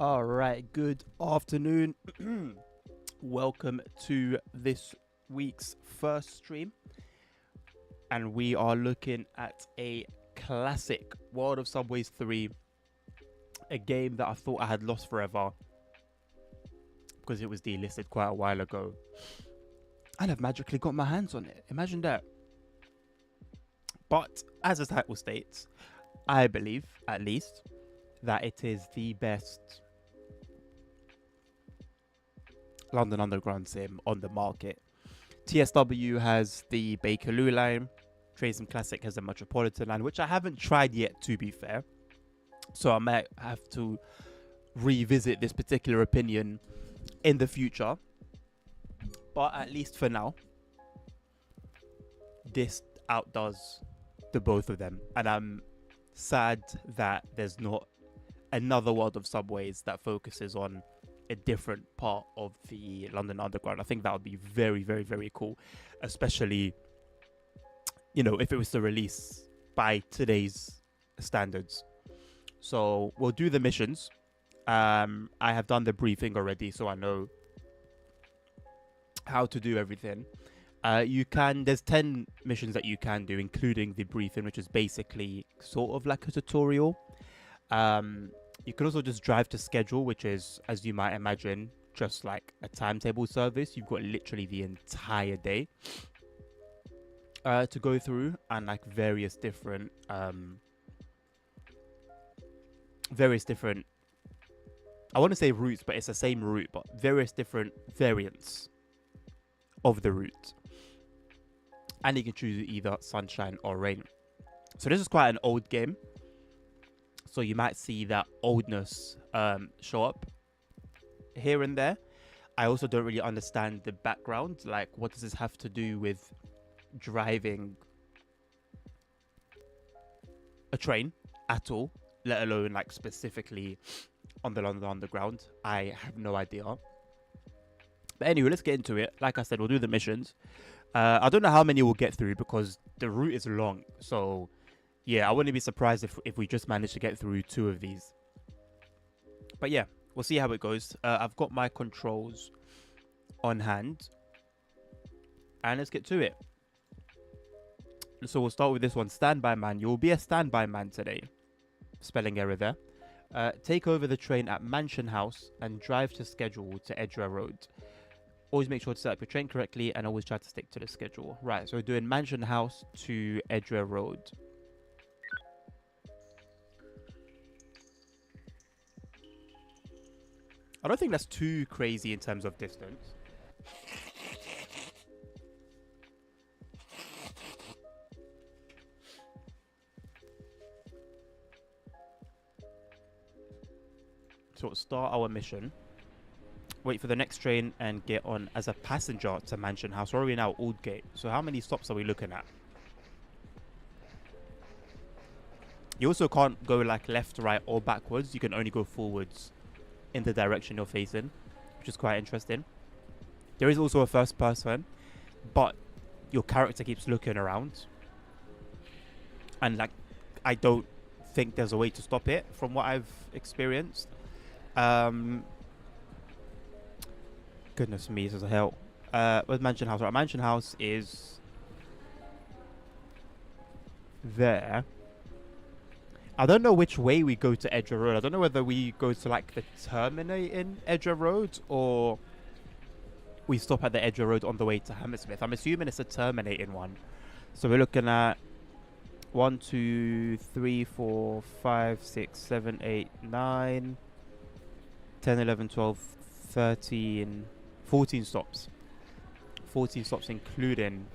All right, good afternoon. Welcome to this week's first stream. And we are looking at a classic World of Subways 3, a game that I thought I had lost forever because it was delisted quite a while ago. And I've magically got my hands on it. Imagine that. But as the title states, I believe, at least, that it is the best London Underground sim on the market. TSW has the Bakerloo line. Trace Classic has the Metropolitan line, which I haven't tried yet, to be fair. So I might have to revisit this particular opinion in the future. But at least for now, this outdoes the both of them. And I'm sad that there's not another World of Subways that focuses on a different part of the London Underground. I think that would be very, very, very cool, especially, if it was to release by today's standards. So we'll do the missions. I have done the briefing already, so I know how to do everything. There's 10 missions that you can do, including the briefing, which is basically sort of like a tutorial. You can also just drive to schedule, which is, as you might imagine, just like a timetable service. You've got literally the entire day to go through, and like various different I want to say routes, but it's the same route, but various different variants of the route. And you can choose either sunshine or rain. So this is quite an old game. So you might see that oldness show up here and there. I also don't really understand the background. Like, what does this have to do with driving a train at all, let alone like specifically on the London Underground? I have no idea. But anyway, let's get into it. Like I said, we'll do the missions. I don't know how many we'll get through because the route is long. So yeah, I wouldn't be surprised if we just manage to get through 2 of these. But yeah, we'll see how it goes. I've got my controls on hand. And let's get to it. So we'll start with this one. Standby man. You'll be a standby man today. Spelling error there. Take over the train at Mansion House and drive to schedule to Edgware Road. Always make sure to set up your train correctly and always try to stick to the schedule. Right, so we're doing Mansion House to Edgware Road. I don't think that's too crazy in terms of distance. So we'll start our mission. Wait for the next train and get on as a passenger to Mansion House. Where are we now? Aldgate. So how many stops are we looking at? You also can't go like left, right, or backwards. You can only go forwards in the direction you're facing, which is quite interesting. There is also a first person, but your character keeps looking around. And like, I don't think there's a way to stop it from what I've experienced. Goodness me, this is a hell. Where's Mansion House? Right, Mansion House is there. I don't know which way we go to Edgware Road. I don't know whether we go to like the terminating Edgware Road or we stop at the Edgware Road on the way to Hammersmith. I'm assuming it's a terminating one. So we're looking at 1, 2, 3, 4, 5, 6, 7, 8, 9, 10, 11, 12, 13, 14 stops. 14 stops including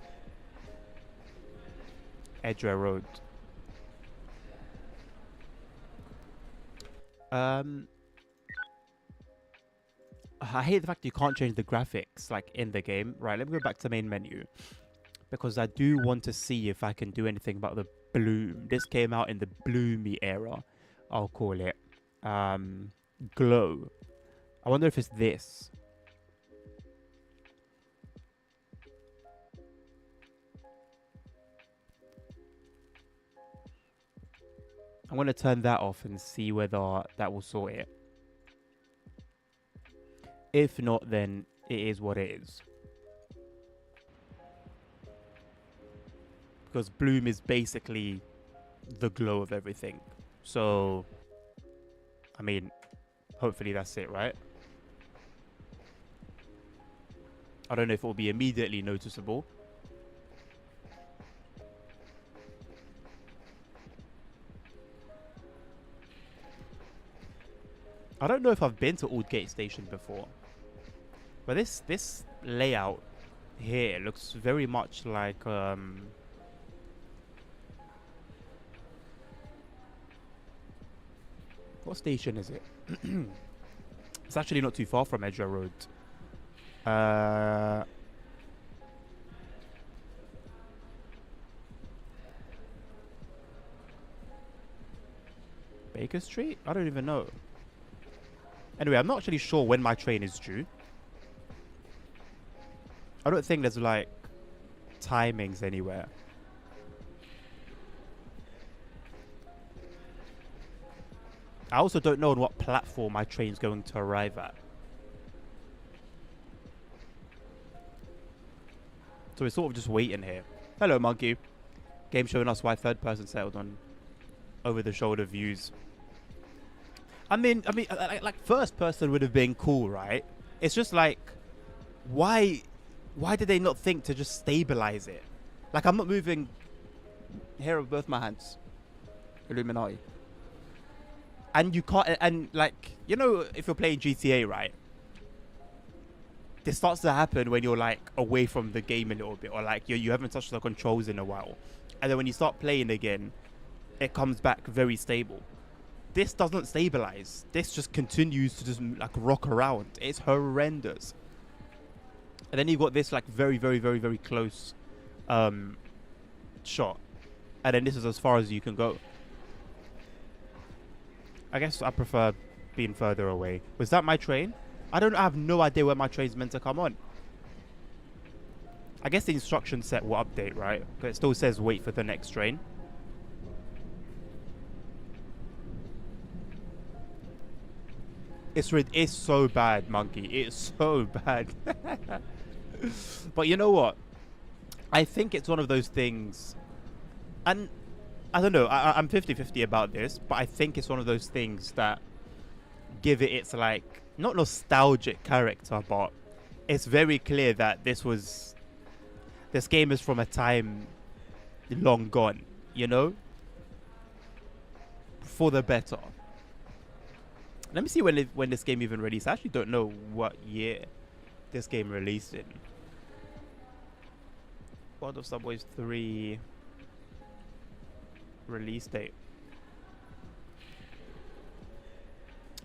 Edgware Road. I hate the fact you can't change the graphics like in the game. Right, let me go back to main menu because I do want to see if I can do anything about the bloom. This came out in the bloomy era, I'll call it. Glow. I wonder if it's this. I'm going to turn that off and see whether that will sort it. If not, then it is what it is. Because bloom is basically the glow of everything. So, I mean, hopefully that's it, right? I don't know if it will be immediately noticeable. I don't know if I've been to Aldgate Station before, but this layout here looks very much like what station is it? It's actually not too far from Edgware Road. Baker Street? I don't even know. Anyway, I'm not actually sure when my train is due. I don't think there's like timings anywhere. I also don't know on what platform my train's going to arrive at. So we're sort of just waiting here. Hello, Monkey. Game showing us why third person settled on over the shoulder views. I mean, like first person would have been cool, right? It's just like, why did they not think to just stabilize it? Like, I'm not moving hair with both my hands. Illuminati. And you can't, and like, you know, if you're playing GTA, right? This starts to happen when you're like away from the game a little bit, or like you haven't touched the controls in a while. And then when you start playing again, it comes back very stable. This doesn't stabilize. This just continues to just like rock around. It's horrendous. And then you've got this like very, very, very, very close shot. And then this is as far as you can go. I guess I prefer being further away. Was that my train? I have no idea where my train's meant to come on. I guess the instruction set will update, right? But it still says wait for the next train. It's so bad, Monkey. It's so bad. But you know what? I think it's one of those things, and I don't know, I'm 50-50 about this, but I think it's one of those things that give it its like, not nostalgic character, but it's very clear that this game is from a time long gone, you know? For the better. Let me see when this game even released. I actually don't know what year this game released in. World of Subways 3 release date.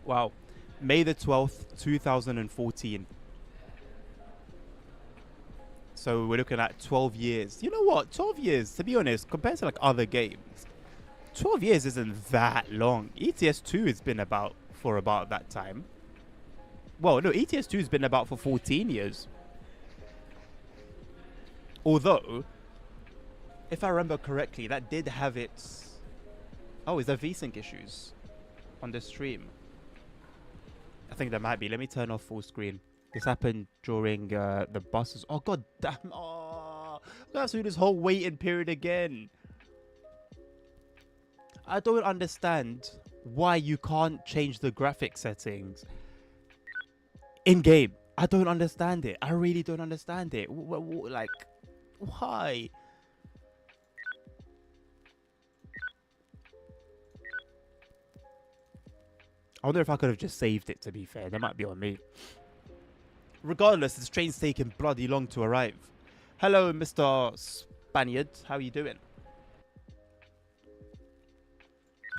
Wow. May the 12th, 2014. So we're looking at 12 years. You know what? 12 years, to be honest, compared to like other games, 12 years isn't that long. ETS 2 has been about for about that time. Well, no, ETS 2 has been about for 14 years. Although, if I remember correctly, that did have its... Oh, is there VSync issues on the stream? I think there might be. Let me turn off full screen. This happened during the buses. Oh, god damn. Oh, we have to do this whole waiting period again. I don't understand why you can't change the graphic settings in game. I don't understand it. I really don't understand it. Like, why? I wonder if I could have just saved it, to be fair. That might be on me. Regardless, this train's taking bloody long to arrive. Hello, Mr. Spaniard. How are you doing?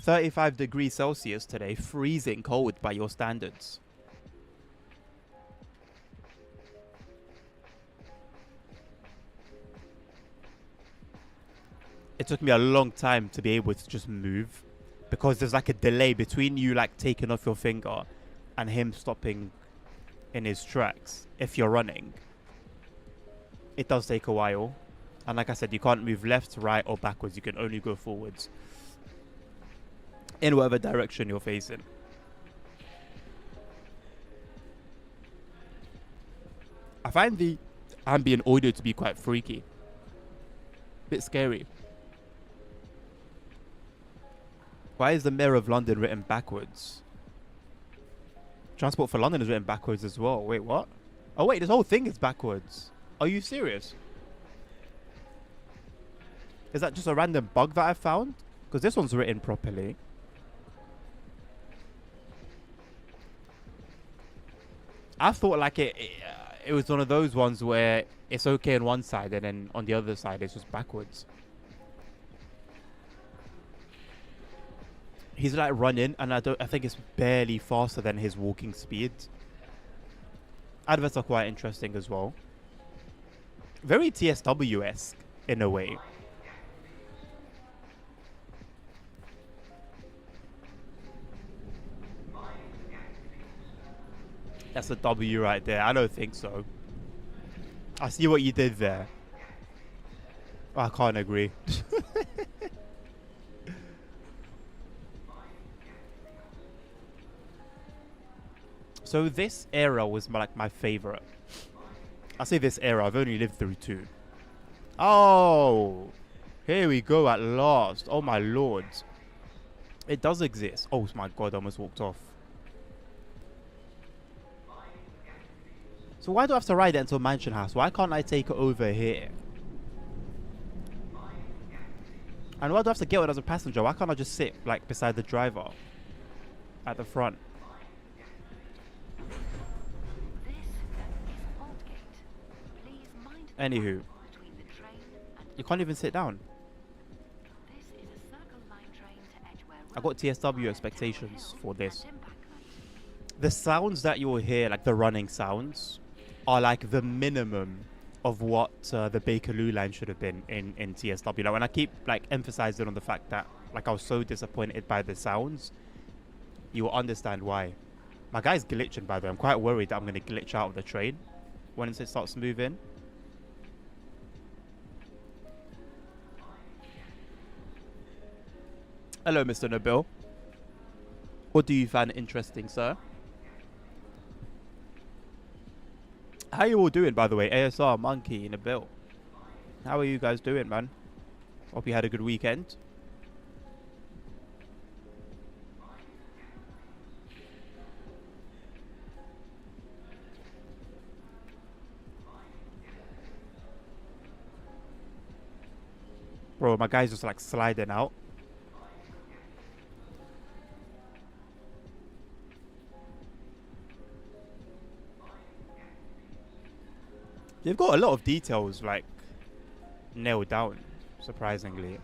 35 degrees Celsius today. Freezing cold by your standards. It took me a long time to be able to just move, because there's like a delay between you like taking off your finger and him stopping in his tracks. If you're running, it does take a while, and like I said, you can't move left, right, or backwards. You can only go forwards in whatever direction you're facing. I find the ambient audio to be quite freaky. Bit scary. Why is the Mayor of London written backwards? Transport for London is written backwards as well. Wait, what? Oh wait, this whole thing is backwards. Are you serious? Is that just a random bug that I found? Because this one's written properly. I thought like it was one of those ones where it's okay on one side and then on the other side it's just backwards. He's like running, and I think it's barely faster than his walking speed. Adverts are quite interesting as well. Very TSW-esque in a way. That's a W right there. I don't think so. I see what you did there. I can't agree. So this era was like my favorite. I say this era, I've only lived through 2. Oh, here we go at last. Oh my lord. It does exist. Oh my god, I almost walked off. So why do I have to ride it until Mansion House? Why can't I take it over here? And why do I have to get it as a passenger? Why can't I just sit like beside the driver at the front? Anywho, you can't even sit down. I got TSW expectations for this. The sounds that you will hear, like the running sounds, are like the minimum of what the Bakerloo line should have been in TSW. Like when I keep like emphasizing on the fact that like I was so disappointed by the sounds, you will understand why. My guy's glitching, by the way. I'm quite worried that I'm going to glitch out of the train once it starts moving. Hello, Mr. Nabil. What do you find interesting, sir? How you all doing, by the way? ASR, Monkey, Nabil. How are you guys doing, man? Hope you had a good weekend. Bro, my guy's just like sliding out. They've got a lot of details like nailed down, surprisingly.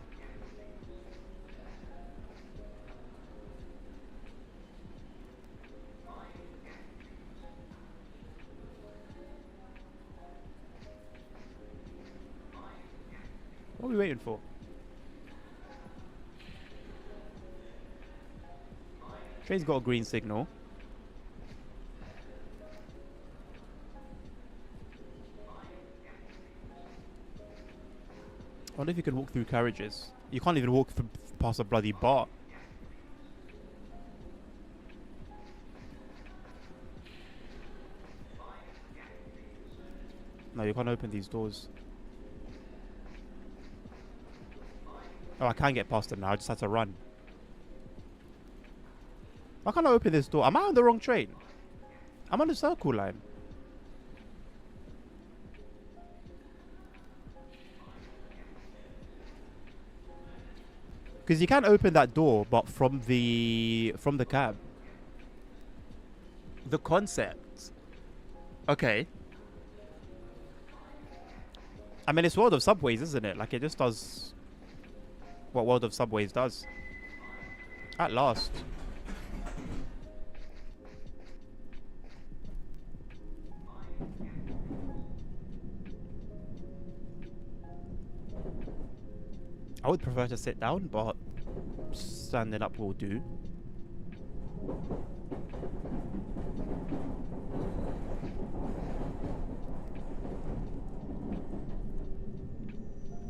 What are we waiting for? Train's got a green signal. I wonder if you can walk through carriages. You can't even walk past a bloody bar. No, you can't open these doors. Oh, I can get past them now. I just had to run. Why can't I open this door? Am I on the wrong train? I'm on the Circle line. Because you can't open that door, but from the cab. The concept. Okay. I mean, it's World of Subways, isn't it? Like, it just does what World of Subways does. At last. I would prefer to sit down, but standing up will do.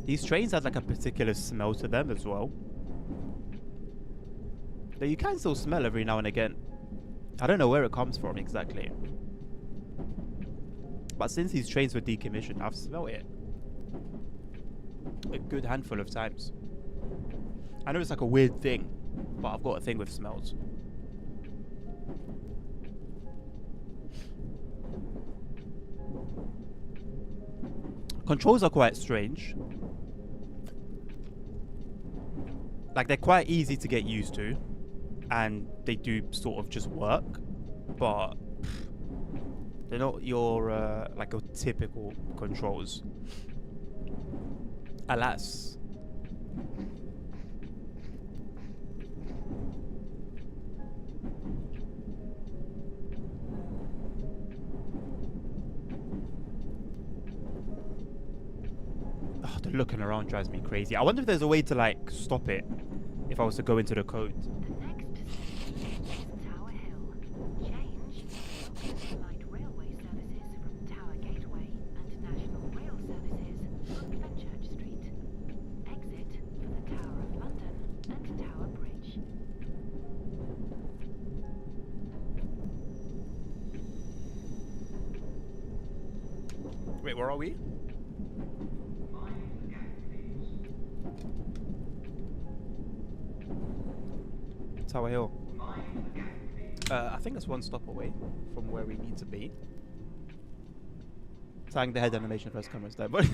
These trains have like a particular smell to them as well. That you can still smell every now and again. I don't know where it comes from exactly. But since these trains were decommissioned, I've smelt it a good handful of times. I know it's like a weird thing, but I've got a thing with smells. Controls are quite strange. Like, they're quite easy to get used to, and they do sort of just work, but they're not your like your typical controls. Alas. Oh, the looking around drives me crazy. I wonder if there's a way to like stop it if I was to go into the code. The next station is Tower Hill. Change light railway services from Tower Gateway and National Rail services from Fenchurch Street. Exit for the Tower of London and Tower Bridge. Wait, where are we? Tower Hill. I think that's one stop away from where we need to be. Tying the head animation first cameras there, but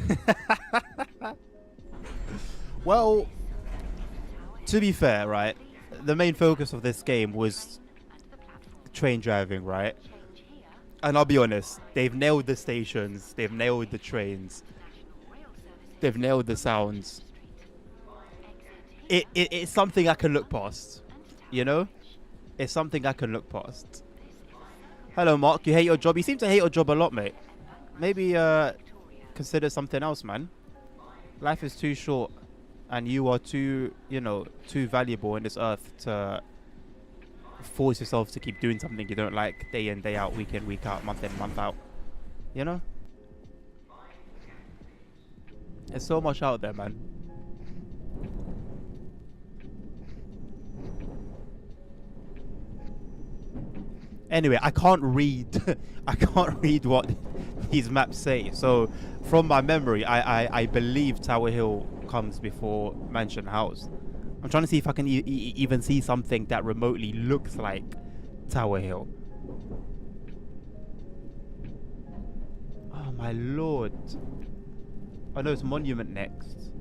well, to be fair, right? The main focus of this game was train driving, right? And I'll be honest, they've nailed the stations, they've nailed the trains, they've nailed the sounds. It's something I can look past. You know, it's something I can look past. Hello, Mark. You hate your job? You seem to hate your job a lot, mate. Maybe consider something else, man. Life is too short, and you are too, you know, too valuable in this earth to force yourself to keep doing something you don't like day in, day out, week in, week out, month in, month out. You know? There's so much out there, man. Anyway, I can't read I can't read what these maps say. So from my memory, I believe Tower Hill comes before Mansion House. I'm trying to see if I can even see something that remotely looks like Tower Hill. Oh my lord. Oh no, it's Monument next.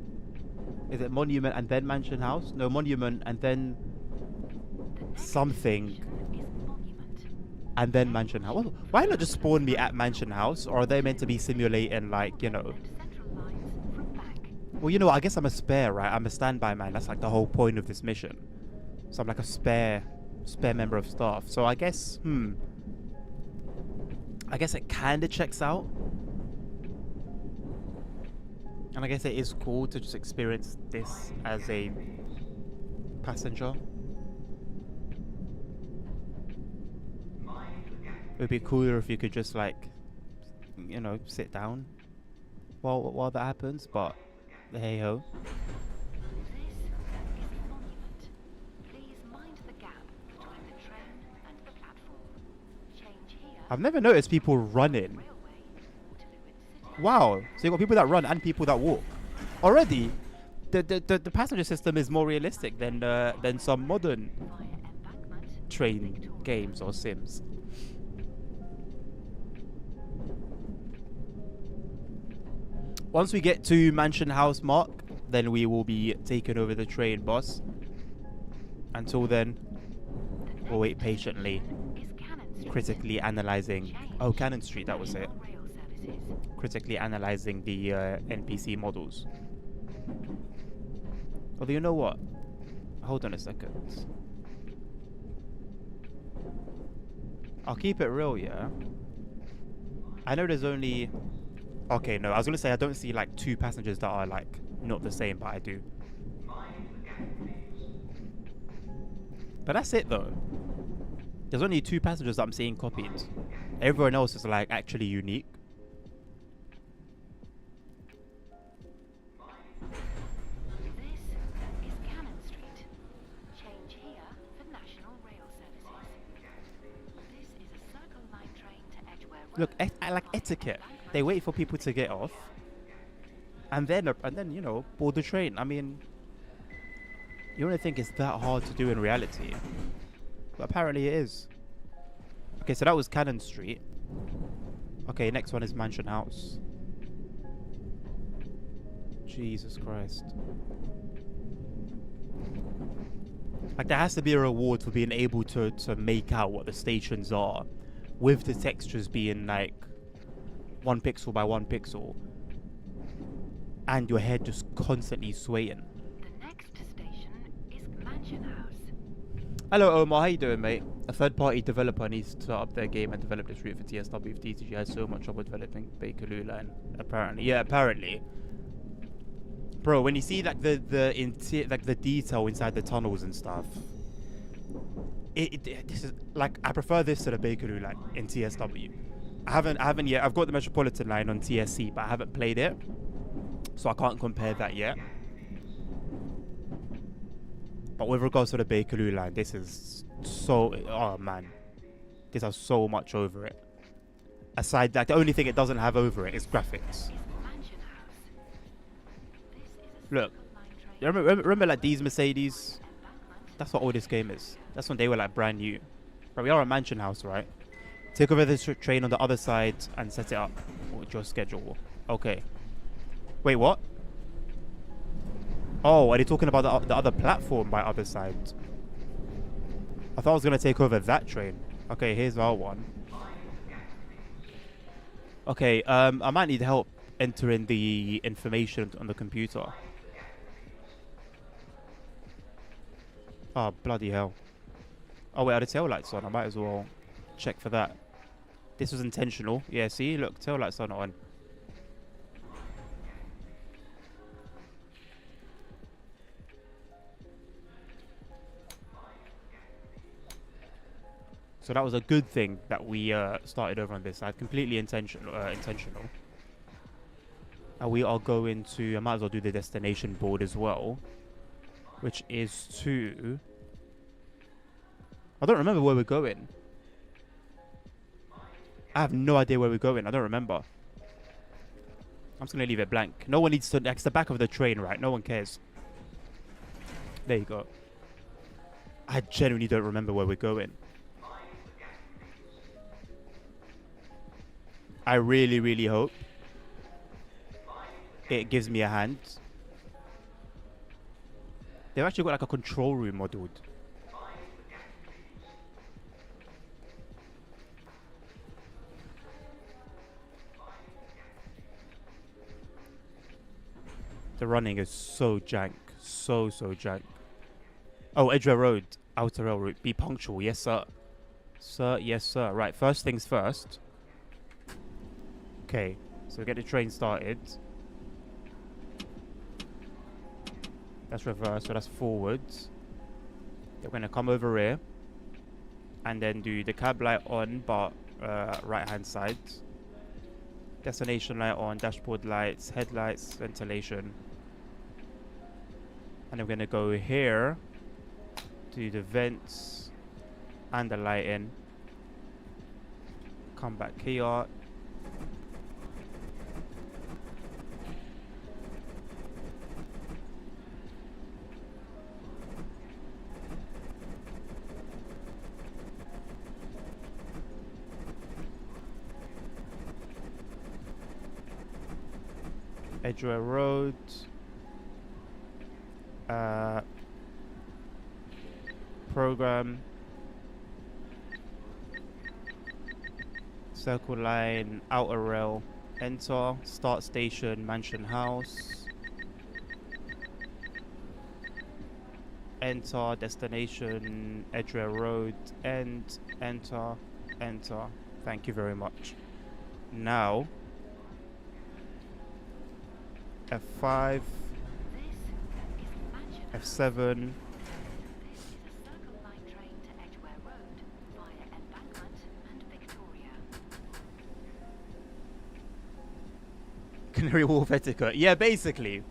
Is it Monument and then Mansion House? No, Monument and then something and then Mansion House. Why not just spawn me at Mansion House? Or are they meant to be simulating, like, you know? Well, you know what? I guess I'm a spare, right? I'm a standby man. That's like the whole point of this mission. So I'm like a spare member of staff. So I guess, I guess it kind of checks out. And I guess it is cool to just experience this as a passenger. It would be cooler if you could just, like, you know, sit down while that happens, but hey ho. I've never noticed people running. Wow, so you got people that run and people that walk. Already, the passenger system is more realistic than some modern train games or sims. Once we get to Mansion House, Mark, then we will be taking over the train, boss. Until then, we'll wait patiently, critically analyzing... Oh, Cannon Street, that was it. Critically analyzing the NPC models. Although, you know what? Hold on a second. I'll keep it real, yeah? I know there's only... Okay, no, I was going to say I don't see, like, two passengers that are, like, not the same, but I do. But that's it, though. There's only two passengers that I'm seeing copied. Everyone else is, like, actually unique. This is Cannon Street. Change here for National Rail services. This is a Circle Line train to Edgware Road. Look, I like etiquette. They wait for people to get off, and then you know, board the train. I mean, you wouldn't think it's that hard to do in reality, but apparently it is. Okay, so that was Cannon Street. Okay, next one is Mansion House. Jesus Christ. Like, there has to be a reward for being able to make out what the stations are, with the textures being like 1 pixel by 1 pixel, and your head just constantly swaying. The next station is Mansion House. Hello Omar, how you doing, mate? A third-party developer needs to up their game and develop this route for TSW if TCG has so much trouble developing Bakerloo line. Apparently, yeah, apparently. Bro, when you see like the detail inside the tunnels and stuff, this is like, I prefer this to the Bakerloo line in TSW. I haven't yet. I've got the Metropolitan line on TSC, but I haven't played it, so I can't compare that yet. But with regards to the Bakerloo line, this is so, oh man, this has so much over it. Aside, like, the only thing it doesn't have over it is graphics. Mansion House. This is a Look, Circle Line train remember like these Mercedes? embankment. That's what all this game is. That's when they were like brand new. But we are a Mansion House, right? Take over this train on the other side and set it up with your schedule. Okay. Wait, what? Oh, are they talking about the other platform by other side? I thought I was going to take over that train. Okay, here's our one. Okay, I might need help entering the information on the computer. Oh, bloody hell. Oh, wait, are the tail lights on? I might as well check for that. This was intentional. Yeah, see? Look, tail lights are not on. So that was a good thing that we started over on this side. Completely intentional. And we are going to... I might as well do the destination board as well. Which is to... I don't remember where we're going. I have no idea where we're going. I don't remember. I'm just going to leave it blank. No one needs to... It's the back of the train, right? No one cares. There you go. I genuinely don't remember where we're going. I really, really hope it gives me a hand. They've actually got like a control room modeled. The running is so jank. So jank. Oh, Edgware Road. Outer rail route. Be punctual. Yes, sir. Sir, yes, sir. Right, first things first. Okay, so get the train started. That's reverse, so that's forwards. They're going to come over here. And then do the cab light on, but right hand side. Destination light on, dashboard lights, headlights, ventilation. And I'm going to go here. Do the vents and the lighting. Come back here. Edgware Road. Program. Circle line, outer rail. Enter. Start station, Mansion House. Enter. Destination, Edgware Road. End. Enter. Enter. Thank you very much. Now. F5, This is Mansion House. F7, This is a Circle Line train to Edgware Road via Embankment and Victoria. Canary Wharf etiquette. Yeah, basically.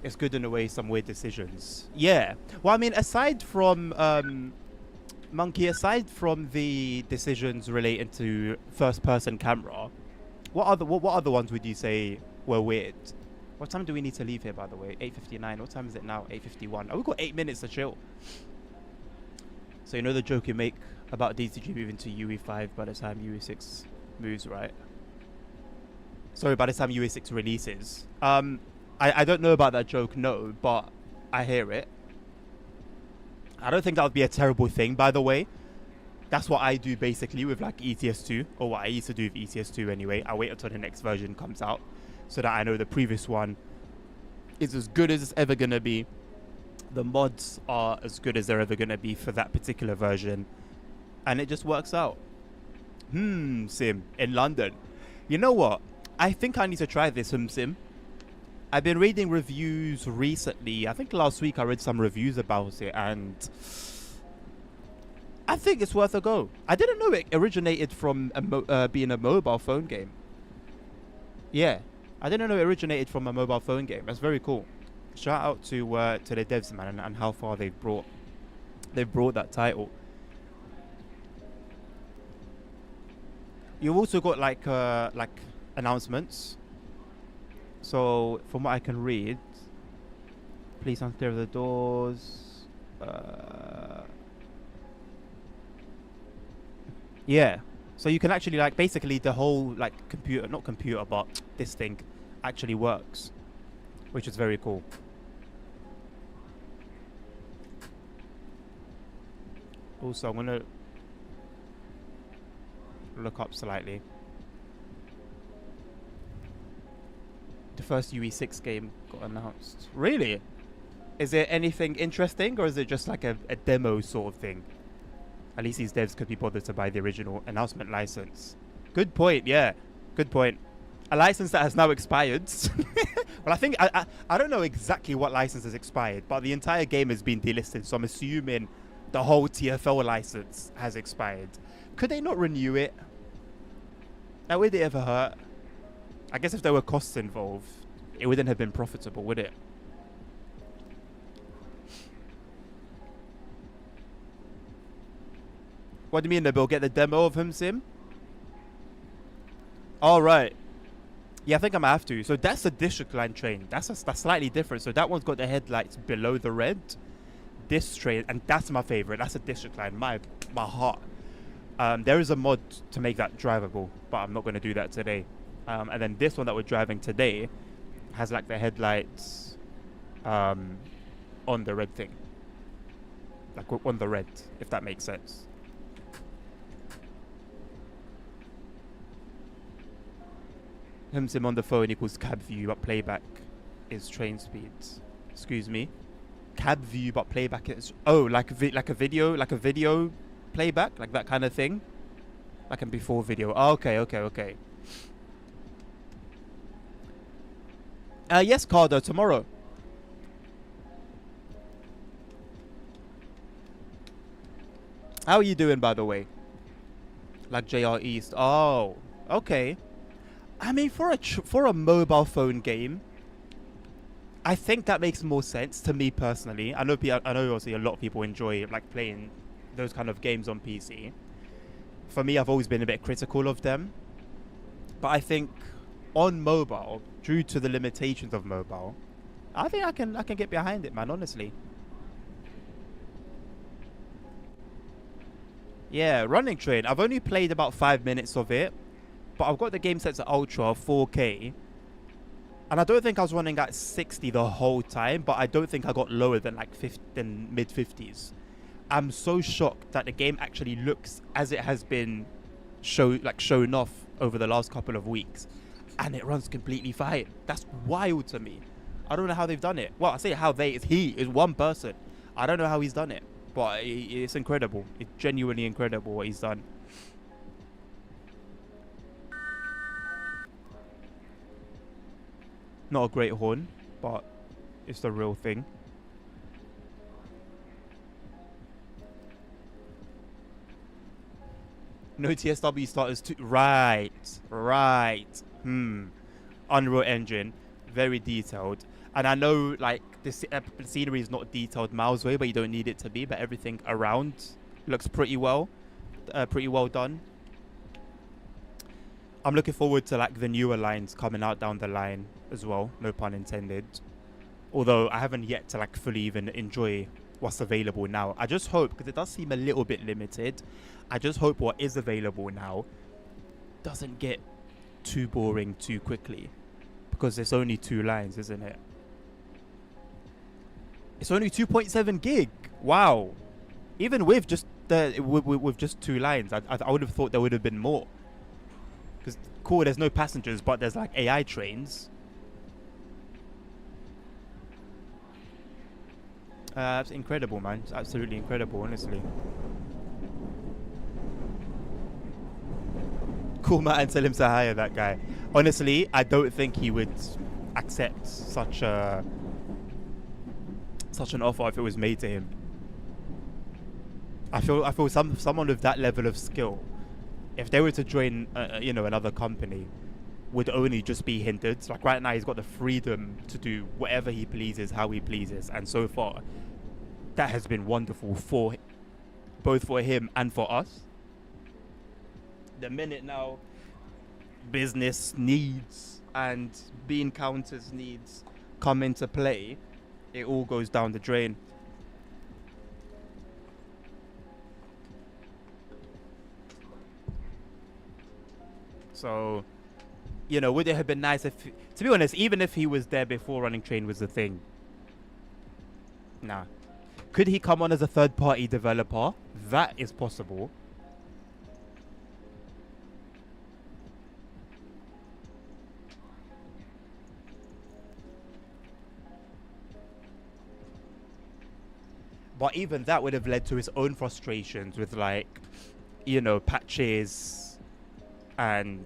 It's good in a way, some weird decisions. Yeah. Well, I mean, aside from Monkey, aside from the decisions relating to first-person camera, what other ones would you say were weird? What time do we need to leave here, by the way? 8:59. What time is it now? 8:51. Oh, we've got 8 minutes to chill. So you know the joke you make about DCG moving to UE5 by the time UE6 moves, right? Sorry, by the time UE6 releases. I don't know about that joke, no, but I hear it. I don't think that would be a terrible thing, by the way. That's what I do basically with like ETS2, or what I used to do with ETS2 anyway. I wait until the next version comes out so that I know the previous one is as good as it's ever going to be. The mods are as good as they're ever going to be for that particular version. And it just works out. Sim, in London. You know what? I think I need to try this Sim. I've been reading reviews recently. I think last week I read some reviews about it, and I think it's worth a go. I didn't know it originated from being a mobile phone game. Yeah, I didn't know it originated from a mobile phone game. That's very cool. Shout out to the devs, man, and how far they've brought that title. You've also got like announcements. So from what I can read, please unclear the doors. Yeah. So you can actually like basically the whole like not computer, but this thing actually works, which is very cool. Also, I'm gonna look up slightly. The first UE6 game got announced. Really? Is it anything interesting, or is it just like a demo sort of thing? At least these devs could be bothered to buy the original announcement license. Good point, yeah. Good point. A license that has now expired. Well, I think, I don't know exactly what license has expired, but the entire game has been delisted, so I'm assuming the whole TFL license has expired. Could they not renew it? Now, would it ever hurt? I guess if there were costs involved, it wouldn't have been profitable, would it? What do you mean, Nabil? Get the demo of him, Sim? All right. Yeah, I think I'm gonna have to. So that's a district line train. That's slightly different. So that one's got the headlights below the red. This train, and that's my favorite. That's a district line. My heart. There is a mod to make that drivable, but I'm not going to do that today. And then this one that we're driving today has like the headlights on the red thing, like on the red, if that makes sense. Sim on the phone equals cab view, but playback is train speeds. Excuse me. Cab view, but playback is like a video playback, like that kind of thing, like a before video. Oh, okay. Yes, Cardo, tomorrow. How are you doing, by the way? Like JR East. Oh, okay. I mean, for a mobile phone game, I think that makes more sense to me personally. I know obviously a lot of people enjoy like playing those kind of games on PC. For me, I've always been a bit critical of them, but I think on mobile, due to the limitations of mobile, I think I can get behind it, man. Honestly. Yeah, Running Train. I've only played about 5 minutes of it, but I've got the game set to Ultra 4K, and I don't think I was running at 60 the whole time, but I don't think I got lower than like mid 50s. I'm so shocked that the game actually looks as it has been shown off over the last couple of weeks, and it runs completely fine. That's wild to me. I don't know how they've done it. Well, I say how he is one person. I don't know how he's done it, but it's incredible. It's genuinely incredible what he's done. Not a great horn, but it's the real thing. No TSW starters too. Right. Unreal Engine, very detailed. And I know like the scenery is not detailed miles away, but you don't need it to be. But everything around Looks pretty well done. I'm looking forward to like the newer lines coming out down the line as well. No pun intended. Although I haven't yet to like fully even enjoy what's available now. I just hope, because it does seem a little bit limited, I just hope what is available now doesn't get too boring too quickly, because it's only 2 lines, isn't it? It's only 2.7 gig. Wow. Even with just with just 2 lines, I would have thought there would have been more. Because cool, there's no passengers, but there's like AI trains. It's incredible, man. It's absolutely incredible, honestly. Call Matt and tell him to hire that guy. Honestly, I don't think he would accept such an offer if it was made to him. I feel someone with that level of skill, if they were to join another company, would only just be hindered. Like right now, he's got the freedom to do whatever he pleases, how he pleases, and so far, that has been wonderful for both for him and for us. The minute now business needs and bean counters needs come into play, it all goes down the drain. So, would it have been nice if, to be honest, even if he was there before Running Train was a thing? Nah. Could he come on as a third-party developer? That is possible. But even that would have led to his own frustrations with, like, patches. And,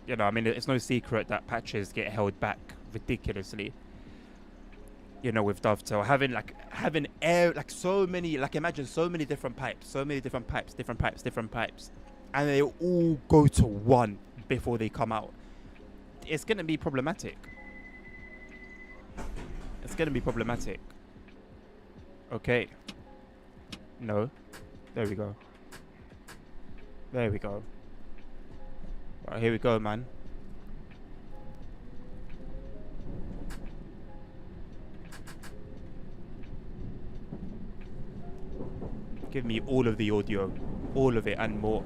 it's no secret that patches get held back ridiculously. With Dovetail. Having air, so many, imagine so many different pipes. And they all go to one before they come out. It's going to be problematic. Okay. No. There we go. Right, here we go, man. Give me all of the audio. All of it and more.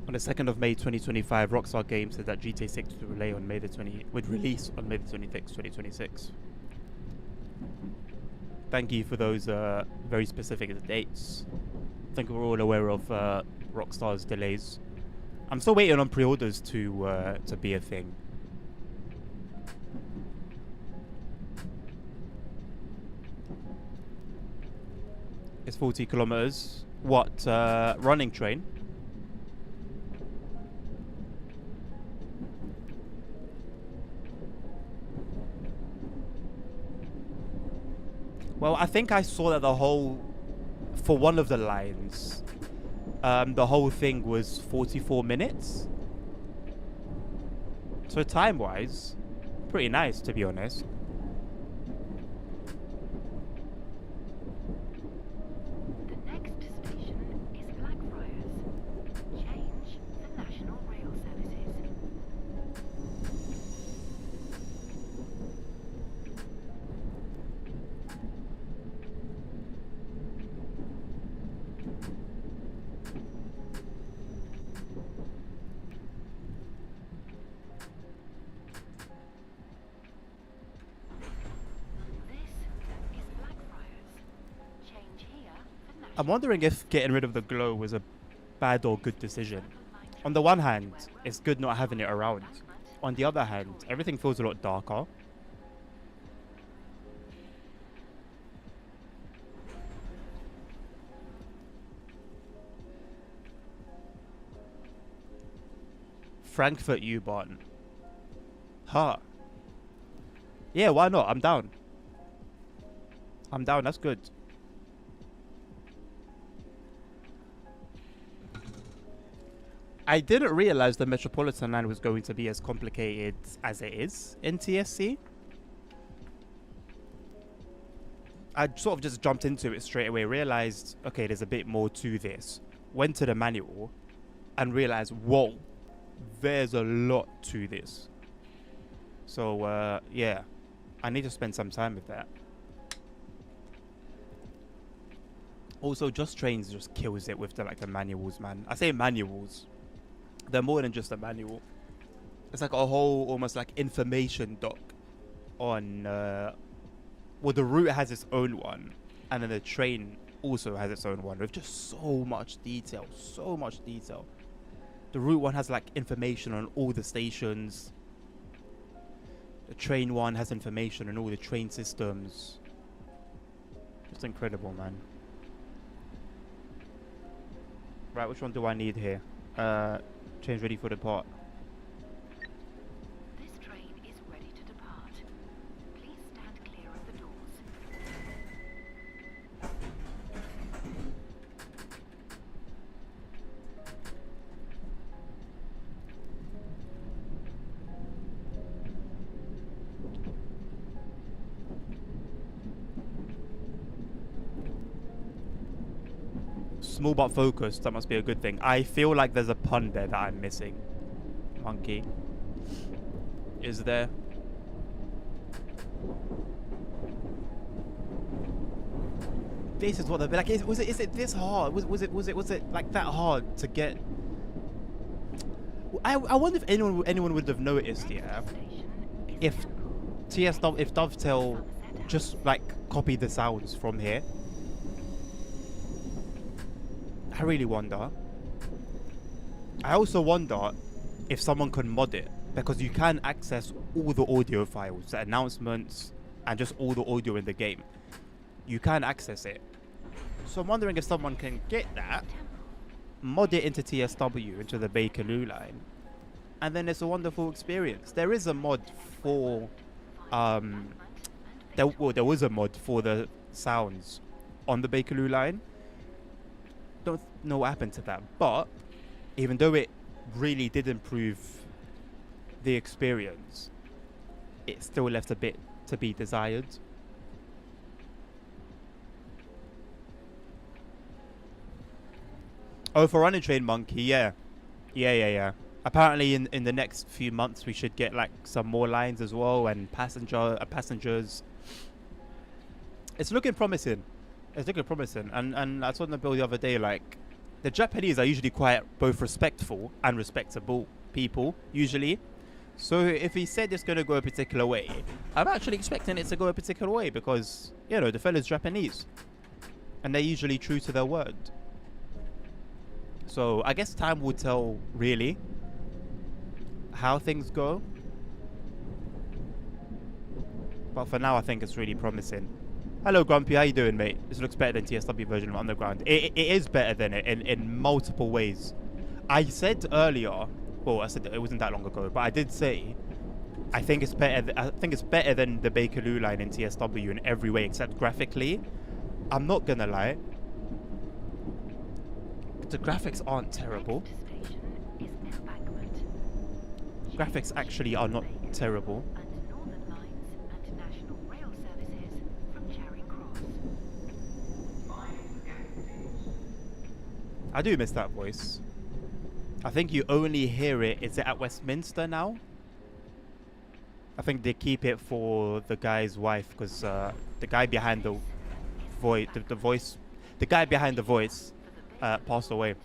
On the 2nd of May 2025, Rockstar Games said that GTA 6 would release on May the 26th, 2026. Thank you for those very specific dates. I think we're all aware of Rockstar's delays. I'm still waiting on pre-orders to be a thing. It's 40 kilometers. What, Running Train? Well, I think I saw that for one of the lines, the whole thing was 44 minutes. So time-wise, pretty nice, to be honest. The next station is Blackfriars. Change the National Rail Services. I'm wondering if getting rid of the glow was a bad or good decision. On the one hand, it's good not having it around. On the other hand, everything feels a lot darker. Frankfurt U-Bahn. Huh. Yeah, why not? I'm down. I'm down. That's good. I didn't realize the Metropolitan line was going to be as complicated as it is in TSC. I sort of just jumped into it straight away, realized, okay, there's a bit more to this. Went to the manual and realized, whoa, there's a lot to this. So, yeah, I need to spend some time with that. Also, Just Trains just kills it with the manuals, man. I say manuals. They're more than just a manual. It's like a whole, almost like information doc on, well, the route has its own one, and then the train also has its own one with just so much detail, so much detail. The route one has like information on all the stations. The train one has information on all the train systems. It's incredible, man. Right, which one do I need here? Train's ready for depart. This train is ready to depart. Please stand clear of the doors. Small but focused, that must be a good thing. I feel like there's a pun there that I'm missing. Monkey. Is there? This is what they're like. Is it this hard? Was it like that hard to get? I wonder if anyone would have noticed, yeah, if if Dovetail just like copied the sounds from here. I really wonder. I also wonder if someone could mod it, because you can access all the audio files, the announcements, and just all the audio in the game. You can access it. So I'm wondering if someone can get that, mod it into TSW, into the Bakerloo line, and then it's a wonderful experience. There is a mod for, there was a mod for the sounds on the Bakerloo line. Don't know what happened to that, but even though it really did improve the experience, it still left a bit to be desired. Oh, for Running Train Monkey, yeah. Apparently in the next few months we should get like some more lines as well, and passengers. It's looking promising. It's looking promising, and I told Nabil the other day, like, the Japanese are usually quite both respectful and respectable people, usually. So if he said it's going to go a particular way, I'm actually expecting it to go a particular way, because, you know, the fella's Japanese. And they're usually true to their word. So I guess time will tell, really, how things go. But for now, I think it's really promising. Hello, Grumpy. How you doing, mate? This looks better than TSW version of Underground. It is better than it in multiple ways. I said earlier, well, I said it wasn't that long ago, but I did say I think it's better. I think it's better than the Bakerloo line in TSW in every way except graphically. I'm not gonna lie. The graphics aren't terrible. Graphics actually are not terrible. I do miss that voice. I think you only hear it. Is it at Westminster now? I think they keep it for the guy's wife, because the guy behind the voice, the guy behind the voice, passed away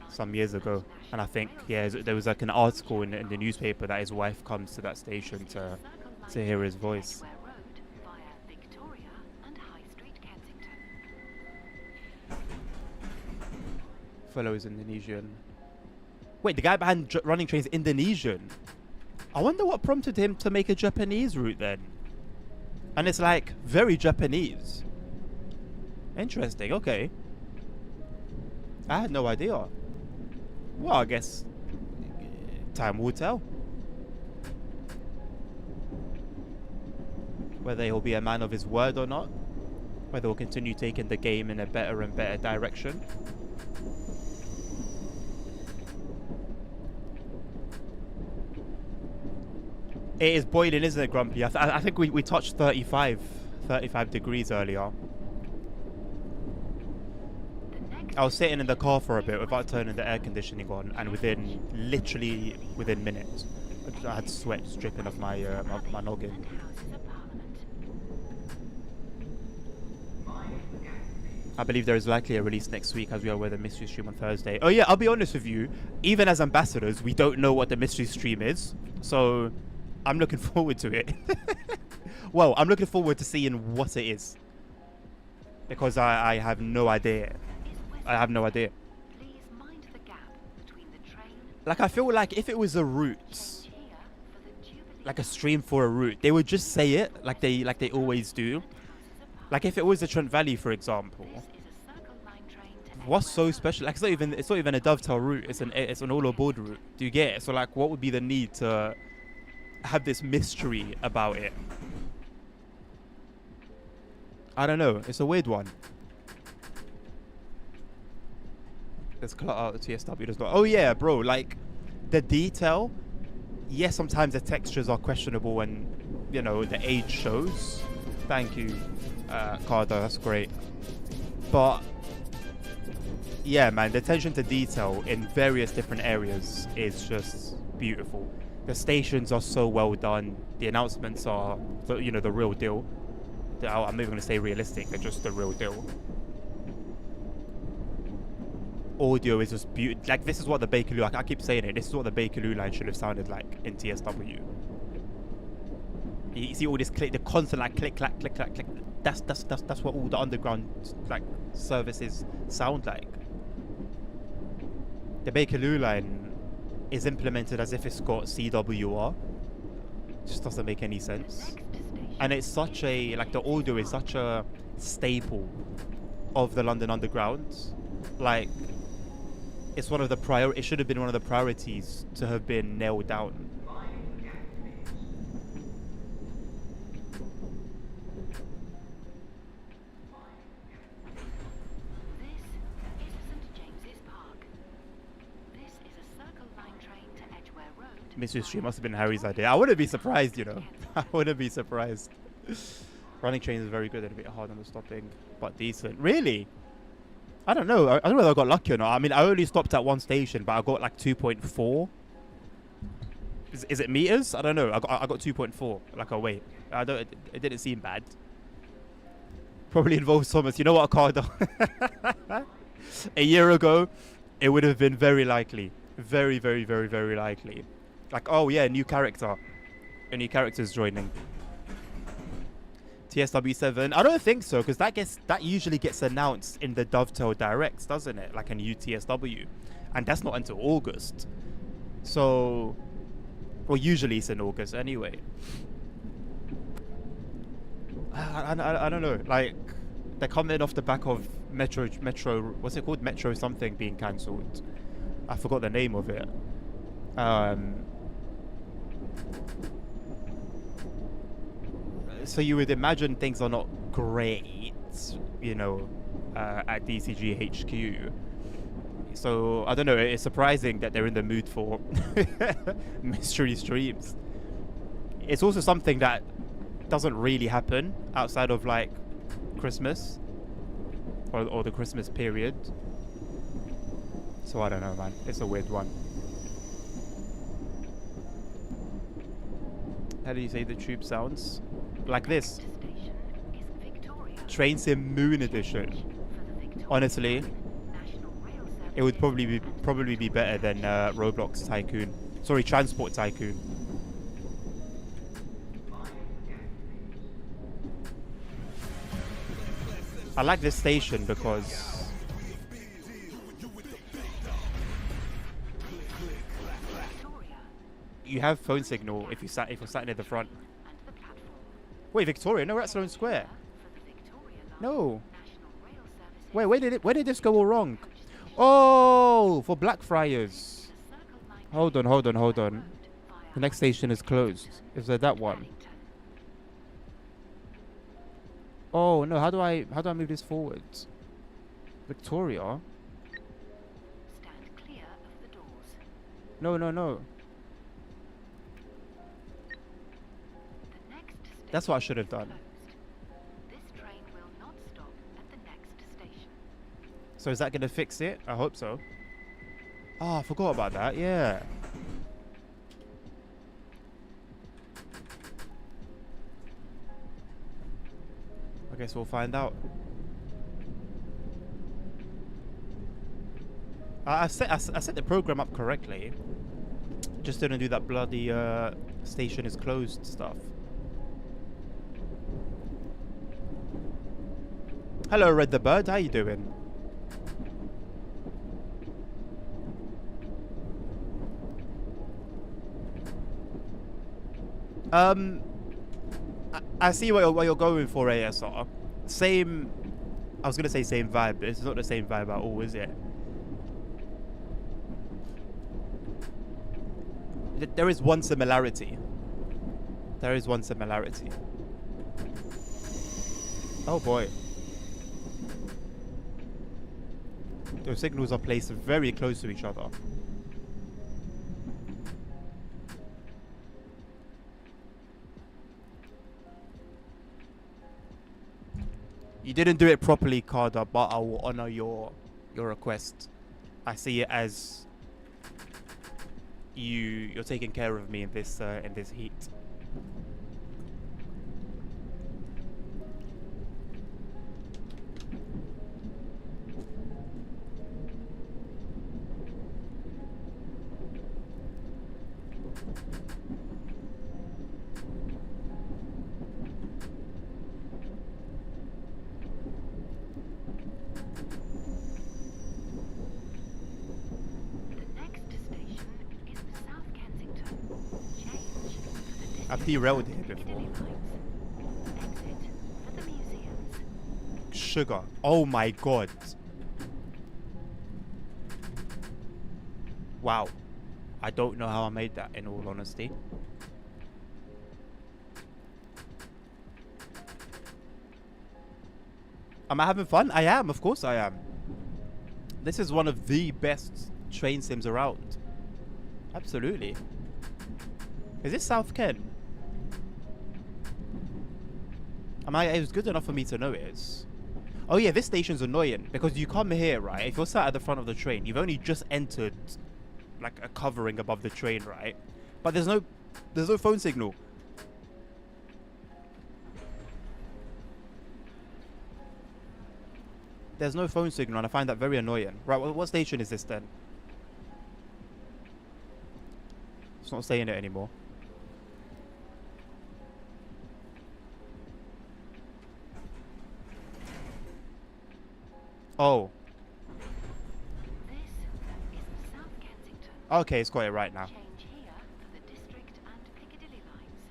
some years ago. And I think, yeah, there was like an article in the newspaper that his wife comes to that station to hear his voice. Fellow is Indonesian. Wait, the guy behind Running Train's Indonesian? I wonder what prompted him to make a Japanese route then. And it's like very Japanese. Interesting, okay. I had no idea. Well, I guess Time will tell whether he'll be a man of his word or not, whether he'll continue taking the game in a better and better direction. It is boiling, isn't it, Grumpy? I think we touched 35 degrees earlier. I was sitting in the car for a bit without turning the air conditioning on, and literally within minutes, I had sweat dripping off my noggin. I believe there is likely a release next week, as we are with a mystery stream on Thursday. Oh yeah, I'll be honest with you. Even as ambassadors, we don't know what the mystery stream is, so I'm looking forward to it. Well, I'm looking forward to seeing what it is, because I have no idea. I have no idea. Like, I feel like if it was a route, like a stream for a route, they would just say it like they always do. Like if it was the Trent Valley, for example, what's so special? Like it's not even a dovetail route. It's an all aboard route. Do you get it? So like, what would be the need to have this mystery about it? I don't know. It's a weird one. Let's cut out the TSW does not. Oh yeah, bro. Like the detail. Yes, sometimes the textures are questionable when, you know, the age shows. Thank you, Cardo. That's great. But yeah, man, the attention to detail in various different areas is just beautiful. The stations are so well done. The announcements are, you know, the real deal. I'm not even gonna say realistic. They're just the real deal. Audio is just beautiful. Like, this is what the Bakerloo, I keep saying it, this is what the Bakerloo line should have sounded like in TSW. You see all this click, the constant like click, clack, click, clack, click. That's what all the underground like services sound like. The Bakerloo line is implemented as if it's got CWR. Just doesn't make any sense. And it's such a, like, the audio is such a staple of the London Underground. Like, it's one of the it should have been one of the priorities to have been nailed down. This is St James's Park. This is a Circle Line train to Edgware Road. Mystery Street must have been Harry's idea. I wouldn't be surprised, you know. I wouldn't be surprised. Running trains is very good and a bit hard on the stopping, but decent. Really? I don't know. I don't know whether I got lucky or not. I mean, I only stopped at one station, but I got like 2.4. Is it meters? I don't know. I got 2.4. Like, oh wait, it didn't seem bad. Probably involves Thomas. You know what, Cardo? A year ago, it would have been very likely, very, very, very, very likely. Like, oh yeah, new character. A new character's joining. TSW7. I don't think so, because that usually gets announced in the Dovetail Directs, doesn't it? Like a new TSW, and that's not until August. So, well, usually it's in August anyway. I don't know. Like, they're coming off the back of Metro. What's it called? Metro something being cancelled. I forgot the name of it. So you would imagine things are not great, you know, at DCG HQ. So I don't know. It's surprising that they're in the mood for mystery streams. It's also something that doesn't really happen outside of like Christmas or the Christmas period. So I don't know, man. It's a weird one. How do you say the tube sounds? Like this. Train Sim Moon Edition. Honestly, it would probably be better than Roblox Tycoon. Sorry, Transport Tycoon. I like this station because you have phone signal if you're sat near the front. Wait, Victoria? No, we're at Sloane Square. No. Wait, where did this go all wrong? Oh, for Blackfriars. Hold on, hold on, hold on. The next station is closed. Is there that one? Oh no, how do I move this forward? Victoria? Stand clear of the doors. No, no, no. The next station That's what I should have is done. closed. This train will not stop at the next station. So is that gonna fix it? I hope so. Oh, I forgot about that. Yeah. I guess we'll find out. I set the program up correctly. Just didn't do that bloody station is closed stuff. Hello, Red the Bird. How you doing? I see what you're going for, ASR. Same. I was gonna say same vibe, but it's not the same vibe at all, is it? There is one similarity. There is one similarity. Oh boy. Those signals are placed very close to each other. You didn't do it properly, Carter, but I will honor your request. I see it as you're taking care of me in this heat. The next station is South Kensington. Change for the district I've derailed and here before. Piccadilly lines. Exit for the museums. Sugar. Oh my god. Wow. I don't know how I made that, in all honesty. Am I having fun? I am, of course I am. This is one of the best train sims around. Absolutely. Is this South Ken? It was good enough for me to know it is. Oh yeah, this station's annoying because you come here, right? If you're sat at the front of the train, you've only just entered like a covering above the train, right? But there's no phone signal. There's no phone signal, and I find that very annoying. Right, what station is this then? It's not saying it anymore. Oh. This is South Kensington. Okay, it's got it right now. Change here for the district and Piccadilly lines.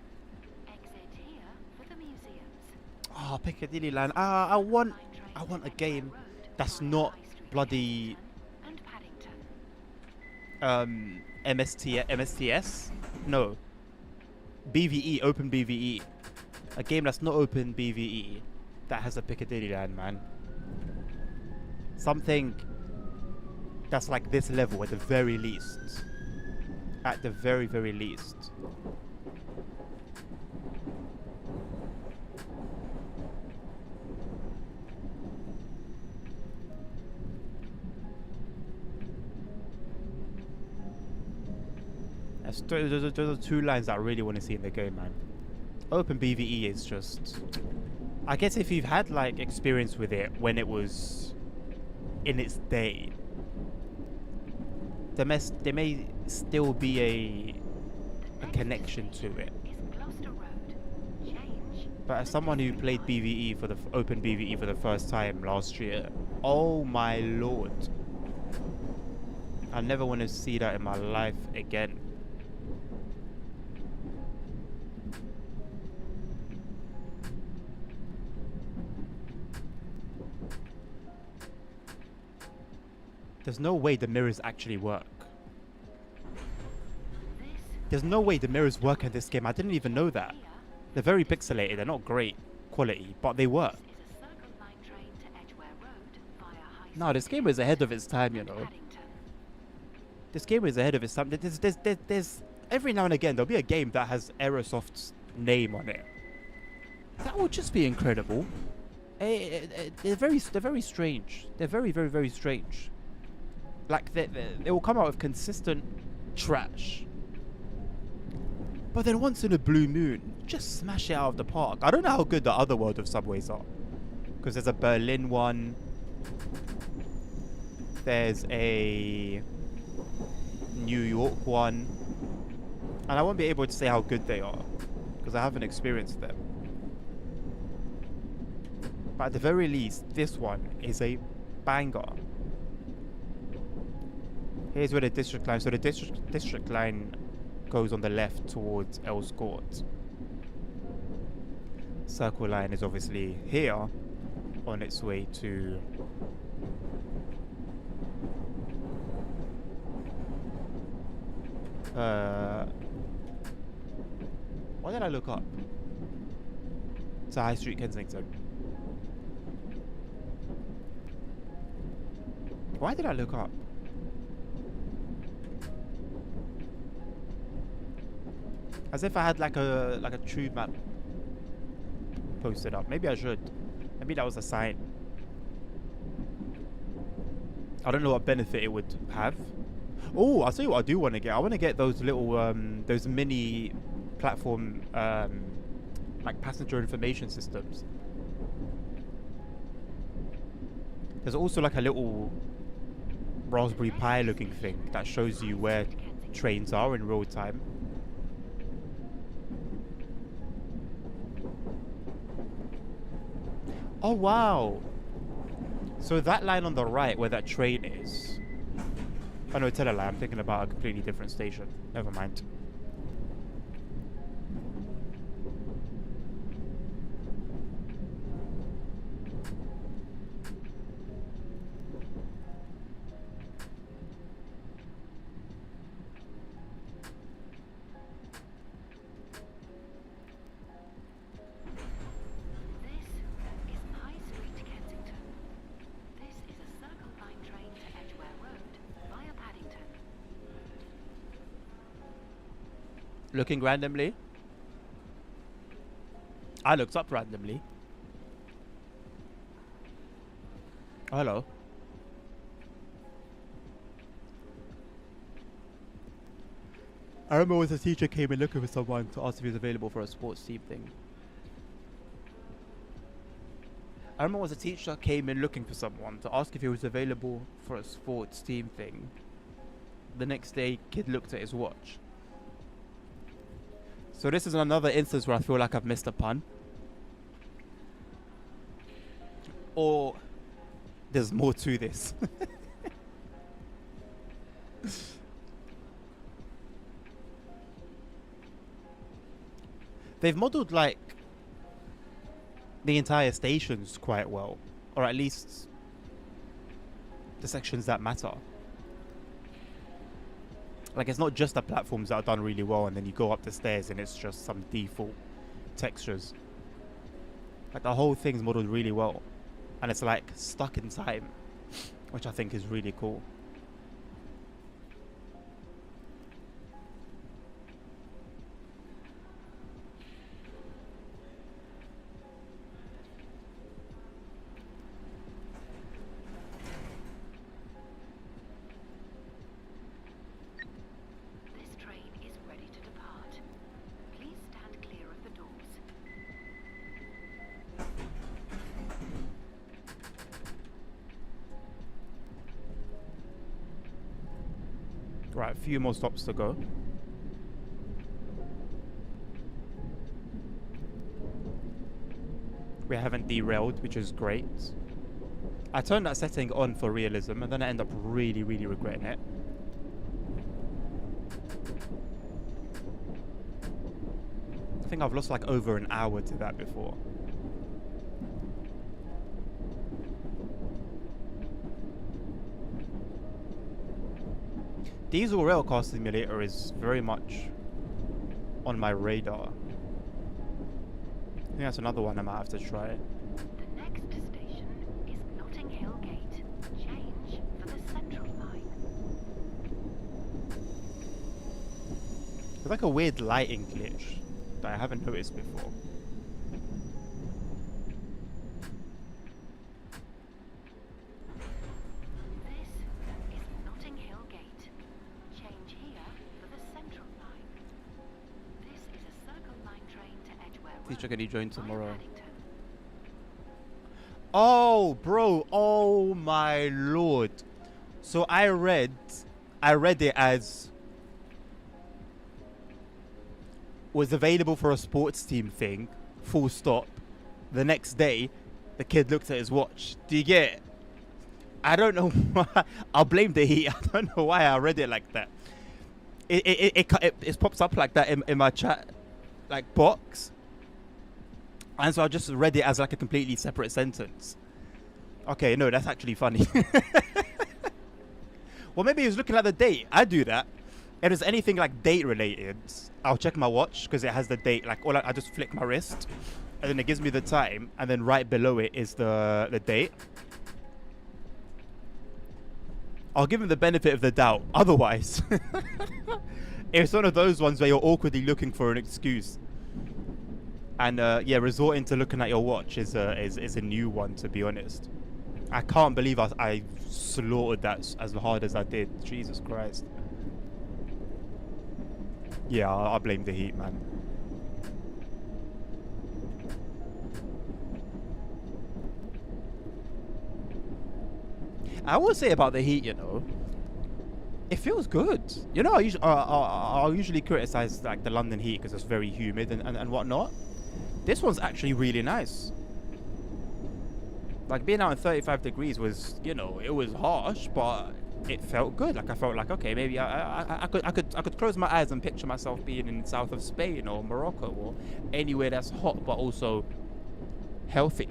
Exit here for the museums. Oh, Piccadilly line. I want a game that's not bloody And Paddington. MSTS? No. BVE, open BVE. A game that's not open BVE that has a Piccadilly line, man. Something that's like this level at the very least. At the very, very least. Those are two lines that I really want to see in the game, man. Open BVE is just... I guess if you've had like experience with it when it was in its day, there may still be a connection to it. Is Gloucester Road. Change. But as someone who played BVE for the open BVE for the first time last year, oh my lord, I never want to see that in my life again. There's no way the mirrors actually work. There's no way the mirrors work in this game. I didn't even know that. Here, They're very pixelated. They're not great quality, but they work. this is a Circle Line train to Edgware Road via High No, this game is ahead of its time, you know. Paddington. This game is ahead of its time. There's every now and again there'll be a game that has Aerosoft's name on it. That would just be incredible. They're very strange. They're very strange. Like they will come out with consistent trash, but then once in a blue moon, just smash it out of the park. I don't know how good the other World of Subways are, because there's a Berlin one. There's a New York one, and I won't be able to say how good they are because I haven't experienced them. But at the very least, this one is a banger. Here's where the district line. So the district line goes on the left towards Earls Court. Circle line is obviously here, on its way to what did I look up? It's High Street, Kensington. Why did I look up? As if I had like a true map posted up. Maybe I should. Maybe that was a sign. I don't know what benefit it would have. Oh, I'll tell you what I do want to get. I want to get those little those mini platform like passenger information systems. There's also like a little Raspberry Pi looking thing that shows you where trains are in real time. Oh wow! So that line on the right where that train is. Oh no, tell a lie, I'm thinking about a completely different station. Never mind. This is High Street, Kensington. This is a Circle Line train to Edgware Road via Paddington. Looking randomly. I looked up randomly. Oh, hello. I remember when the teacher came in looking for someone to ask if he was available for a sports team thing. I remember when the teacher came in looking for someone to ask if he was available for a sports team thing. The next day, kid looked at his watch. So this is another instance where I feel like I've missed a pun. Or there's more to this. They've modeled like the entire stations quite well, or at least the sections that matter. Like it's not just the platforms that are done really well and then you go up the stairs and it's just some default textures. Like the whole thing's modeled really well and it's like stuck in time, which I think is really cool. This train is ready to depart. Please stand clear of the doors. Right, a few more stops to go. We haven't derailed, which is great. I turned that setting on for realism and then I end up really regretting it. I think I've lost like over an hour to that before. Diesel Railcar Simulator is very much on my radar. I think that's another one I might have to try. The next station is Notting Hill Gate. Change for the Central Line. There's like a weird lighting glitch that I haven't noticed before. This is Notting Hill Gate. Change here for the Central Line. This is a Circle Line train to Edgware Road. Teacher, can you join via tomorrow? Paddington. Oh, bro. Oh my lord. So I read it as was available for a sports team thing, full stop. The next day, the kid looked at his watch. Do you get it? I don't know why. I'll blame the heat. I don't know why I read it like that. It pops up like that in my chat, like, box. And so I just read it as like a completely separate sentence. Okay, no, that's actually funny. Well, maybe he was looking at the date. I do that. If there's anything like date related, I'll check my watch because it has the date. Like, I just flick my wrist, and then it gives me the time, and then right below it is the date. I'll give him the benefit of the doubt. Otherwise, it's one of those ones where you're awkwardly looking for an excuse. And yeah, resorting to looking at your watch is a new one, to be honest. I can't believe I slaughtered that as hard as I did. Jesus Christ. Yeah, I blame the heat, man. I will say about the heat, you know, it feels good. You know, I'll usually criticize like the London heat because it's very humid and whatnot. This one's actually really nice. Like, being out in 35 degrees was, you know, it was harsh, but it felt good. Like, I felt like, okay, maybe I could close my eyes and picture myself being in the south of Spain or Morocco or anywhere that's hot but also healthy.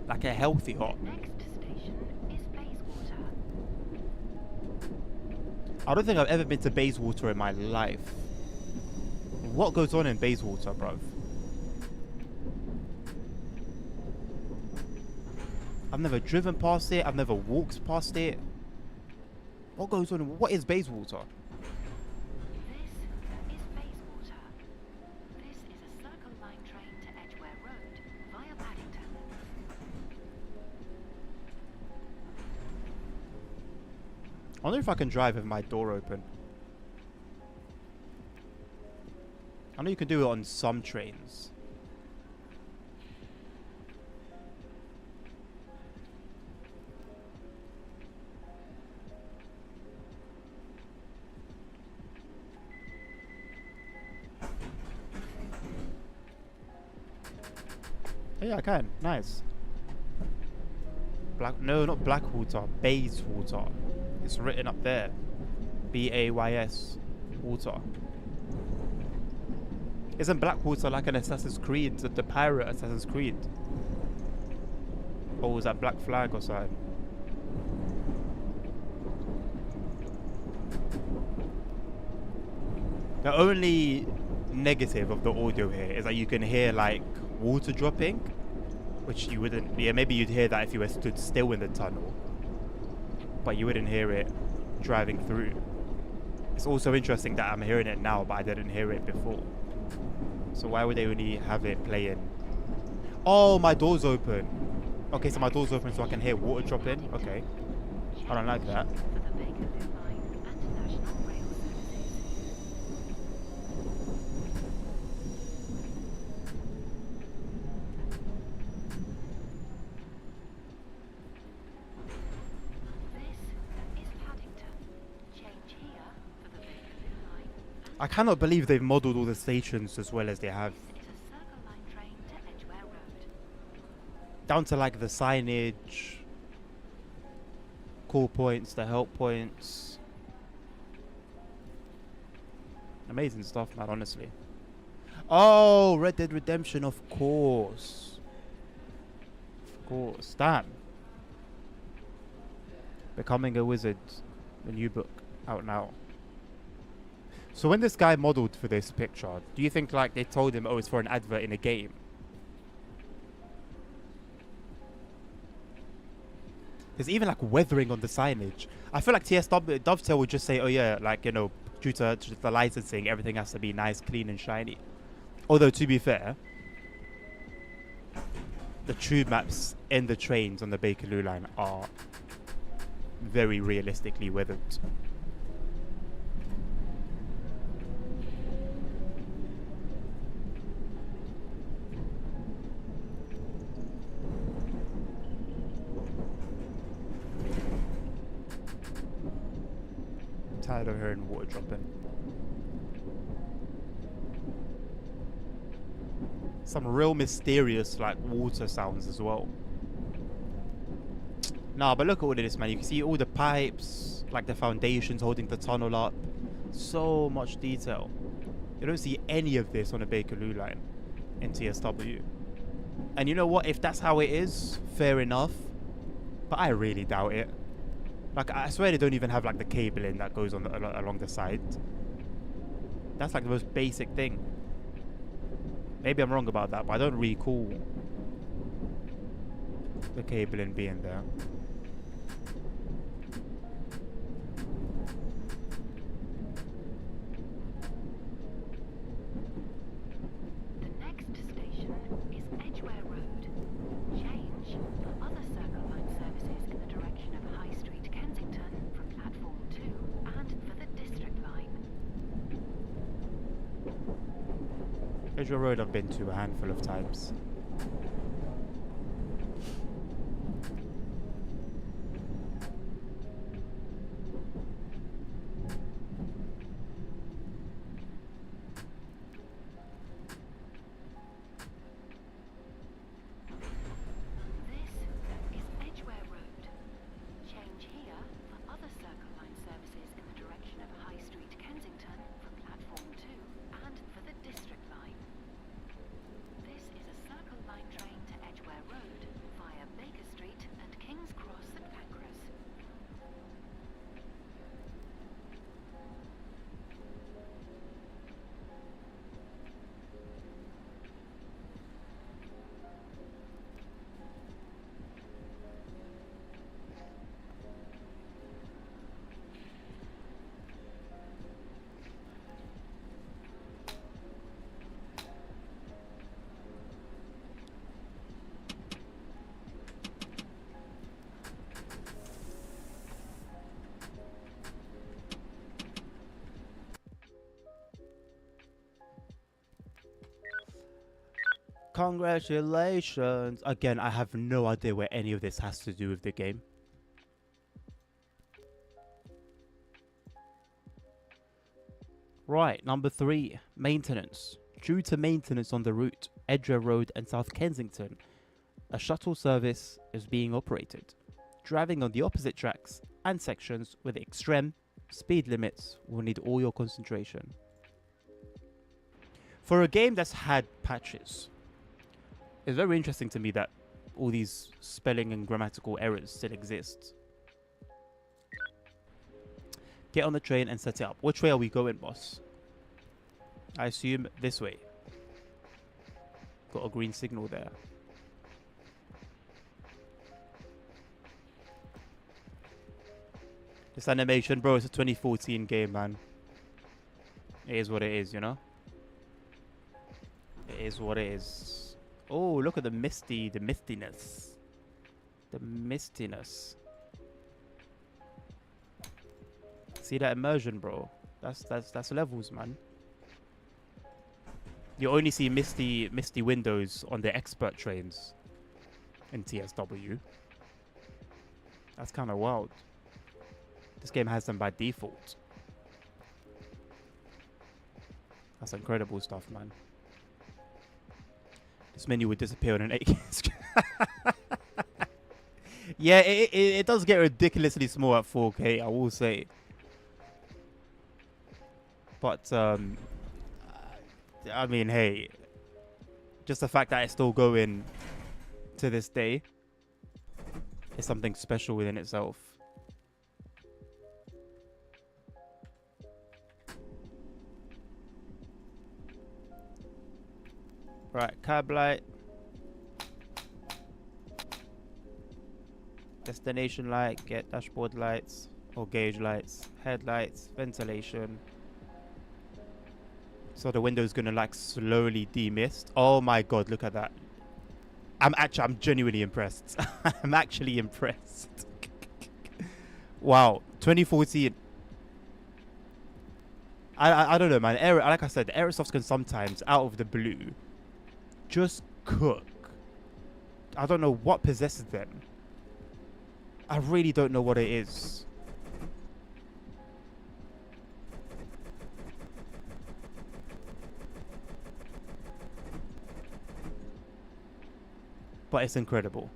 Like a healthy hot. The next station is Bayswater. I don't think I've ever been to Bayswater in my life. What goes on in Bayswater, bruv? I've never driven past it. I've never walked past it. What goes on? What is Bayswater? This is Bayswater. This is a Circle Line train to Edgware Road via Paddington. I wonder if I can drive with my door open. I know you can do it on some trains. Oh, yeah, I can. Nice. No, not Blackwater. Bayswater. It's written up there. B-A-Y-S. Water. Isn't Blackwater like an Assassin's Creed? The pirate Assassin's Creed? Or was that Black Flag or something? The only negative of the audio here is that you can hear like water dropping, which you wouldn't. Yeah, maybe you'd hear that if you were stood still in the tunnel, but you wouldn't hear it driving through. It's also interesting that I'm hearing it now, but I didn't hear it before. So why would they only have it playing? Oh, my door's open. Okay, so my door's open so I can hear water dropping. Okay, I don't like that. For the Bakerloo Line and National Rail services. This is Paddington. Change here for the Bakerloo Line. I cannot believe they've modelled all the stations as well as they have. This is a Circle Line train to Edgware Road. Down to like the signage, call points, the help points. Amazing stuff, man, honestly. Oh, Red Dead Redemption, of course. Of course. Damn. Becoming a Wizard, the new book, out now. So when this guy modeled for this picture, do you think like they told him, oh, it's for an advert in a game? There's even like weathering on the signage. I feel like TSW Dovetail would just say, oh yeah, like, you know, due to the licensing, everything has to be nice, clean and shiny. Although to be fair, the tube maps and the trains on the Bakerloo line are very realistically weathered. I'm tired of hearing water dropping. Some real mysterious like water sounds as well. Nah, but look at all of this, man. You can see all the pipes, like the foundations holding the tunnel up. So much detail. You don't see any of this on a Bakerloo line in TSW. And you know what? If that's how it is, fair enough. But I really doubt it. Like, I swear they don't even have like the cabling that goes on along the side. That's like the most basic thing. Maybe I'm wrong about that, but I don't recall the cabling being there. The next station is Edgware Road. Change for other Circle Line services in the direction of High Street, Kensington from platform 2 and for the District Line. Edgware Road I've been to a handful of times. This is Edgware Road. Change here for other Circle Line services in the direction of High Street, Kensington from platform 2 and for the District Line. This is a Circle Line train to Edgware Road via Baker Street and King's Cross at Pancras. Congratulations! Again, I have no idea where any of this has to do with the game. Right, number 3, maintenance. Due to maintenance on the route, Edgware Road and South Kensington, a shuttle service is being operated. Driving on the opposite tracks and sections with extreme speed limits will need all your concentration. For a game that's had patches, it's very interesting to me that all these spelling and grammatical errors still exist. Get on the train and set it up. Which way are we going, boss? I assume this way. Got a green signal there. This animation, bro, it's a 2014 game, man. It is what it is, you know? It is what it is. Oh, look at the mistiness. The mistiness. See that immersion, bro? That's levels, man. You only see misty windows on the expert trains in TSW. That's kind of wild. This game has them by default. That's incredible stuff, man. This menu would disappear on an 8K screen. Yeah, it does get ridiculously small at 4K, I will say. But, I mean, hey, just the fact that it's still going to this day is something special within itself. Right, cab light. Destination light, get dashboard lights or gauge lights, headlights, ventilation. So the window's gonna like slowly demist. Oh my god, look at that. I'm genuinely impressed. I'm actually impressed. Wow, 2014. I don't know, man. Like I said, Aerosoft can sometimes, out of the blue, just cook. I don't know what possesses them. I really don't know what it is. But it's incredible.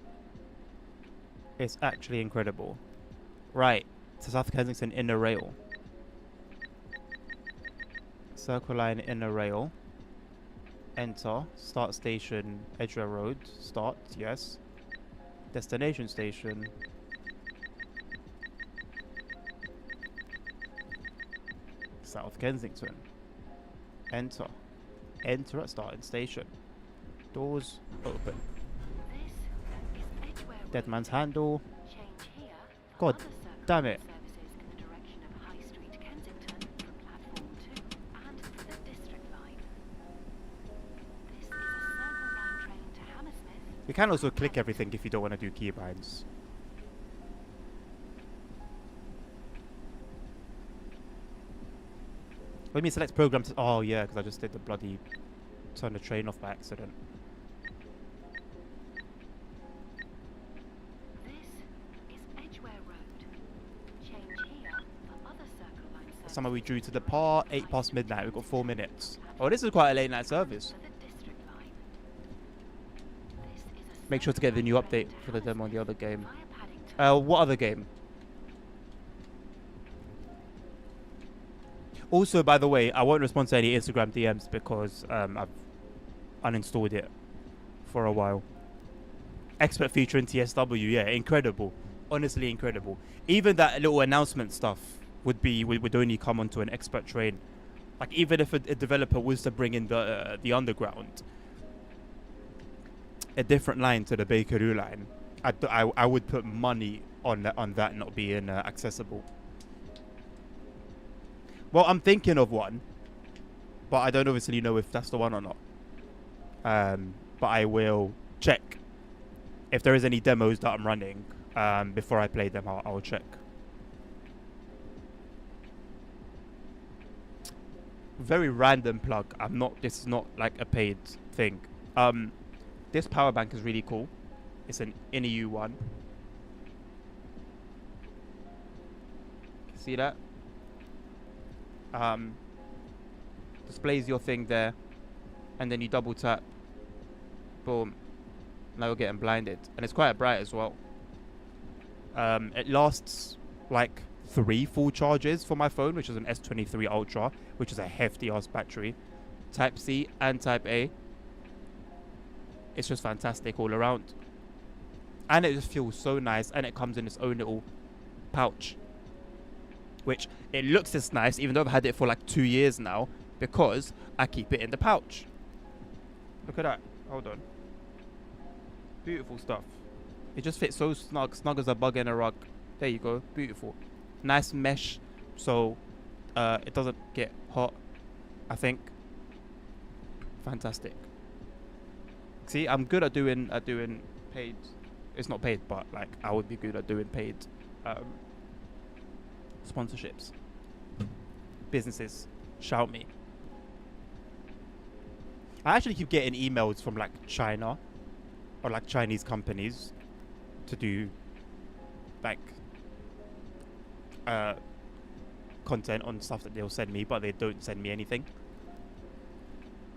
It's actually incredible. Right, to South Kensington Inner Rail. Circle line Inner Rail. Enter. Start station Edgware Road. Start, yes. Destination station. South Kensington. Enter. Enter at starting station. Doors open. This is Edgware Dead Road. man's handle. Change here God for other Circle damn Line it. services in the direction of High Street, Kensington, from platform 2 and for the District Line. This is a Circle Line train to Hammersmith. You can also click everything if you don't want to do keybinds. Let me select program. Oh yeah, because I just did the bloody turn the train off by accident. This is Edgware Road. Change here for other Circle Line services. Somewhere we drew to the par, 8 past midnight. We've got 4 minutes. Oh, this is quite a late night service. For the District Line. This is a Make sure to Circle get the Line new train update to for the demo on the other Hammersmith game. via Paddington. What other game? Also, by the way, I won't respond to any Instagram DMs because I've uninstalled it for a while. Expert feature in TSW, yeah, incredible. Honestly, incredible. Even that little announcement stuff would only come onto an expert train. Like even if a developer was to bring in the underground, a different line to the Bakeroo line, I would put money on that not being accessible. Well, I'm thinking of one, but I don't obviously know if that's the one or not. But I will check if there is any demos that I'm running before I play them. I'll check. Very random plug. This is not like a paid thing. This power bank is really cool. It's an INEU one. See that? Displays your thing there, and then you double tap. Boom. Now you're getting blinded, and it's quite bright as well. It lasts like 3 full charges for my phone, which is an S23 Ultra, which is a hefty ass battery. Type C and Type A. It's just fantastic all around, and it just feels so nice, and it comes in its own little pouch, which it looks as nice, even though I've had it for like 2 years now, because I keep it in the pouch. Look at that. Hold on. Beautiful stuff. It just fits so snug as a bug in a rug. There you go. Beautiful. Nice mesh, so it doesn't get hot, I think. Fantastic. See, I'm good at doing paid. It's not paid, but like I would be good at doing paid sponsorships. Businesses, shout me. I actually keep getting emails from like China or like Chinese companies to do like content on stuff that they'll send me, but they don't send me anything.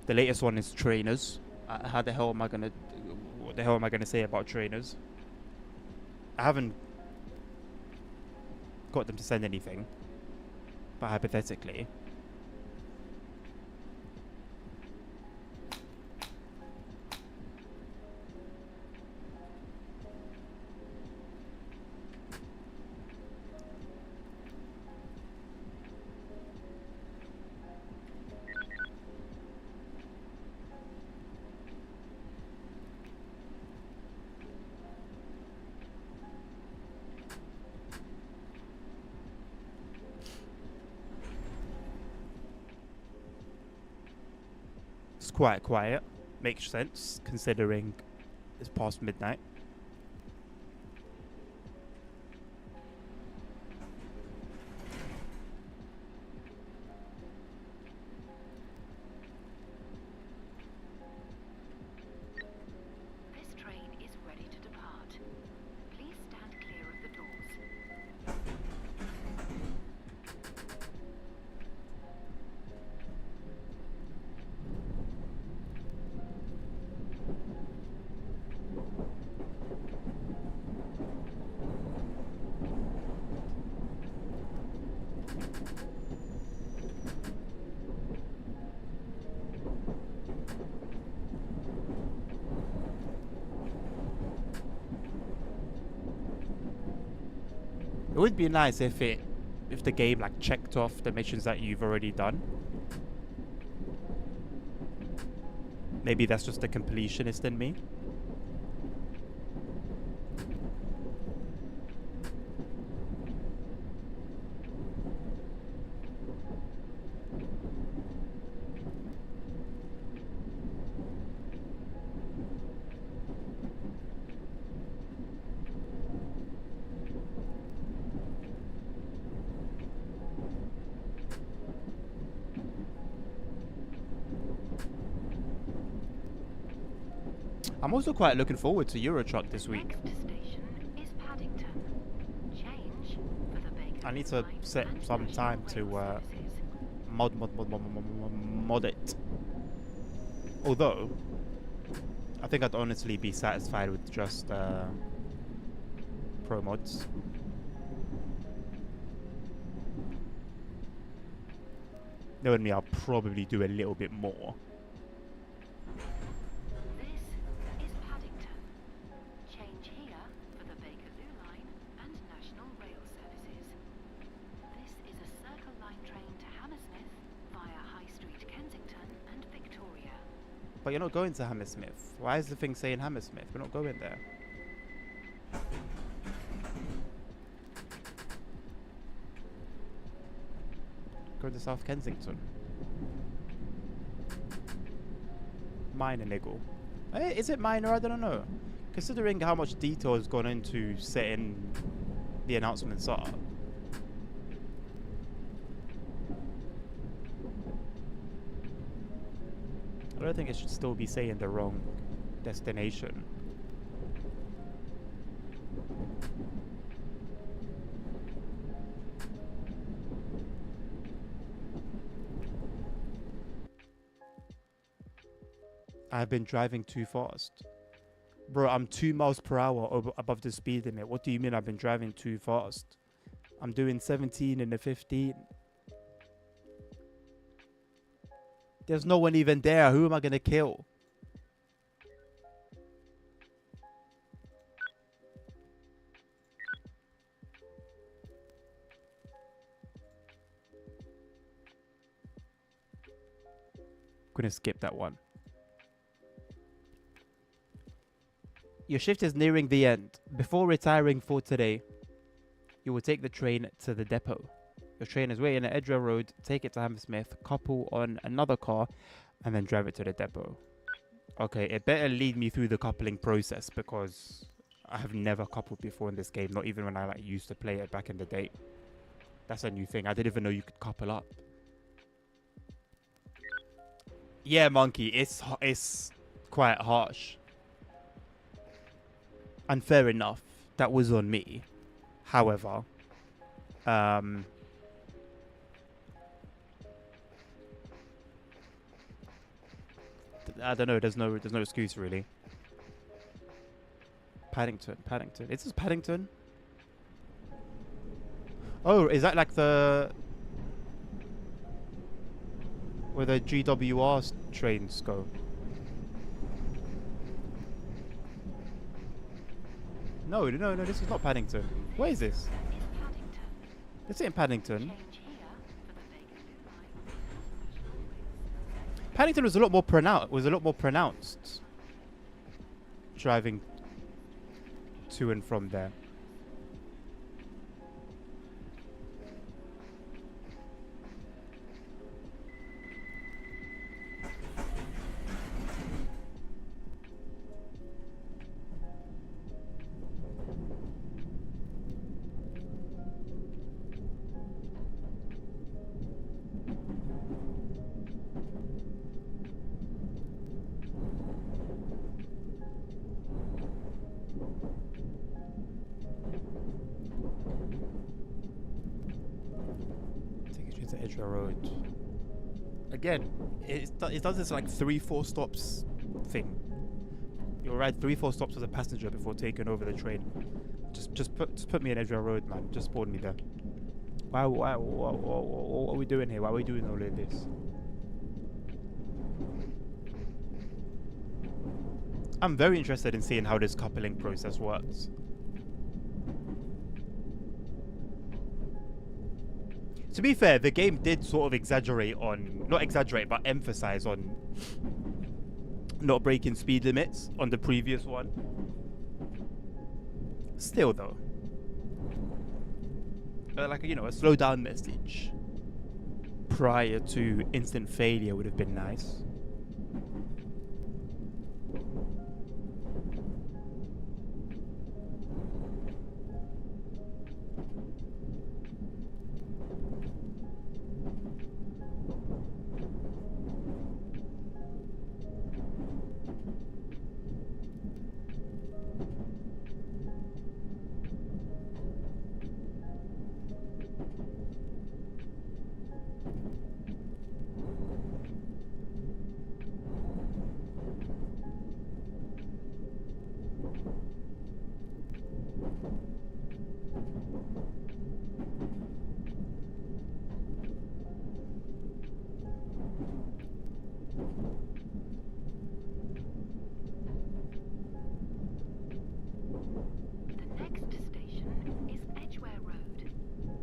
The latest one is trainers. What the hell am I gonna say about trainers? I haven't got them to send anything, but hypothetically. It's quite quiet. Makes sense considering it's past midnight. This train is ready to depart. Please stand clear of the doors. It would be nice if the game like checked off the missions that you've already done. Maybe that's just the completionist in me. I'm also quite looking forward to Eurotruck this week. Next station is Paddington. Change for the Baker I need to Line set and some National time Rail to Services. mod it. Although, I think I'd honestly be satisfied with just pro mods. Knowing me, I'll probably do a little bit more. This is Paddington. Change here for the Bakerloo Line and National Rail Services. This is a Circle Line train to Hammersmith via High Street, Kensington and Victoria. But you're not going to Hammersmith. Why is the thing saying Hammersmith? We're not going there. Going to South Kensington. Minor niggle. Is it minor? I don't know. Considering how much detail has gone into setting the announcements up. I don't think it should still be saying the wrong destination. I've been driving too fast. Bro, I'm 2 miles per hour above the speed limit. What do you mean I've been driving too fast? I'm doing 17 in the 15. There's no one even there. Who am I going to kill? Gonna skip that one. Your shift is nearing the end. Before retiring for today, you will take the train to the depot. Your train is waiting at Edgware Road. Take it to Hammersmith, couple on another car, and then drive it to the depot. Okay, it better lead me through the coupling process because I have never coupled before in this game. Not even when I used to play it back in the day. That's a new thing. I didn't even know you could couple up. Yeah, Monkey, it's quite harsh. And fair enough, that was on me. However, I don't know. There's no excuse really. Paddington. Is this Paddington? Oh, is that like the where the GWR trains go? No, this is not Paddington. Where is this? This ain't Paddington. Paddington was a lot more pronounced. Driving to and from there. Edgware Road. Again, it does this like 3-4 stops thing. You'll ride 3-4 stops as a passenger before taking over the train. Just put me in Edgware Road, man. Just spawn me there. What are we doing here? Why are we doing all of this? I'm very interested in seeing how this coupling process works. To be fair, the game did sort of exaggerate on, not exaggerate, but emphasize on not breaking speed limits on the previous one. Still though, like, you know, a slow down message prior to instant failure would have been nice. The next station is Edgware Road.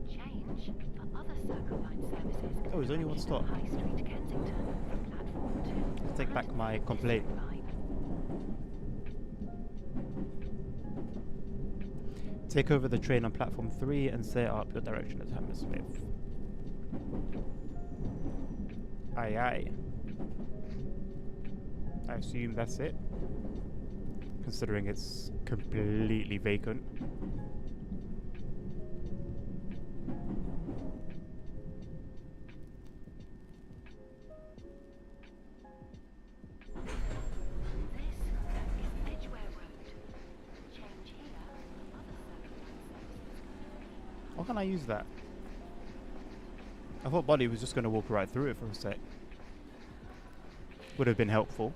Change for other Circle Line services. Oh, there's only one stop. High Street, Kensington, from platform 2. Let's take back my complaint. Line. Take over the train on platform 3 and set up your direction at Hammersmith. Aye aye. I assume that's it, considering it's completely vacant. This is Edgware Road. Change here for other Circle Line services. Why can't I use that? I thought Buddy was just going to walk right through it for a sec. Would have been helpful.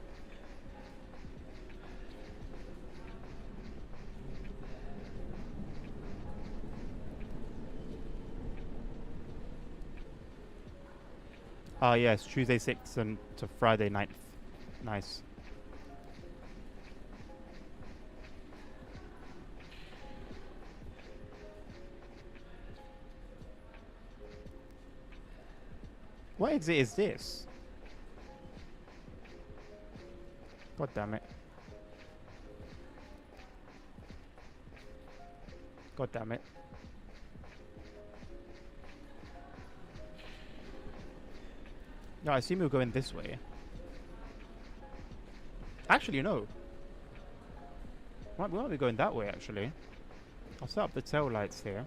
Ah yes, Tuesday 6th and to Friday 9th. Nice. What exit is this? God damn it. God damn it. No, I assume we're going this way. Actually, no. We might be going that way, actually. I'll set up the tail lights here.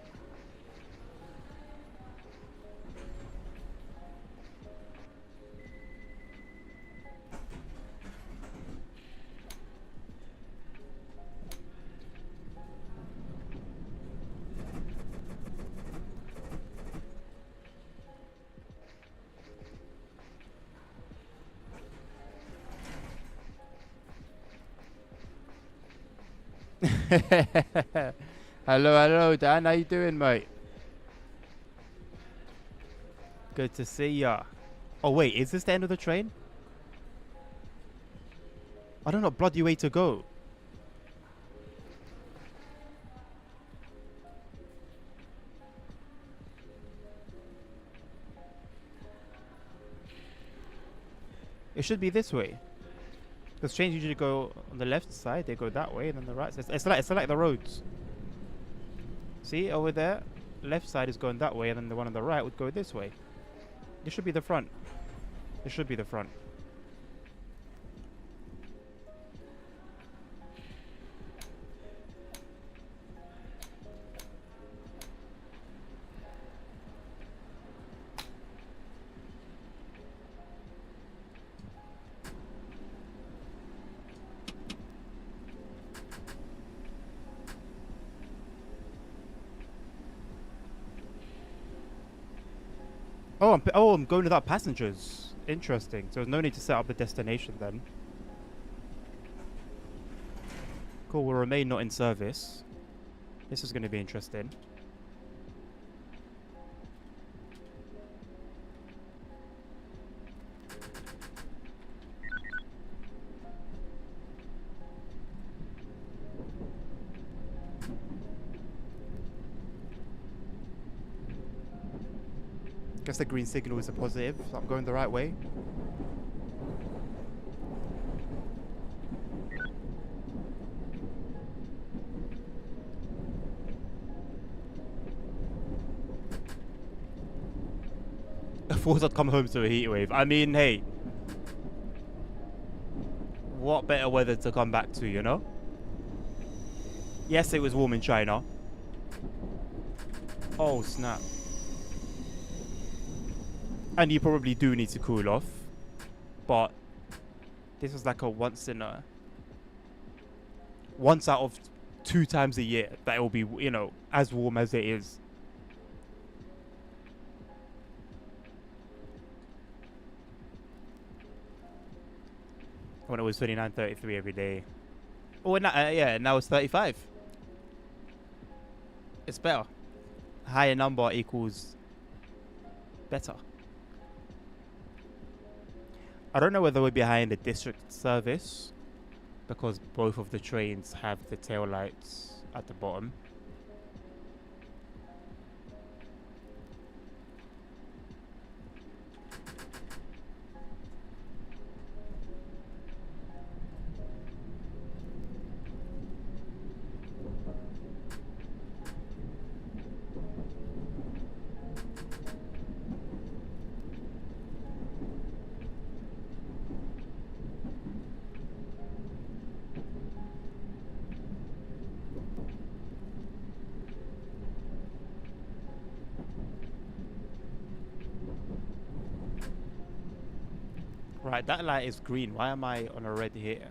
Hello, Dan. How you doing, mate? Good to see ya. Oh, wait. Is this the end of the train? I don't know. Bloody way to go. It should be this way. Because trains usually go on the left side, they go that way, and then the right side. It's like the roads. See, over there, left side is going that way, and then the one on the right would go this way. This should be the front. This should be the front. I'm going without passengers. Interesting. So there's no need to set up a destination then. Cool. Will remain not in service. This is going to be interesting. Guess the green signal is a positive, so I'm going the right way. I thought I'd come home to a heat wave. I mean, hey. What better weather to come back to, you know? Yes, it was warm in China. Oh, snap. And you probably do need to cool off. But this was like a once out of 2 times a year that it will be, you know, as warm as it is. When it was 29, 33 every day. Oh, yeah, now it's 35. It's better. Higher number equals better. I don't know whether we're behind the district service because both of the trains have the tail lights at the bottom. Right, that light is green. Why am I on a red here?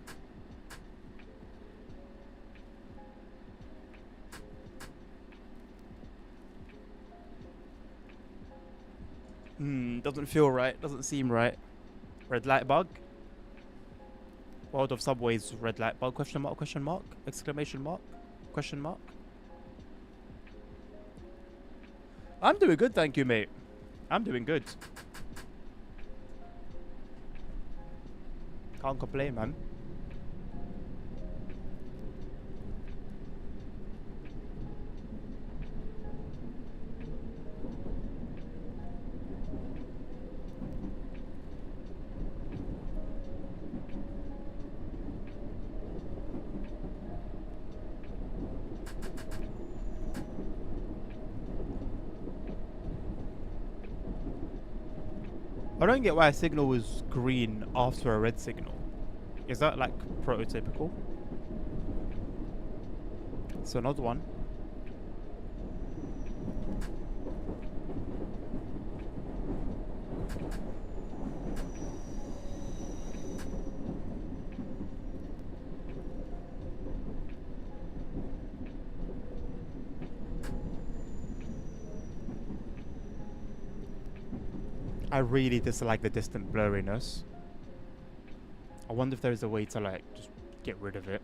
Doesn't feel right. Doesn't seem right. Red light bug? World of Subways red light bug? Question mark, question mark? Exclamation mark? Question mark? I'm doing good, thank you, mate. I'm doing good. Can't complain, man. I don't get why a signal was green after a red signal. Is that like prototypical? So another one. I really dislike the distant blurriness. I wonder if there is a way to like just get rid of it.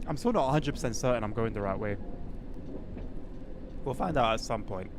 I'm still not 100% certain I'm going the right way. We'll find out at some point.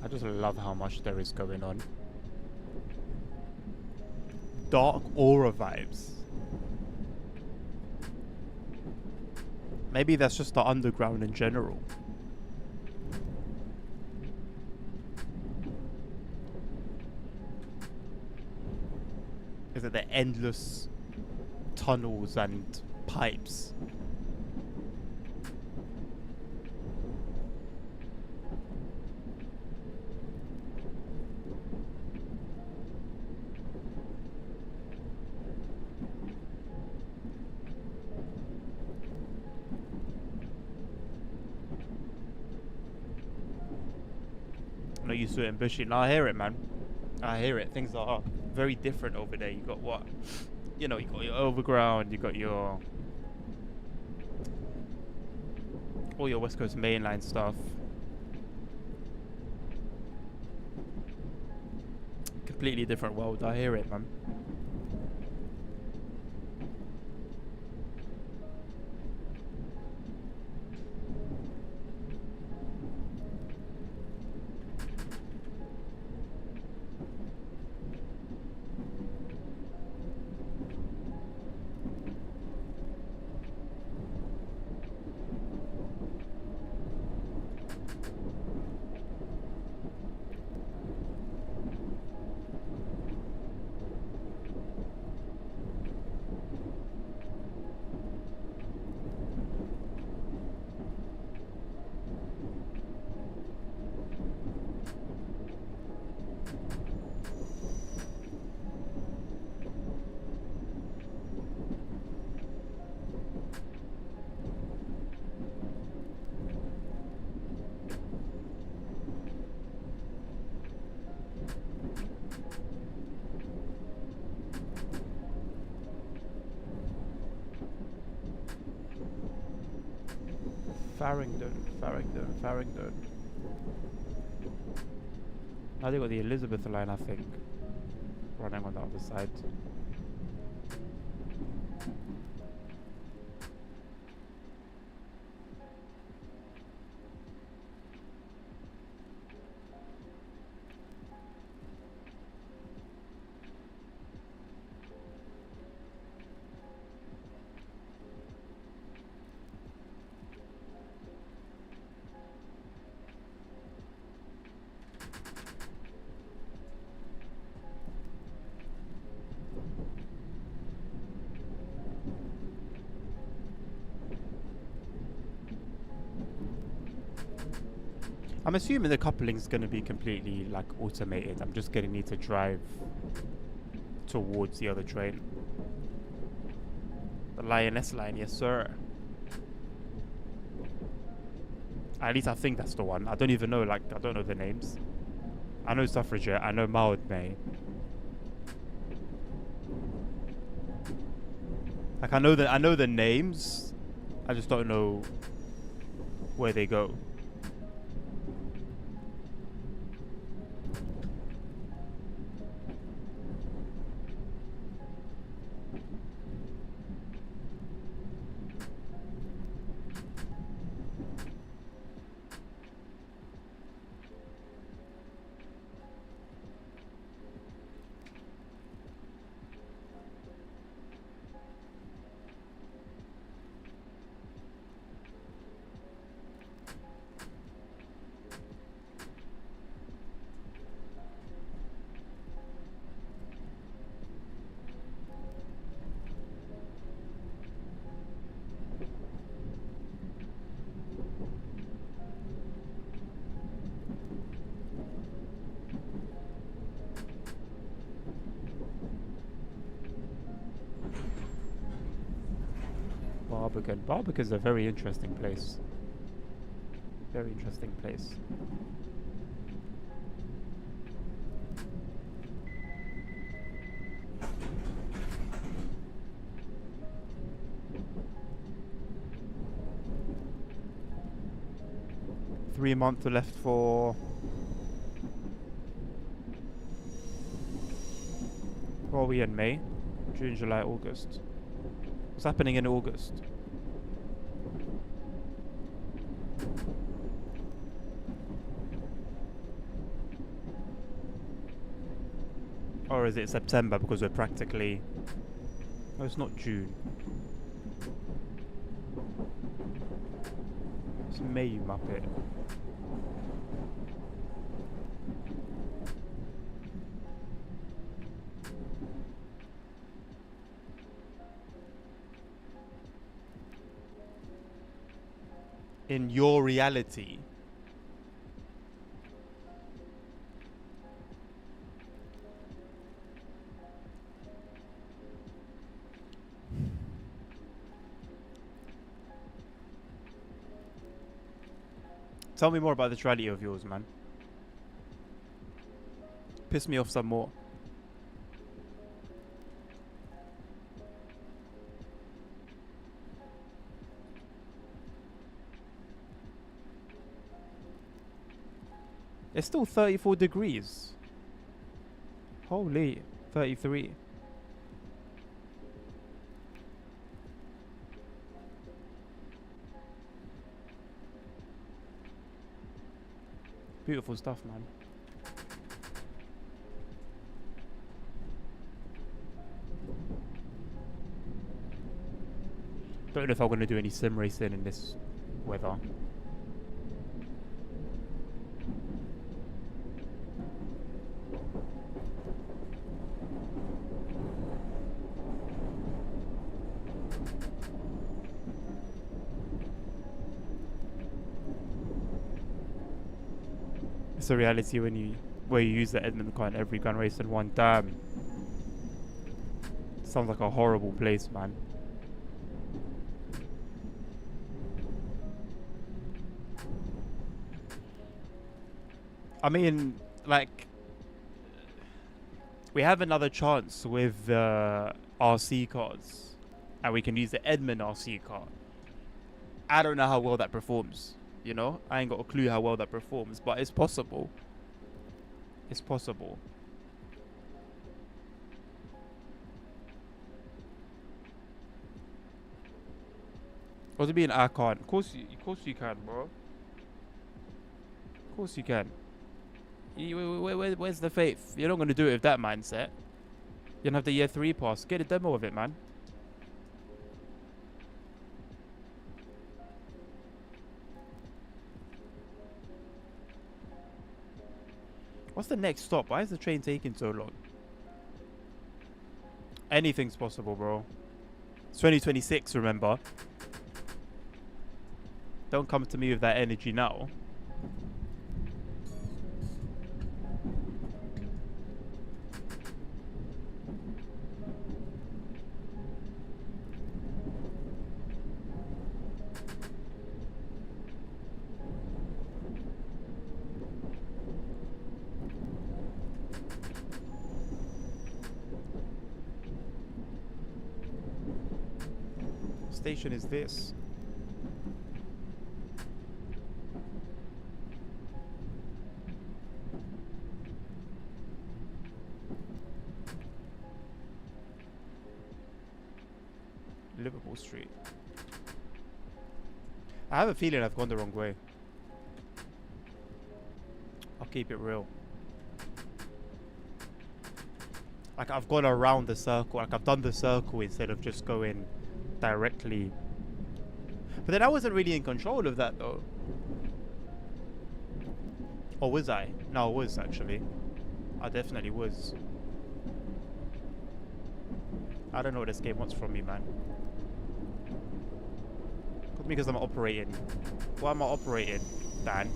I just love how much there is going on. Dark aura vibes. Maybe that's just the underground in general. Is it the endless tunnels and pipes? I'm not used to it in Bushy. No, I hear it, man. I hear it. Things are very different over there. You got what? You know, you got your overground, you got your all your West Coast mainline stuff. Completely different world. I hear it, man. Farringdon. Now they got the Elizabeth line, I think. running on the other side. I'm assuming the coupling's going to be completely like automated. I'm just going to need to drive towards the other train. The Lioness line, yes sir. At least I think that's the one. I don't even know, like, I don't know the names. I know Suffragette, I know Maud May. Like, I know the names. I just don't know where they go. Barbican. Barbican's a very interesting place. Very interesting place. Three months left for... What are we in? May? June, July, August. What's happening in August? Or is it September because we're practically... No, it's not June. It's May, you muppet. In your reality. Tell me more about this reality of yours, man. Piss me off some more. It's still 34 degrees. Holy, 33. Beautiful stuff, man. Don't know if I'm going to do any sim racing in this weather. It's a reality when you use the Edmund car in every gun race in one. Damn. Sounds like a horrible place, man. I mean, like, we have another chance with RC cars, and we can use the Edmund RC car. I don't know how well that performs, you know? I ain't got a clue how well that performs, but it's possible. It's possible. What do you mean I can't? Of course you can, bro. Of course you can. Where's the faith? You're not going to do it with that mindset. You don't have the year 3 pass. Get a demo of it, man. What's the next stop? Why is the train taking so long? Anything's possible, bro. It's 2026, remember? Don't come to me with that energy now. What station is this? Liverpool Street. I have a feeling I've gone the wrong way. I'll keep it real. Like I've gone around the circle. Like I've done the circle instead of just going directly. But then I wasn't really in control of that though. Or was I? No, I was actually. I definitely was. I don't know what this game wants from me, man. Because I'm operating. Why am I operating, Dan?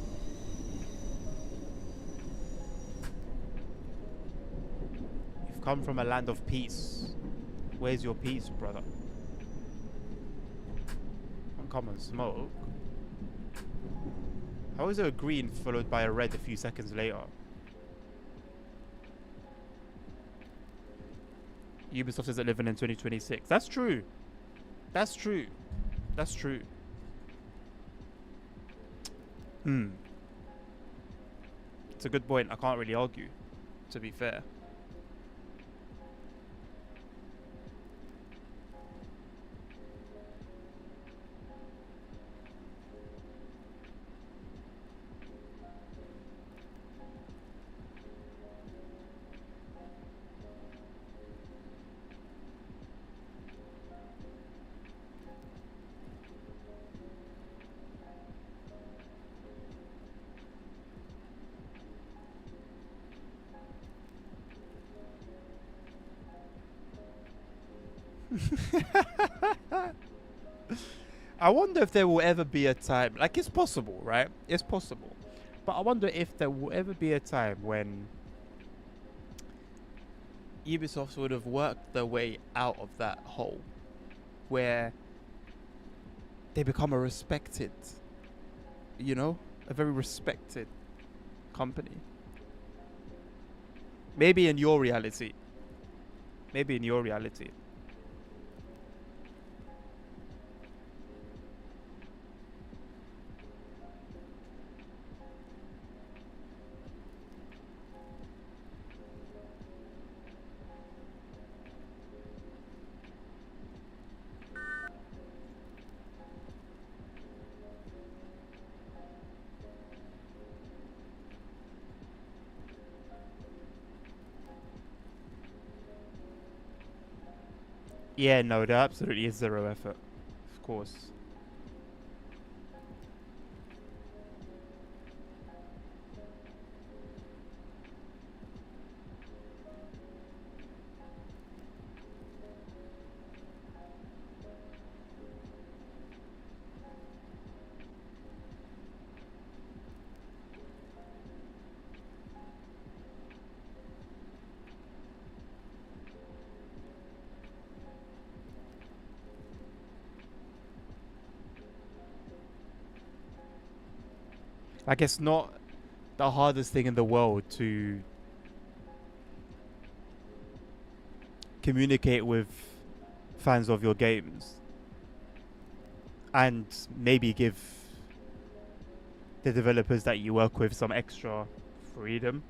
You've come from a land of peace. Where's your peace, brother? Don't come and smoke. How is there a green followed by a red a few seconds later? Ubisoft isn't living in 2026. That's true. That's true. That's true. It's a good point. I can't really argue, to be fair. I wonder if there will ever be a time, like it's possible, right? It's possible. But I wonder if there will ever be a time when Ubisoft would have worked their way out of that hole where they become a respected, a very respected company. Maybe in your reality. Maybe in your reality. Yeah, no, there absolutely is zero effort. Of course. Like, it's not the hardest thing in the world to communicate with fans of your games and maybe give the developers that you work with some extra freedom.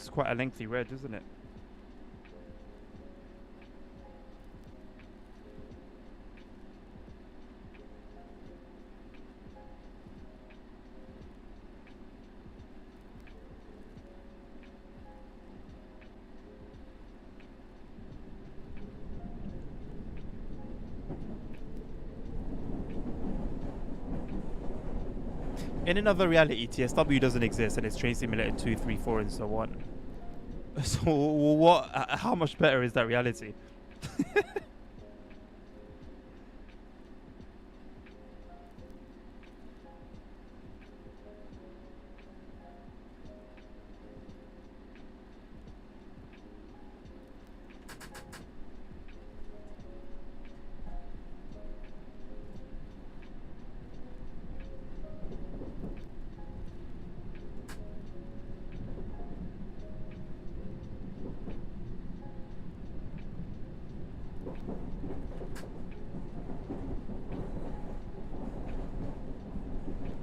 It's quite a lengthy red, isn't it? In another reality, TSW doesn't exist, and it's Train Simulator 2, 3, 4, and so on. So what? How much better is that reality?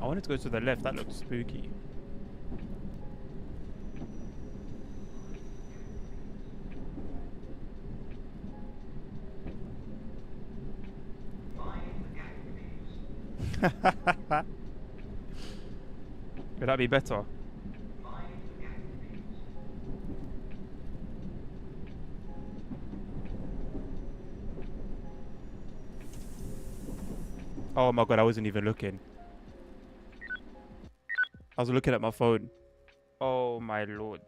I wanted to go to the left. That looked spooky. Could that be better? Oh my god, I wasn't even looking. I was looking at my phone. Oh my lord.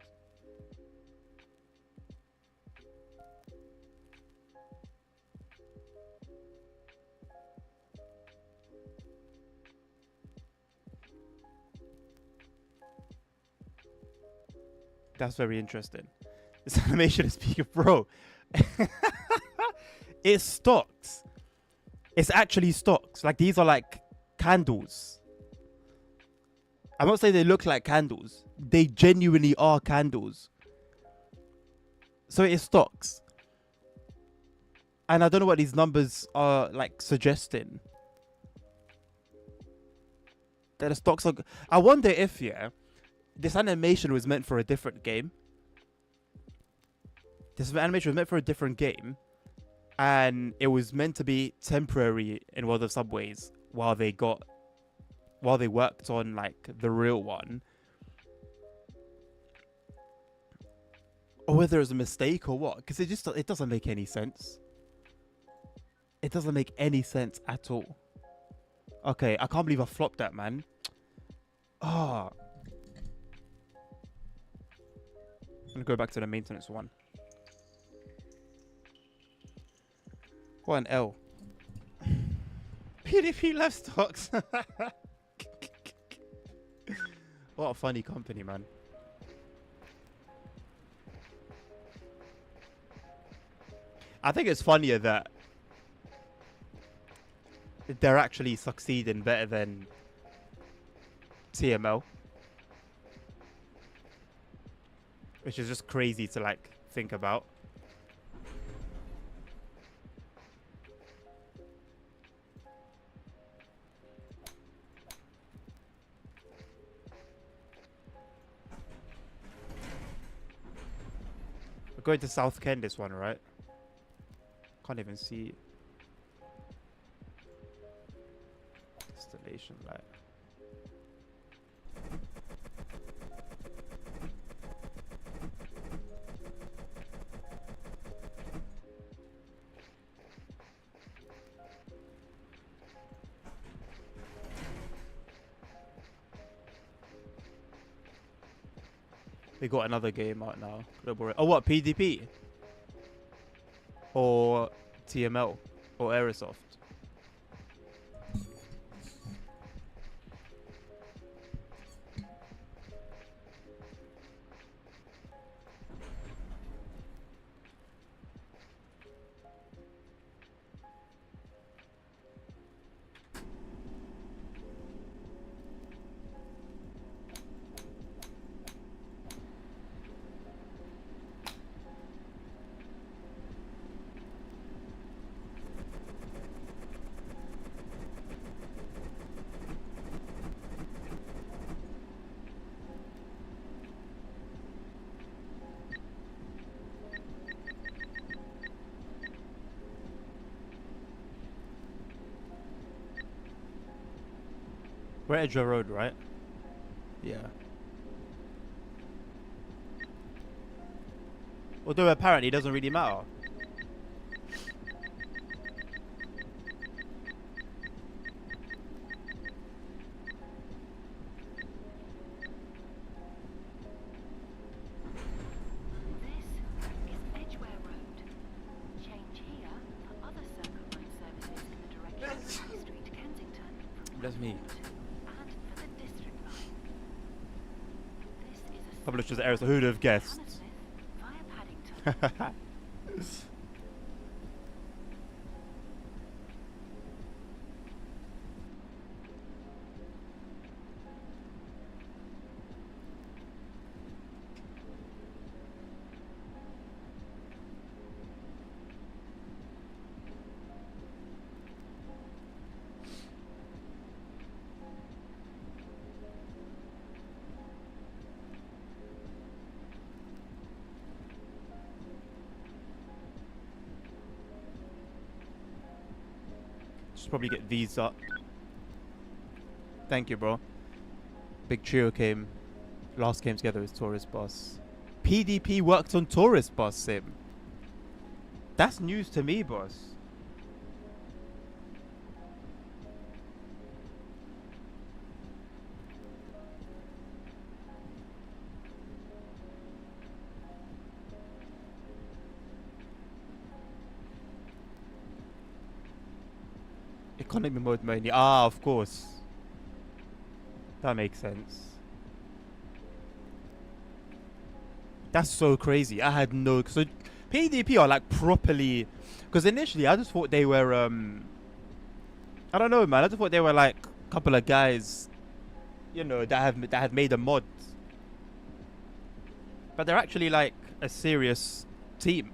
That's very interesting. This animation is speaking, bro. It's stocks. It's actually stocks. Like, these are like candles. I'm not saying they look like candles. They genuinely are candles. So it is stocks. And I don't know what these numbers are like suggesting. That the stocks are. I wonder if, yeah, this animation was meant for a different game. This animation was meant for a different game. And it was meant to be temporary in World of Subways while they worked on like the real one. Or whether it was a mistake or what. Because it doesn't make any sense. It doesn't make any sense at all. Okay, I can't believe I flopped that, man. Ah. Oh. I'm gonna go back to the maintenance one. What an L. PDP left stocks. What a funny company, man. I think it's funnier that they're actually succeeding better than TML. Which is just crazy to like think about. We're going to South Ken this one, right? Can't even see. Installation light. They got another game out now. Oh, what? PDP? Or TML? Or Aerosoft? We're at Edgware Road, right? Yeah. Although apparently it doesn't really matter. This is Edgware Road. Change here for other Circle Line services in the direction of High Street, Kensington from That's me. Westport, and for the District Line. This is a Publishers Circle errors. Line Who'd have from guessed? Hammersmith via Paddington. Just probably get these up. Thank you, bro. Big Trio came. Last came together with Tourist Bus. PDP worked on Tourist Bus sim. That's news to me, boss. Economy mode mainly. Ah, of course. That makes sense. That's so crazy. I had no. So PDP are like properly. Because initially I just thought they were. I don't know, man. I just thought they were like a couple of guys, you know, that had made a mod. But they're actually like a serious team.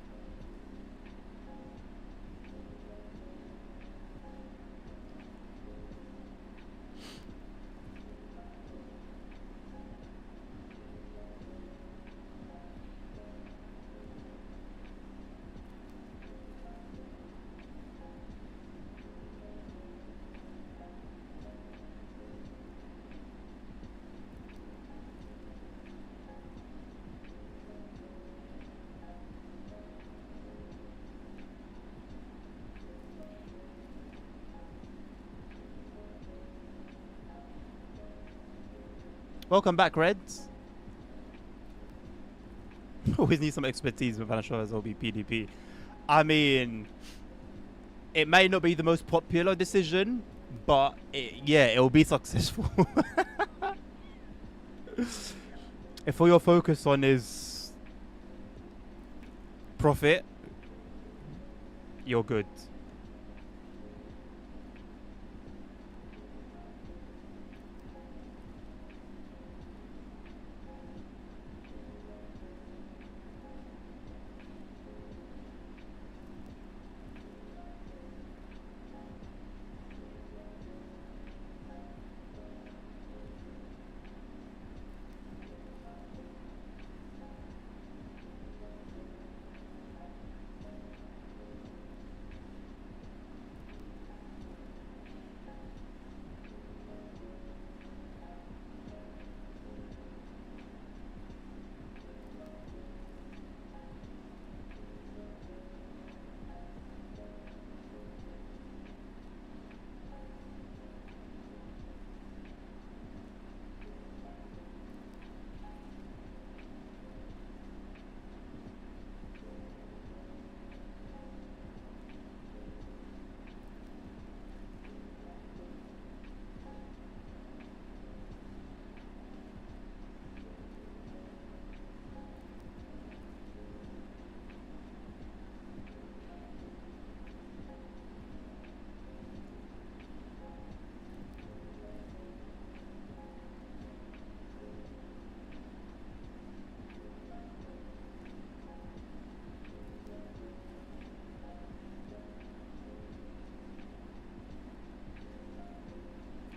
Welcome back, Reds. Always need some expertise with Vanisher as OB PDP. I mean, it may not be the most popular decision, but yeah, it will be successful. If all your focus on is profit, you're good.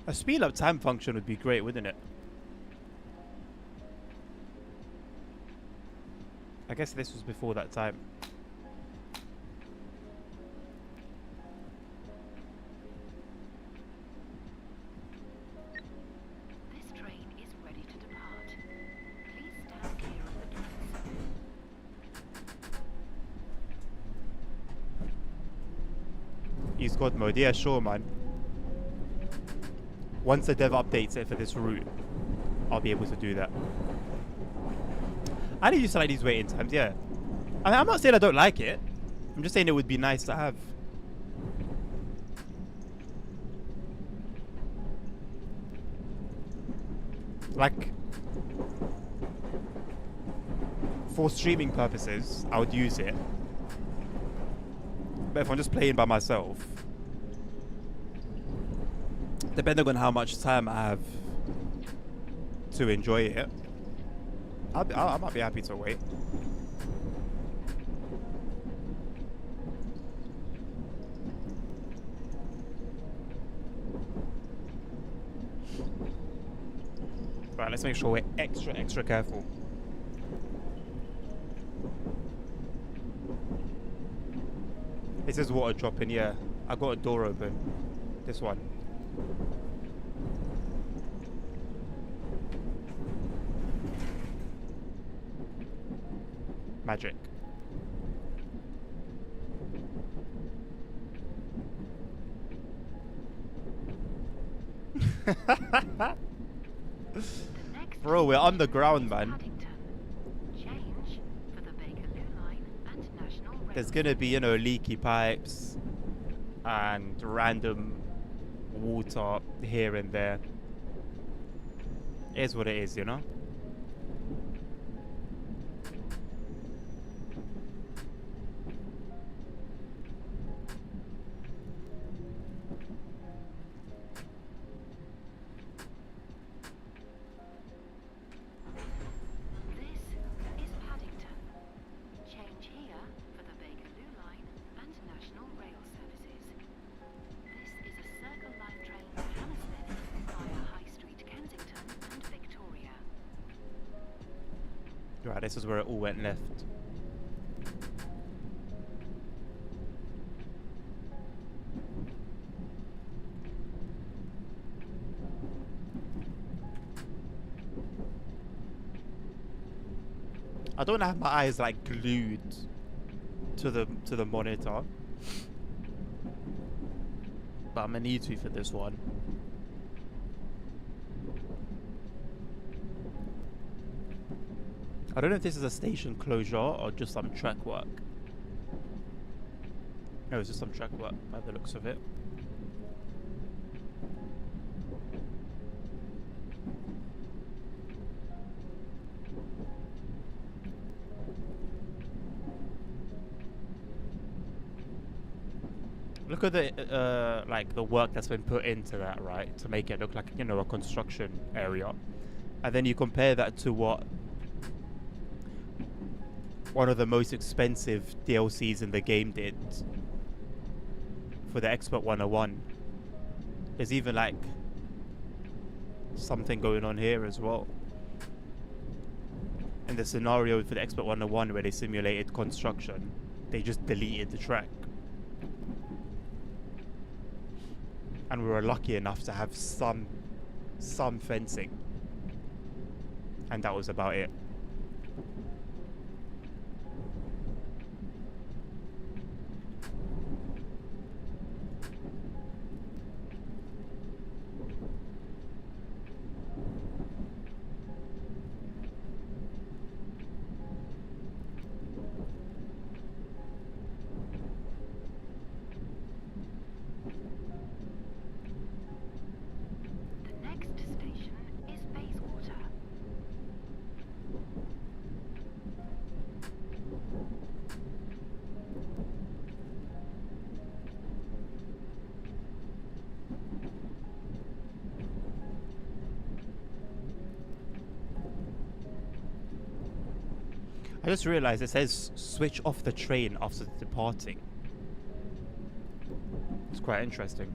A speed up time function would be great, wouldn't it? I guess this was before that time. squad mode. Yeah, sure, man. Once the dev updates it for this route, I'll be able to do that. I didn't used to like these waiting times, yeah. I mean, I'm not saying I don't like it. I'm just saying it would be nice to have. Like, for streaming purposes, I would use it. But if I'm just playing by myself, depending on how much time I have to enjoy it, I might be happy to wait. Right, let's make sure we're extra careful. It says water dropping, yeah. I got a door open. This one. Magic. Bro, we're underground, man. There's gonna be, you know, leaky pipes and random water here and there. It is what it is, you know? Right, this is where it all went left. I don't have my eyes like glued to the monitor, but I'm gonna need to for this one. I don't know if this is a station closure or just some track work. No, it's just some track work by the looks of it. Look at the like the work that's been put into that, right? To make it look like, you know, a construction area. And then you compare that to what one of the most expensive DLCs in the game did for the Expert 101. There's even like something going on here as well. In the scenario for the Expert 101 where they simulated construction, they just deleted the track. And we were lucky enough to have some fencing. And that was about it. I just realized it says switch off the train after departing. It's quite interesting.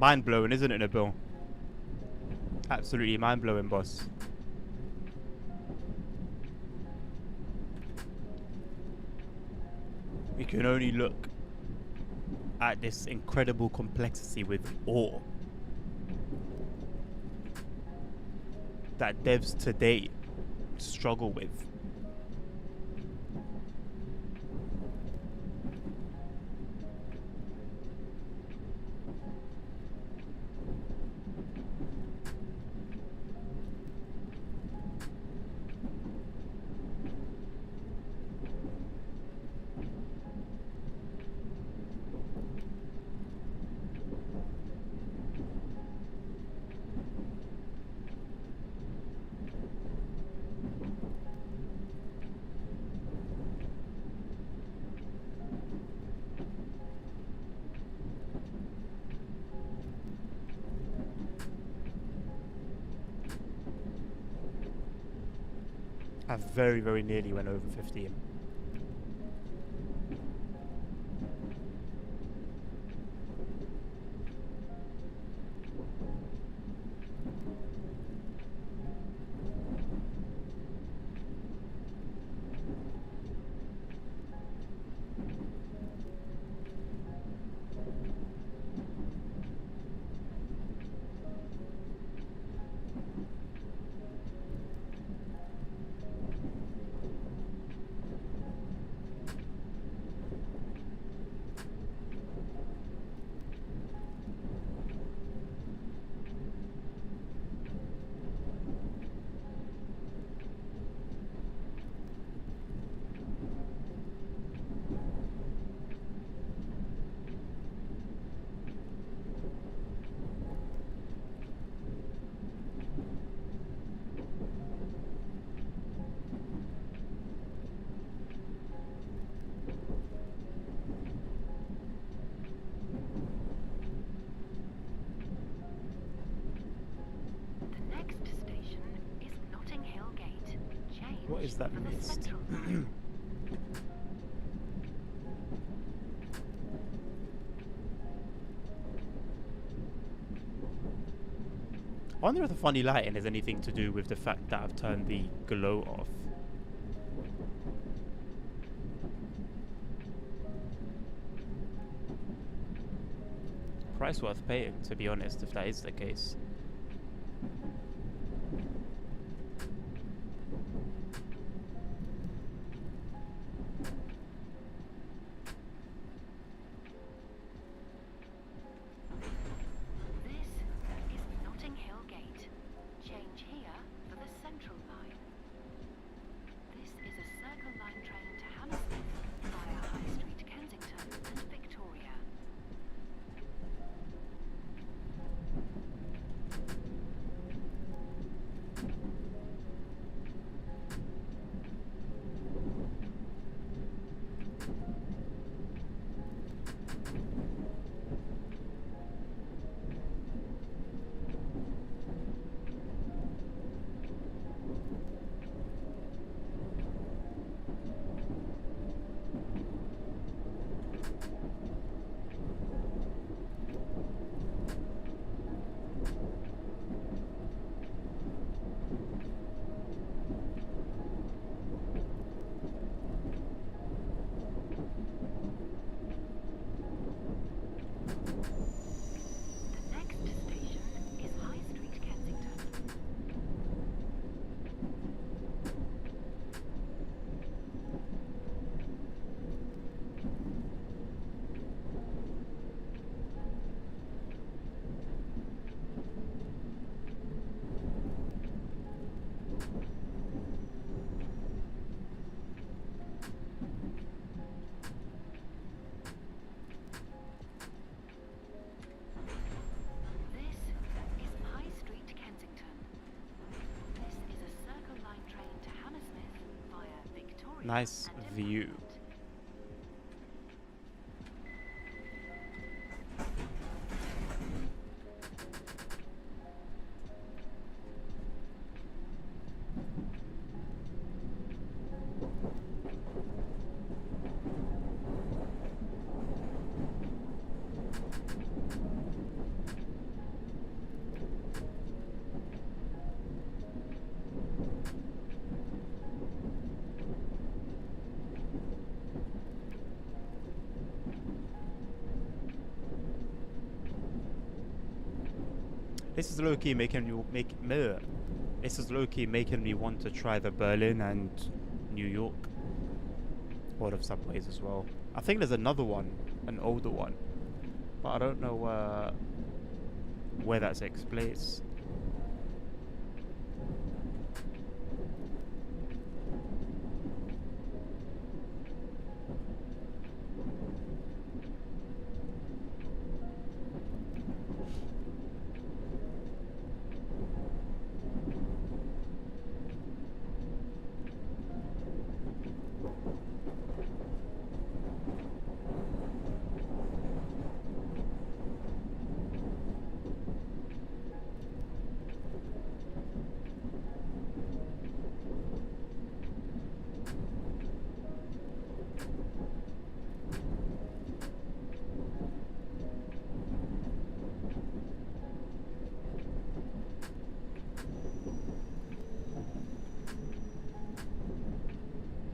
Mind blowing, isn't it, Nabil? Absolutely mind blowing, boss. We can only look at this incredible complexity with awe that devs today struggle with. I very, very nearly went over 15. The next station is Notting Hill Gate. Change What is that for the mist? Central Line. I wonder if the funny lighting has anything to do with the fact that I've turned the glow off. Price worth paying, to be honest, if that is the case. This is Notting Hill Gate. Change here for the Central Line. This is a Circle Line train to Hammersmith via High Street, Kensington and Victoria. The next station is High Street, Kensington. This is High Street, Kensington. This is a Circle Line train to Hammersmith via Victoria Nice and view. Embankment. This is low key making you make meh. This is low key making me want to try the Berlin and New York board of subways as well. I think there's another one, an older one, but I don't know where that takes place.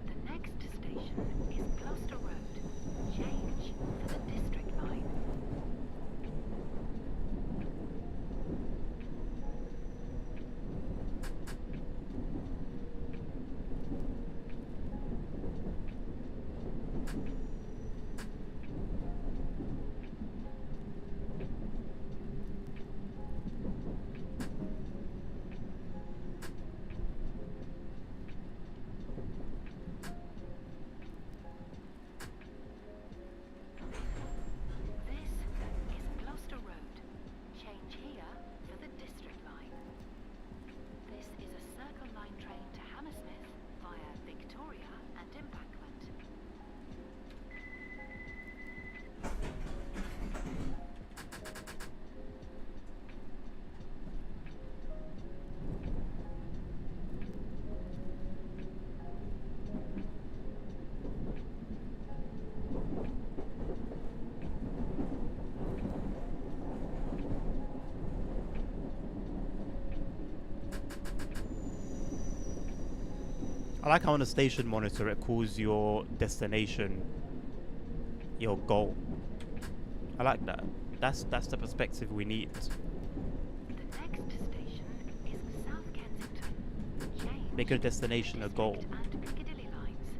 The next station is Gloucester Road. Change for the District Line. This is Gloucester Road. Change here for the District Line. This is a Circle Line train to Hammersmith via Victoria and Embankment. I like how on the station monitor it calls your destination your goal. I like that. That's the perspective we need. The next station is South Kensington. Change Make your destination a goal. District and Piccadilly lines.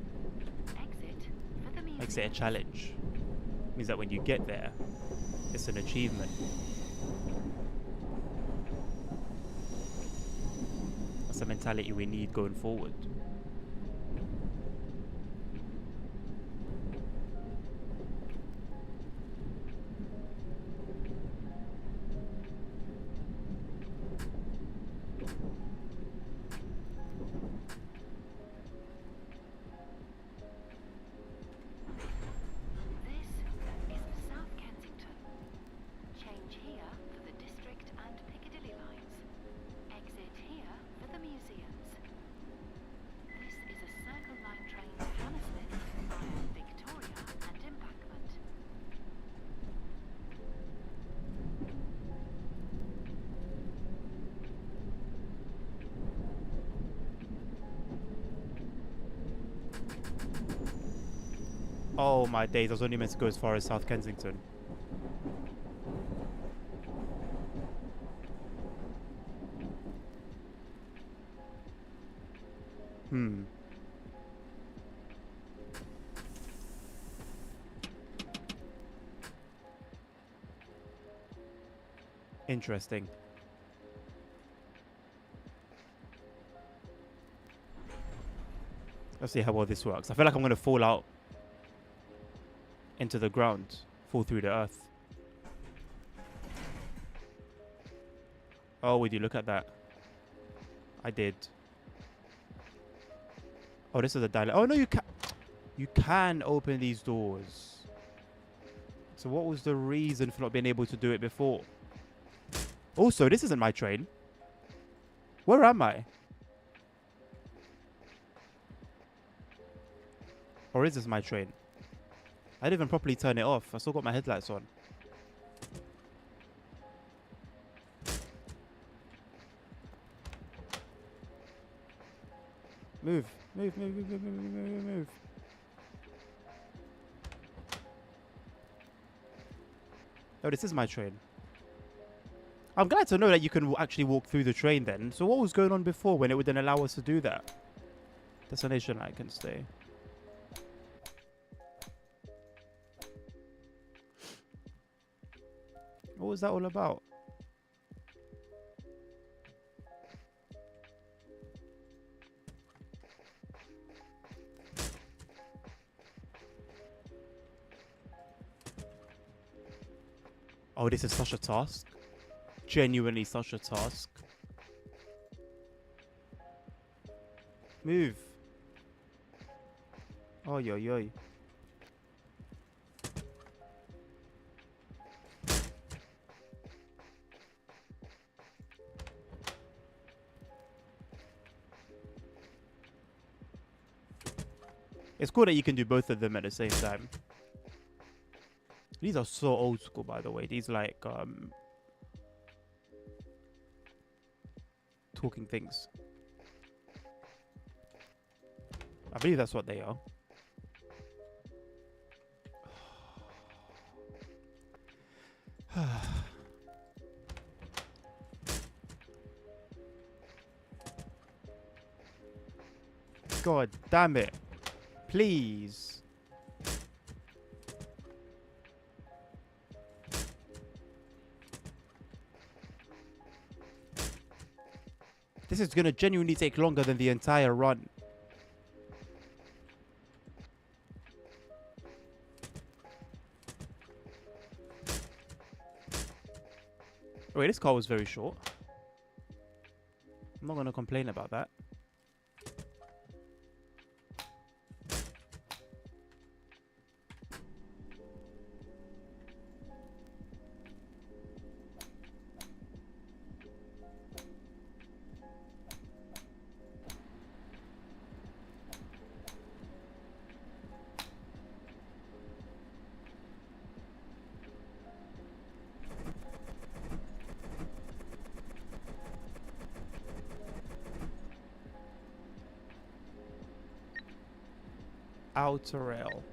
Exit for the museum. Makes it a challenge. Means that when you get there, it's an achievement. That's the mentality we need going forward. This is South Kensington. Change here for the District and Piccadilly lines. Exit here for the museums. This is a Circle Line train to Hammersmith via Victoria and Embankment. Oh my days, I was only meant to go as far as South Kensington. Hmm. Interesting. Let's see how well this works. I feel like I'm going to fall out into the ground, fall through the earth. Oh, would you look at that? I did. Oh, this is a dialogue. Oh, no, you can open these doors. So what was the reason for not being able to do it before? Also, this isn't my train. Where am I? Or is this my train? I didn't even properly turn it off. I still got my headlights on. Move. Move, move, move, move, move, move, move. Oh, this is my train. I'm glad to know that you can actually walk through the train then. So what was going on before when it wouldn't allow us to do that? Destination I can stay. What was that all about? Oh, this is such a task. Genuinely such a task. Move. Oh, yo, yo. It's cool that you can do both of them at the same time. These are so old school, by the way. These like talking things. I believe that's what they are. God damn it. Please. This is gonna genuinely take longer than the entire run. Wait, this car was very short. I'm not gonna complain about that. Outer rail.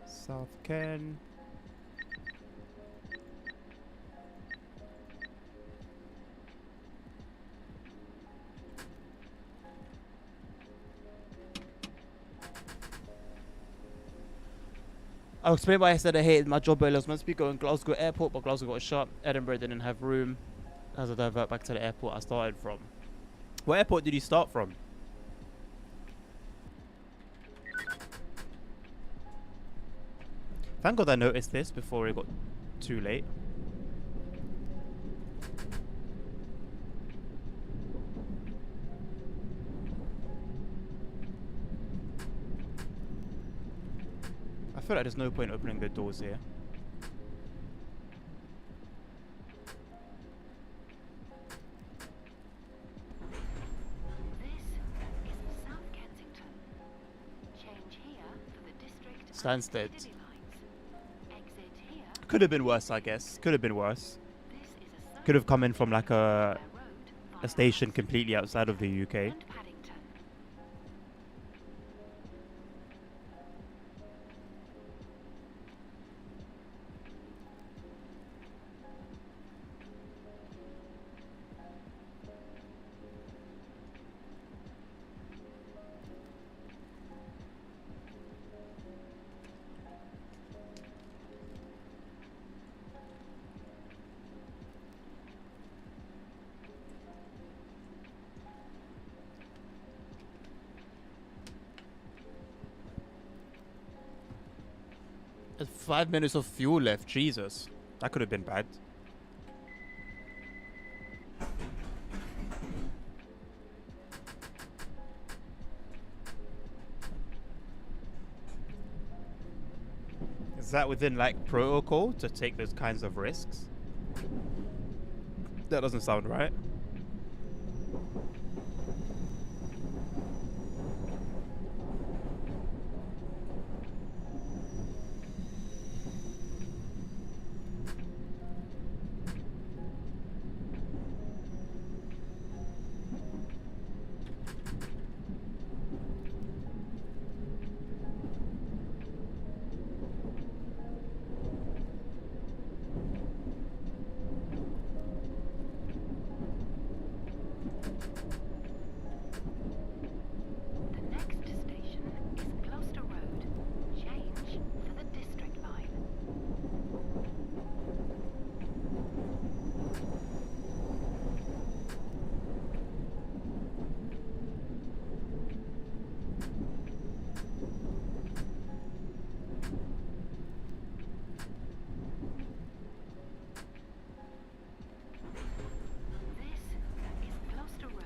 South Ken. I'll explain why I said I hated my job earlier. I was meant to be going to Glasgow Airport, but Glasgow got shut. Edinburgh didn't have room. As I divert back to the airport I started from. What airport did you start from? Thank God I noticed this before it got too late. I feel like there's no point opening the doors here. Stansted. Could have been worse, I guess. Could have been worse. Could have come in from like a station completely outside of the UK. There's 5 minutes of fuel left. Jesus. That could have been bad. Is that within like protocol to take those kinds of risks? That doesn't sound right.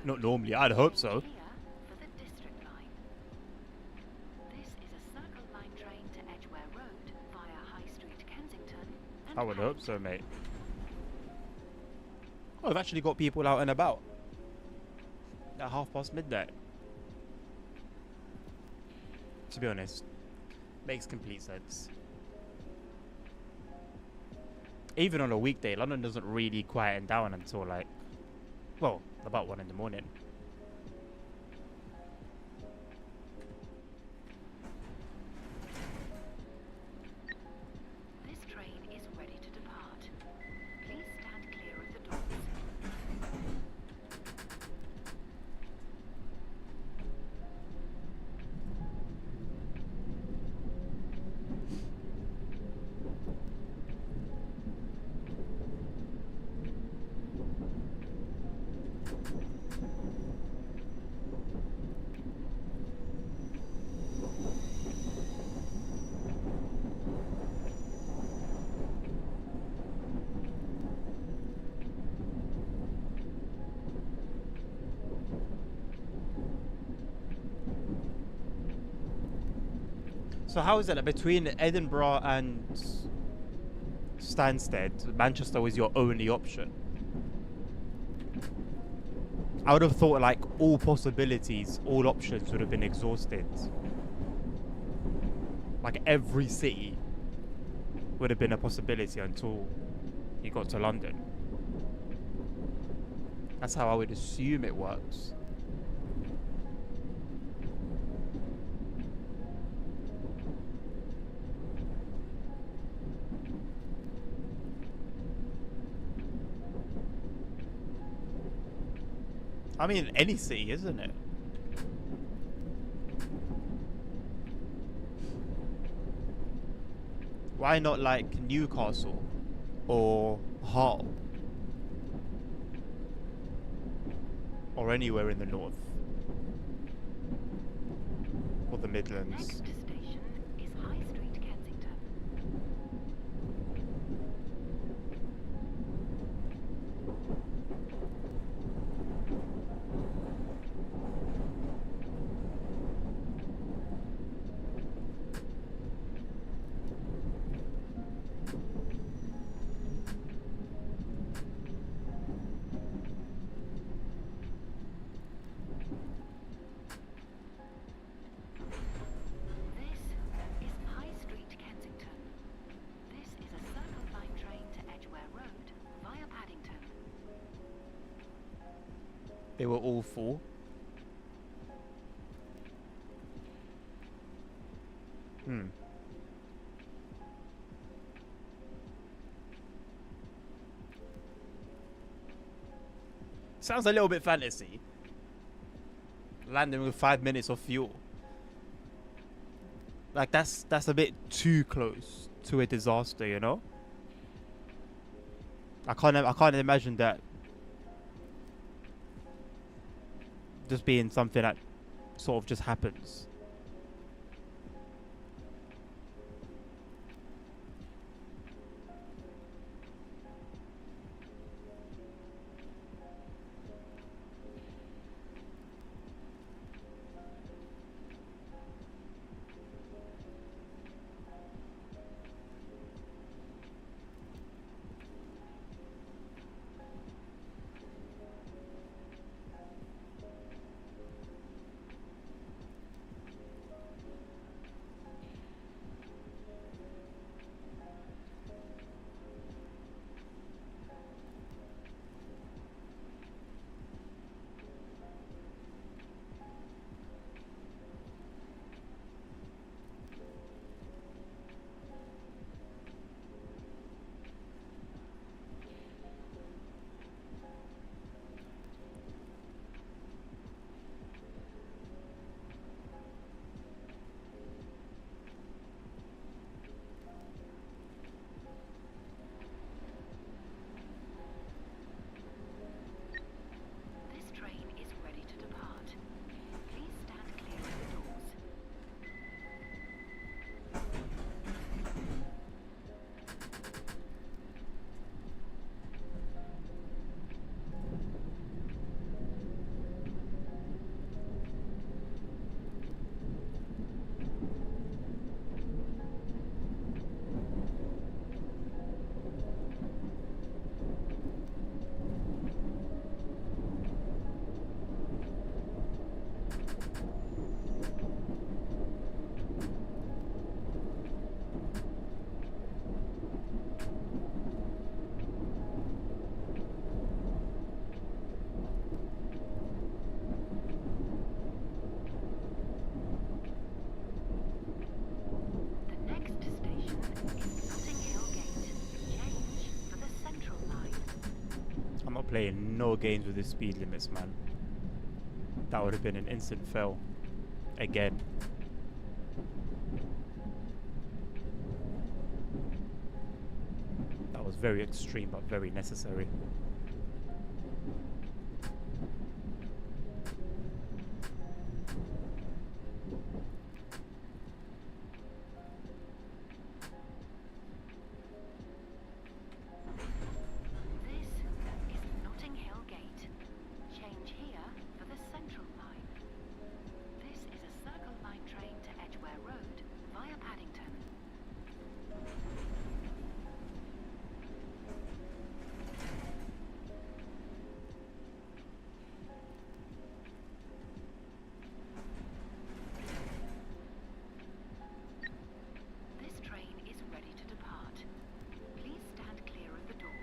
Not normally. I'd hope so. Clear for the District Line. This is a Circle Line train to Edgware Road via High Street, Kensington. And I would hope so, Paddington. mate. Oh, I've actually got people out and about at midnight. To be honest, makes complete sense. Even on a weekday, London doesn't really quieten down until like, well, about 1 in the morning. This train is ready to depart. Please stand clear of the doors. So how is it between Edinburgh and Stansted? Manchester was your only option. I would have thought like all possibilities, all options would have been exhausted. Like every city would have been a possibility until you got to London. That's how I would assume it works. I mean, any city, isn't it? Why not like Newcastle or Hull or anywhere in the north or the Midlands? Next station is High Street, Kensington. This is High Street, Kensington. This is a Circle Line train to Edgware Road via Paddington. They were all full. Sounds a little bit fantasy. Landing with 5 minutes of fuel. Like that's a bit too close to a disaster, you know? I can't imagine that just being something that sort of just happens. playing no games with the speed limits, man. That would have been an instant fail. Again. That was very extreme, but very necessary. This is Notting Hill Gate. Change here for the Central Line. This is a Circle Line train to Edgware Road via Paddington. This train is ready to depart. Please stand clear of the doors.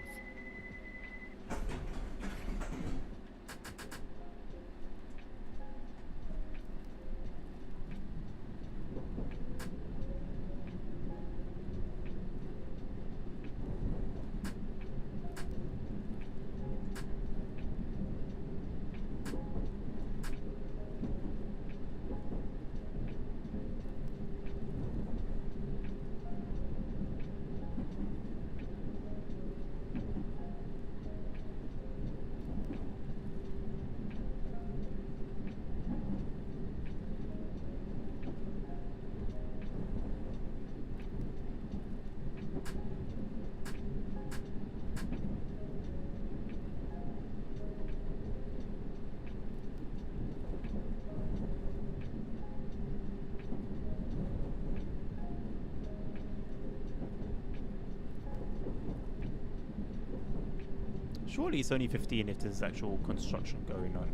Surely it's only 15 if there's actual construction going on.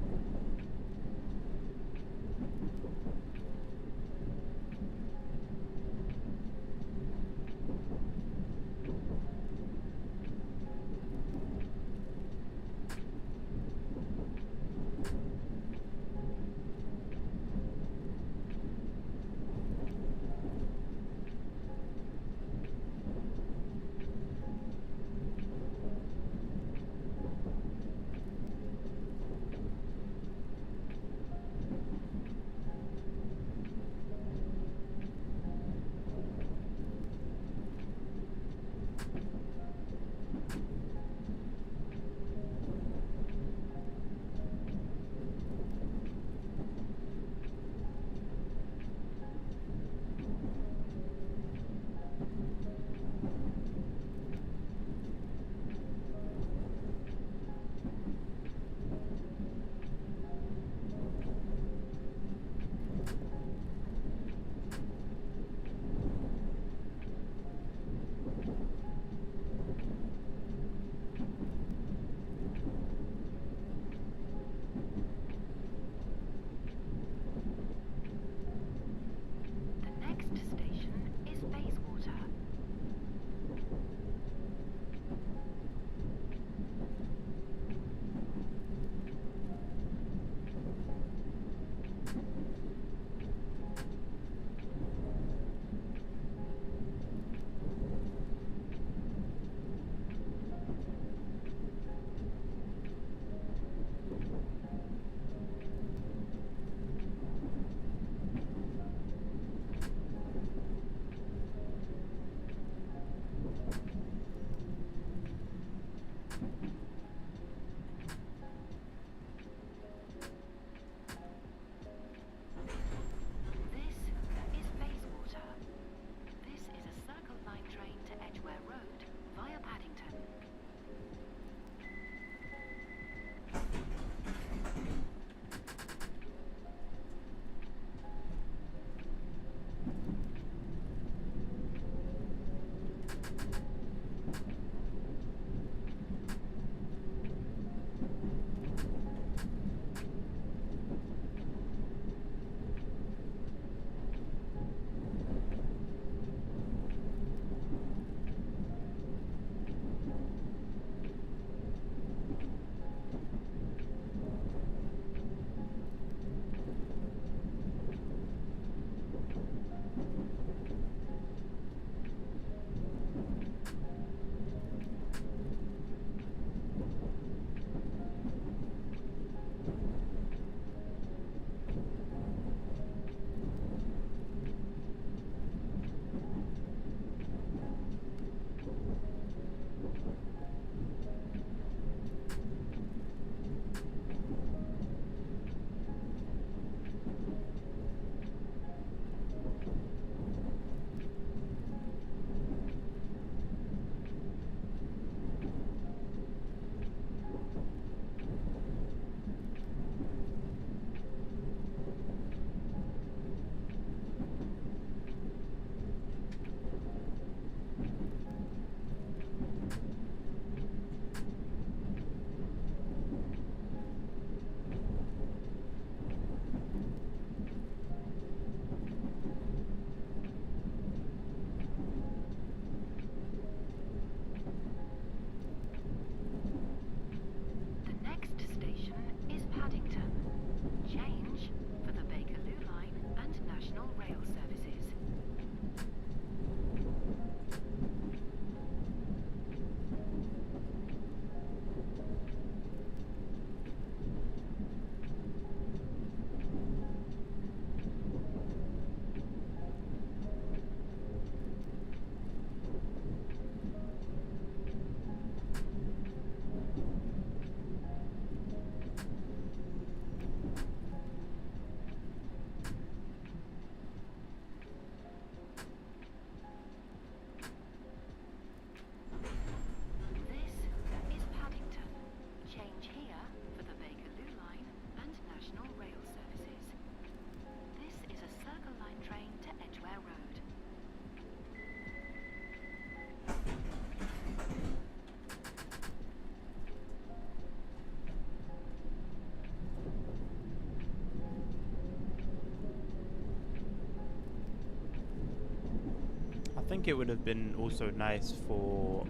think it would have been also nice for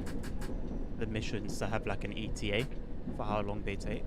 the missions to have like an ETA for how long they take.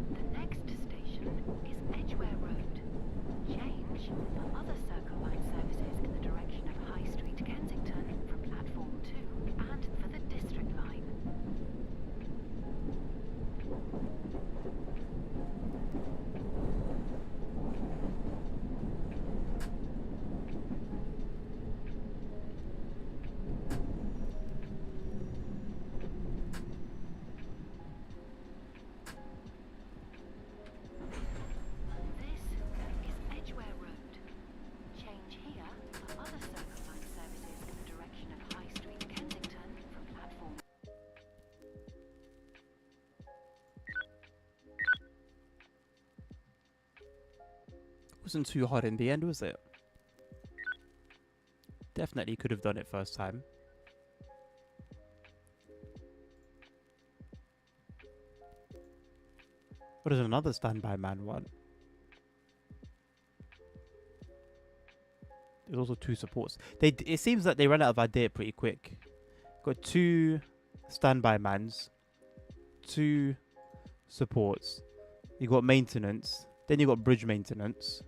The next station is Edgware Road. Change for other Circle Line services in the direction of High Street, Kensington from platform 2 and for the District Line. This is Edgware Road. Change here for other Circle Line services in the direction of High Street, Kensington from platform. Wasn't too hard in the end, was it? Definitely could have done it first time. What is another standby man one? There's also 2 supports. It seems that they ran out of idea pretty quick. Got 2 standby mans, 2 supports. You got maintenance. Then you got bridge maintenance.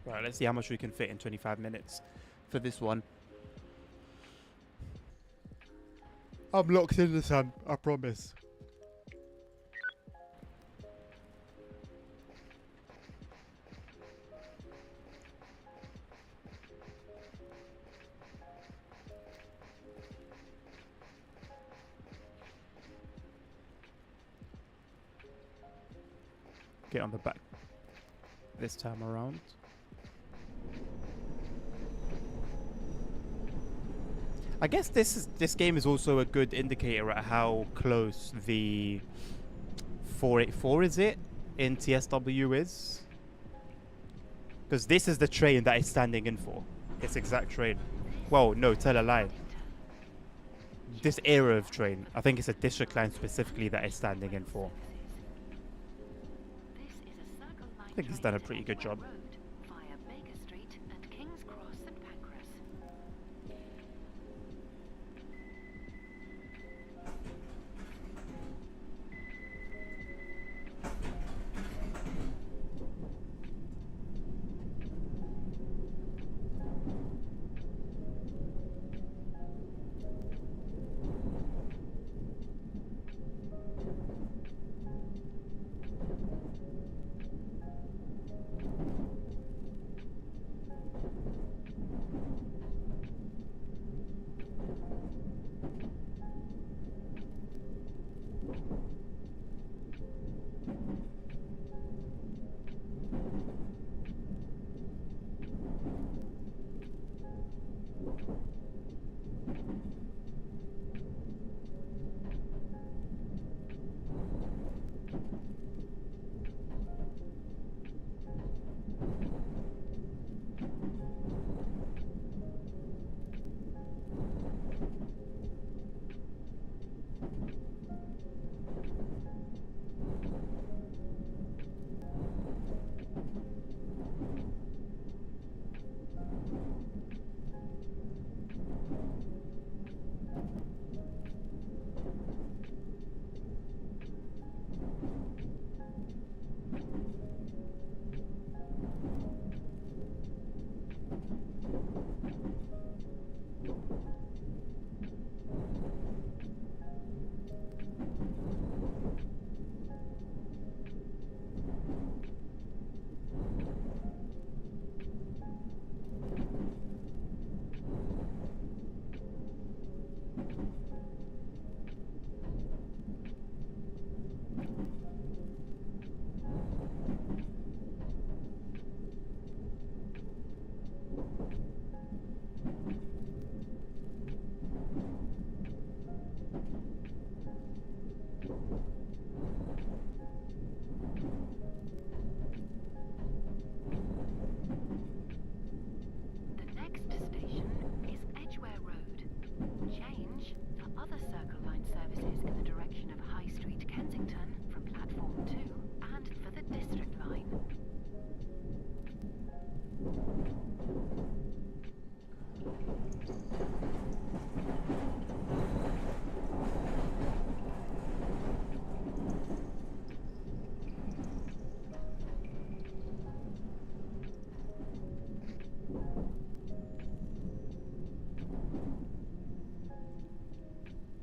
Right, let's see how much we can fit in 25 minutes for this one. I'm locked in the sun, I promise. Get on the back this time around. I guess this game is also a good indicator at how close the 484 is it in TSW is, because this is the train that it's standing in for. This exact train. Well, no, tell a lie. This era of train. I think it's a district line specifically that it's standing in for. I think he's done a pretty good job. Via Baker Street and King's Cross and Pancras.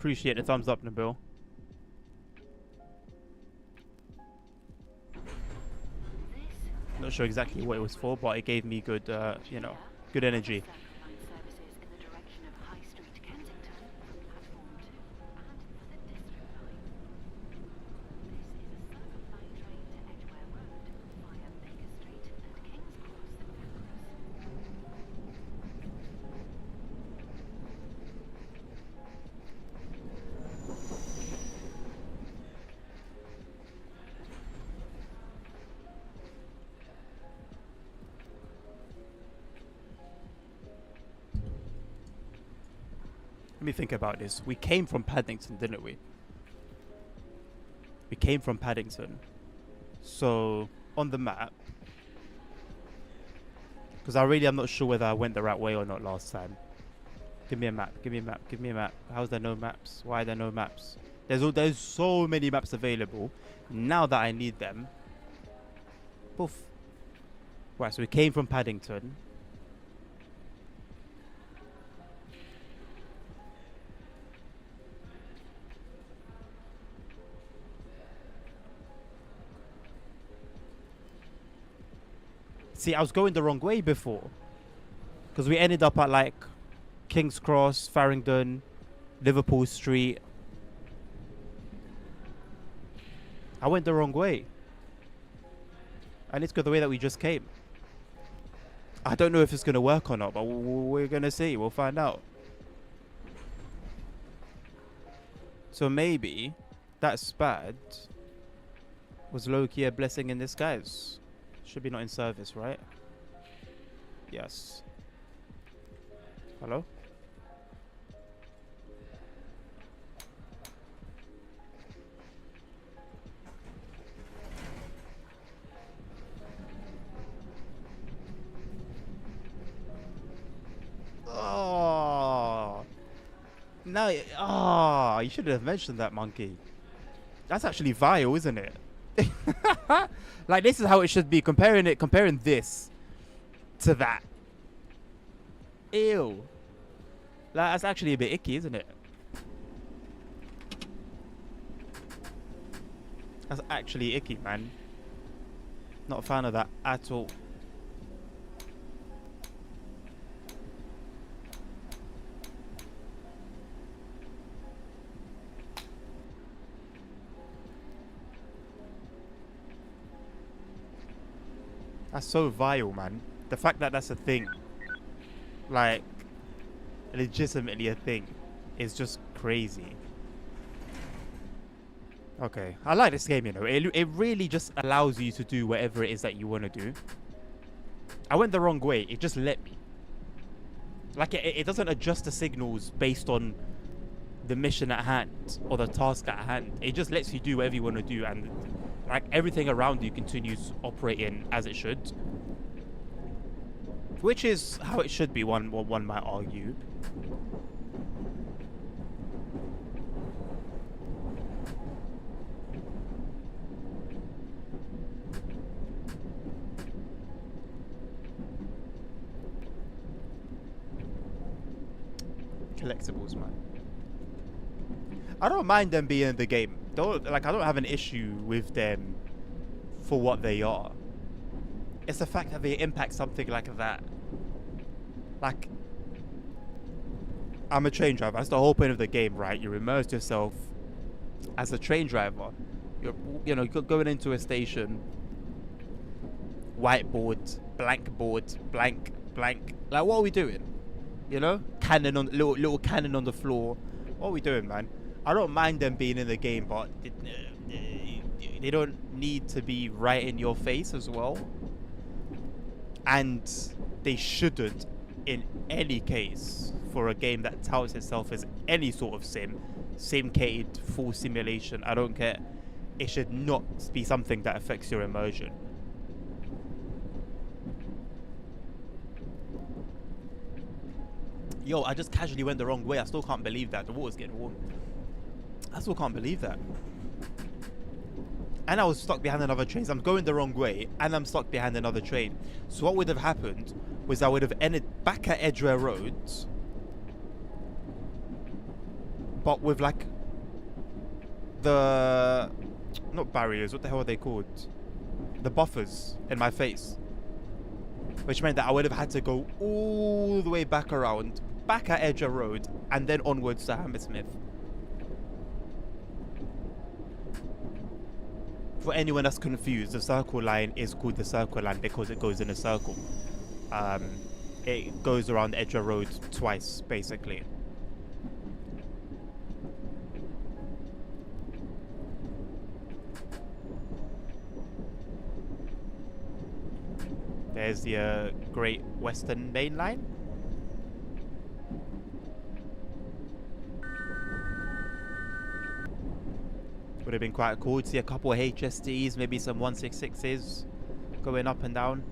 appreciate the thumbs up, Nabil. Not sure exactly what it was for, but it gave me good, you know, good energy. Services in the direction of High Street, Kensington, from platform 2 and the District Line. This is a Circle Line train to Edgware Road via Baker Street and King's Cross, Pancras. Let me think about this. We came from Paddington, didn't we? We came from Paddington. So, on the map, because I really am not sure whether I went the right way or not last time. Give me a map, give me a map, give me a map. How's there no maps? Why are there no maps? There's so many maps available. Now that I need them. Poof. Right, so we came from Paddington. See, I was going the wrong way before. Because we ended up at like King's Cross, Farringdon, Liverpool Street. I went the wrong way. I need to go the way that we just came. I don't know if it's going to work or not, but we're going to see. We'll find out. So maybe that SPAD was low-key a blessing in disguise. Should be not in service, right? Yes. Hello? Oh. No. Oh, you should have mentioned that, monkey. That's actually vile, isn't it? Like, this is how it should be. Comparing this to that. Ew. Like, that's actually a bit icky, isn't it? That's actually icky, man. Not a fan of that at all. That's so vile, man. The fact that that's a thing, like, legitimately a thing, is just crazy. Okay, I like this game, you know. It really just allows you to do whatever it is that you want to do. I went the wrong way. It just let me. Like, it doesn't adjust the signals based on the mission at hand or the task at hand. It just lets you do whatever you want to do, and like everything around you continues operating as it should, which is how it should be. One might argue. Collectibles, man. I don't mind them being in the game. I don't have an issue with them for what they are. It's the fact that they impact something like that. Like, I'm a train driver. That's the whole point of the game, right? You immerse yourself as a train driver. You're going into a station. Whiteboard, blank board, blank. Like, what are we doing? You know, cannon on little cannon on the floor. What are we doing, man? I don't mind them being in the game, but they don't need to be right in your face as well. And they shouldn't, in any case, for a game that touts itself as any sort of sim-cated full simulation. I don't care. It should not be something that affects your immersion. Yo, I just casually went the wrong way. I still can't believe that. The water's getting warm. I still can't believe that. And I was stuck behind another train. So I'm going the wrong way, and I'm stuck behind another train. So what would have happened was I would have ended back at Edgware Road, but with like the not barriers. What the hell are they called? The buffers in my face, which meant that I would have had to go all the way back around, back at Edger Road, and then onwards to Hammersmith. For anyone that's confused, the Circle Line is called the Circle Line because it goes in a circle. It goes around Edger Road twice, basically. There's the Great Western Main Line. Would have been quite cool to see a couple of HSTs, maybe some 166s going up and down.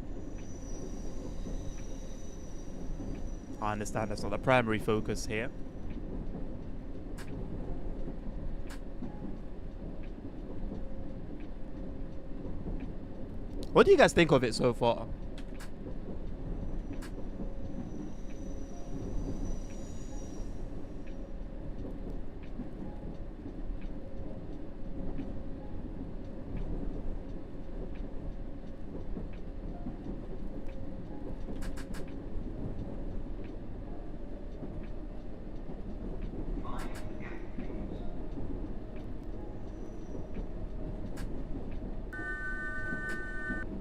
I understand that's not the primary focus here. What do you guys think of it so far?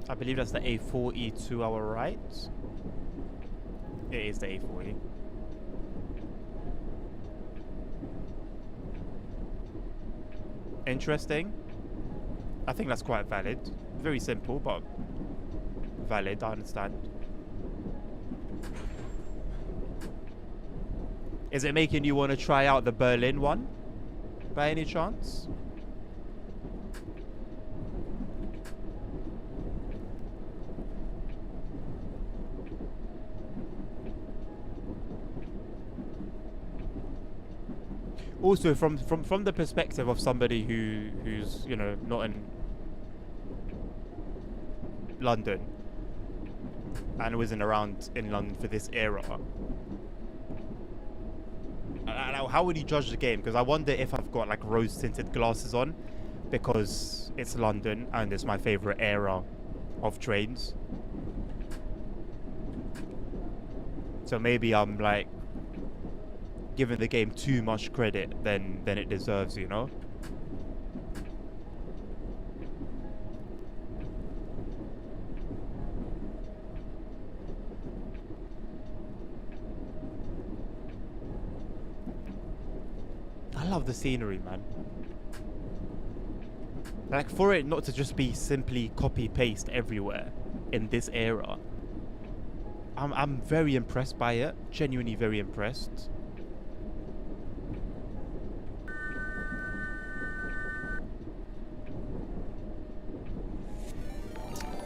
I believe that's the A40 to our right. It is the A40. Interesting. I think that's quite valid. Very simple, but valid, I understand. Is it making you want to try out the Berlin one? By any chance? Also, from the perspective of somebody who's you know not in London and wasn't around in London for this era, how would you judge the game? Because I wonder if I've got like rose tinted glasses on because it's London and it's my favorite era of trains. So maybe I'm like giving the game too much credit than it deserves, you know? I love the scenery, man. Like, for it not to just be simply copy paste everywhere in this era, I'm very impressed by it. Genuinely very impressed.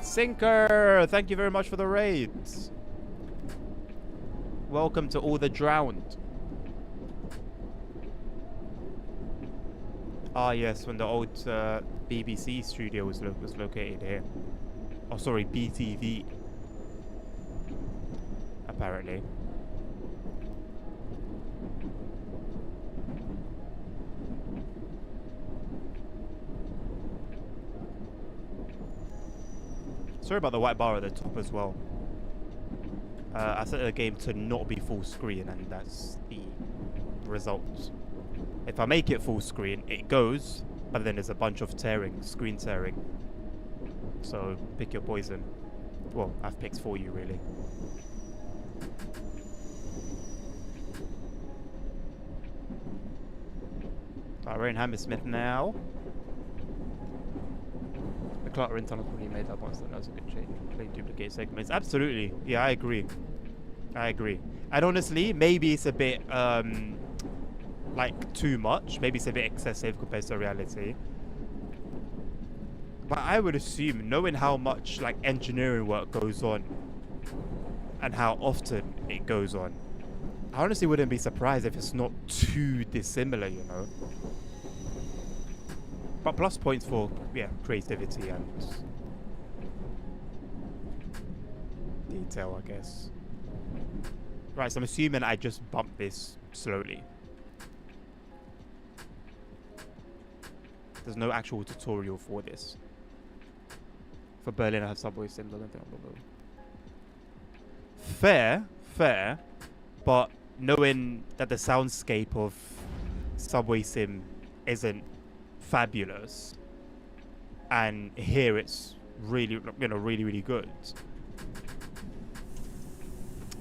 Sinker, thank you very much for the raids. Welcome to all the drowned. Ah yes, when the old BBC studio was located here. Oh sorry, BTV. Apparently. Sorry about the white bar at the top as well. I set the game to not be full screen and that's the result. If I make it full screen, it goes, but then there's a bunch of tearing, screen tearing. So pick your poison. Well, I've picked for you really. We're in Hammersmith now. The clutter in tunnels probably made that once. That was a good change. Playing duplicate segments. Absolutely. Yeah, I agree. I agree. And honestly, maybe it's a bit like too much. Maybe it's a bit excessive compared to reality. But I would assume, knowing how much like engineering work goes on and how often it goes on, I honestly wouldn't be surprised if it's not too dissimilar, you know. But plus points for, yeah, creativity and detail, I guess. Right, so I'm assuming I just bumped this slowly. There's no actual tutorial for this. For Berlin, I have subway sims. I don't think I'll go. Fair, but knowing that the soundscape of Subway Sim isn't fabulous, and here it's really, really good.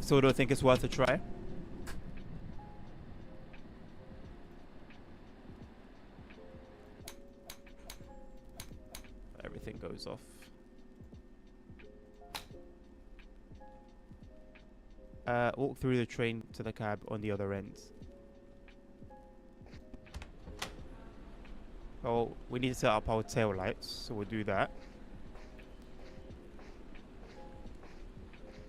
So, do I think it's worth a try? Everything goes off. Walk through the train to the cab on the other end. Oh, we need to set up our tail lights, so we'll do that.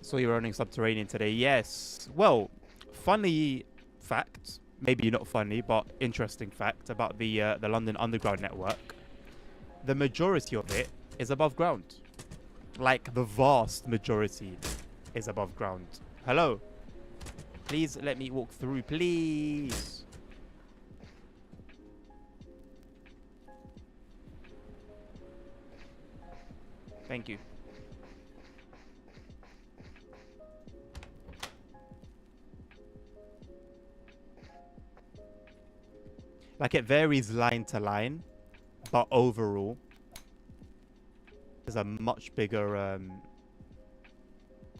So you're running subterranean today? Yes. Well, funny fact, maybe not funny, but interesting fact about the London Underground network. The majority of it is above ground. Like the vast majority is above ground. Hello. Please let me walk through, please. Thank you. Like it varies line to line, but overall, there's a much bigger. Are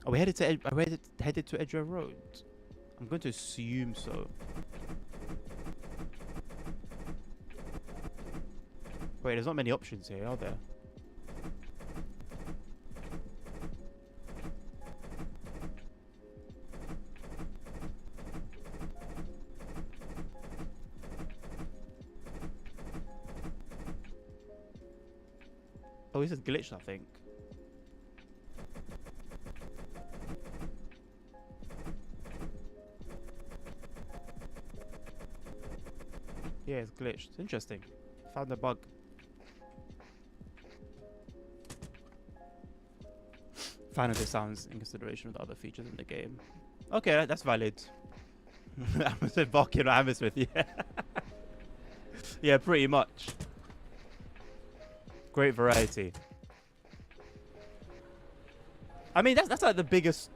we headed to? Are we headed to Edgware Road? I'm going to assume so. Wait, there's not many options here, are there? Oh, this is glitched, I think. Yeah, it's glitched. Interesting. Found a bug. Found the sounds in consideration of the other features in the game. Okay, that's valid. I said Barking or Hammersmith, yeah. Yeah, pretty much. Great variety. I mean, that's like the biggest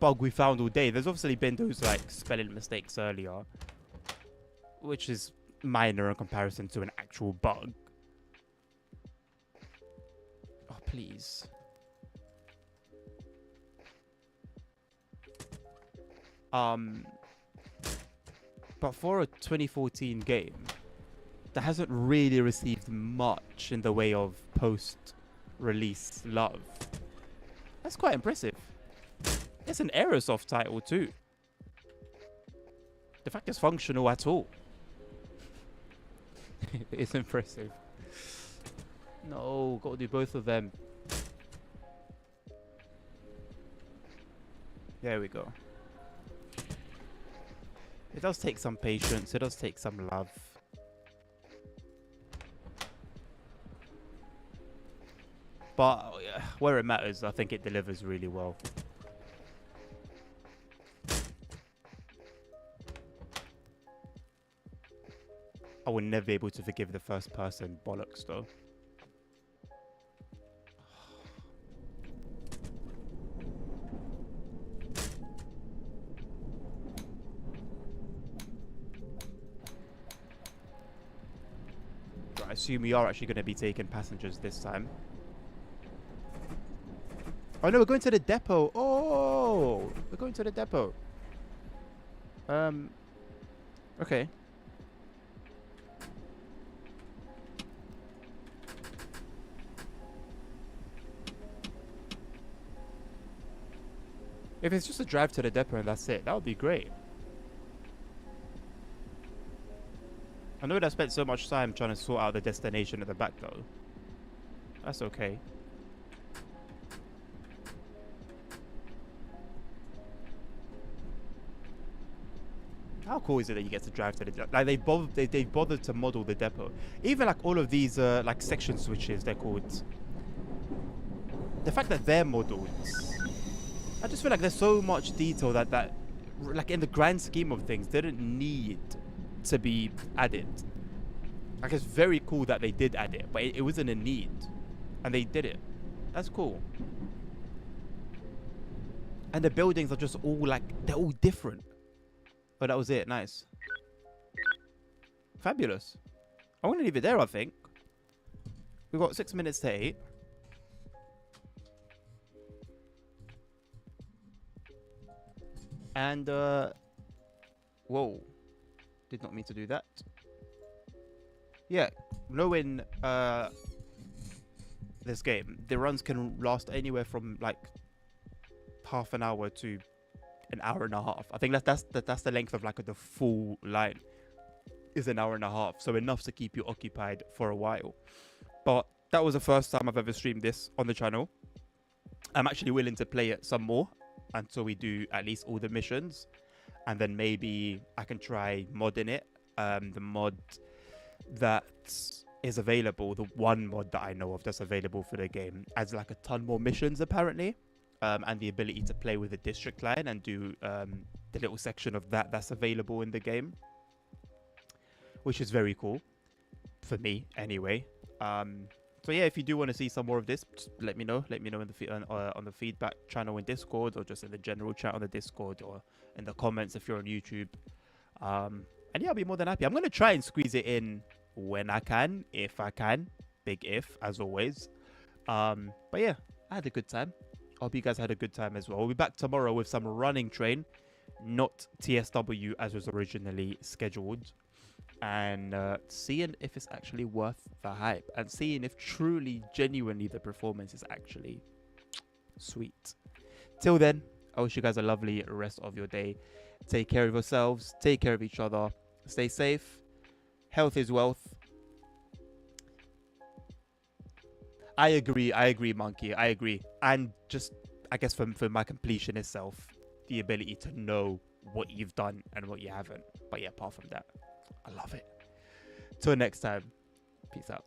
bug we found all day. There's obviously been those like spelling mistakes earlier, which is minor in comparison to an actual bug. Oh, please. But for a 2014 game that hasn't really received much in the way of post-release love, that's quite impressive. It's an Aerosoft title too. The fact it's functional at all. It's impressive. No, gotta do both of them. There we go. It does take some patience, it does take some love. But where it matters, I think it delivers really well. I will never be able to forgive the first person bollocks though. I assume we are actually going to be taking passengers this time. Oh no, we're going to the depot. Oh, we're going to the depot. Okay. If it's just a drive to the depot and that's it, that would be great. I know that I spent so much time trying to sort out the destination at the back though. That's okay. How cool is it that you get to drive to the like they bothered to model the depot. Even like all of these like section switches, they're called. The fact that they're modeled, I just feel like there's so much detail that like in the grand scheme of things didn't need to be added. Like, it's very cool that they did add it, but it wasn't a need, and they did it. That's cool. And the buildings are just all like, they're all different. Oh, that was it. Nice. Fabulous. I'm gonna leave it there, I think. We've got 6 minutes to 8. And whoa, did not mean to do that. Yeah, knowing this game, the runs can last anywhere from like half an hour to an hour and a half. I think that's the length of like the full line is an hour and a half, so enough to keep you occupied for a while. But that was the first time I've ever streamed this on the channel. I'm actually willing to play it some more until we do at least all the missions, and then maybe I can try modding it. The mod that is available, the one mod that I know of that's available for the game, adds like a ton more missions apparently, and the ability to play with the district line and do the little section of that's available in the game, which is very cool for me anyway. So yeah, if you do want to see some more of this, just let me know. Let me know in the on the feedback channel in Discord, or just in the general chat on the Discord, or in the comments if you're on YouTube. And yeah, I'll be more than happy. I'm gonna try and squeeze it in when I can, if I can. Big if, as always. But yeah, I had a good time. I hope you guys had a good time as well. We'll be back tomorrow with some running train, not TSW as was originally scheduled. And seeing if it's actually worth the hype, and seeing if truly, genuinely, the performance is actually sweet. Till then, I wish you guys a lovely rest of your day. Take care of yourselves, take care of each other, stay safe. Health is wealth. I agree, Monkey, I agree. And just, I guess for my completion itself, the ability to know what you've done and what you haven't. But yeah, apart from that, I love it. Till next time, peace out.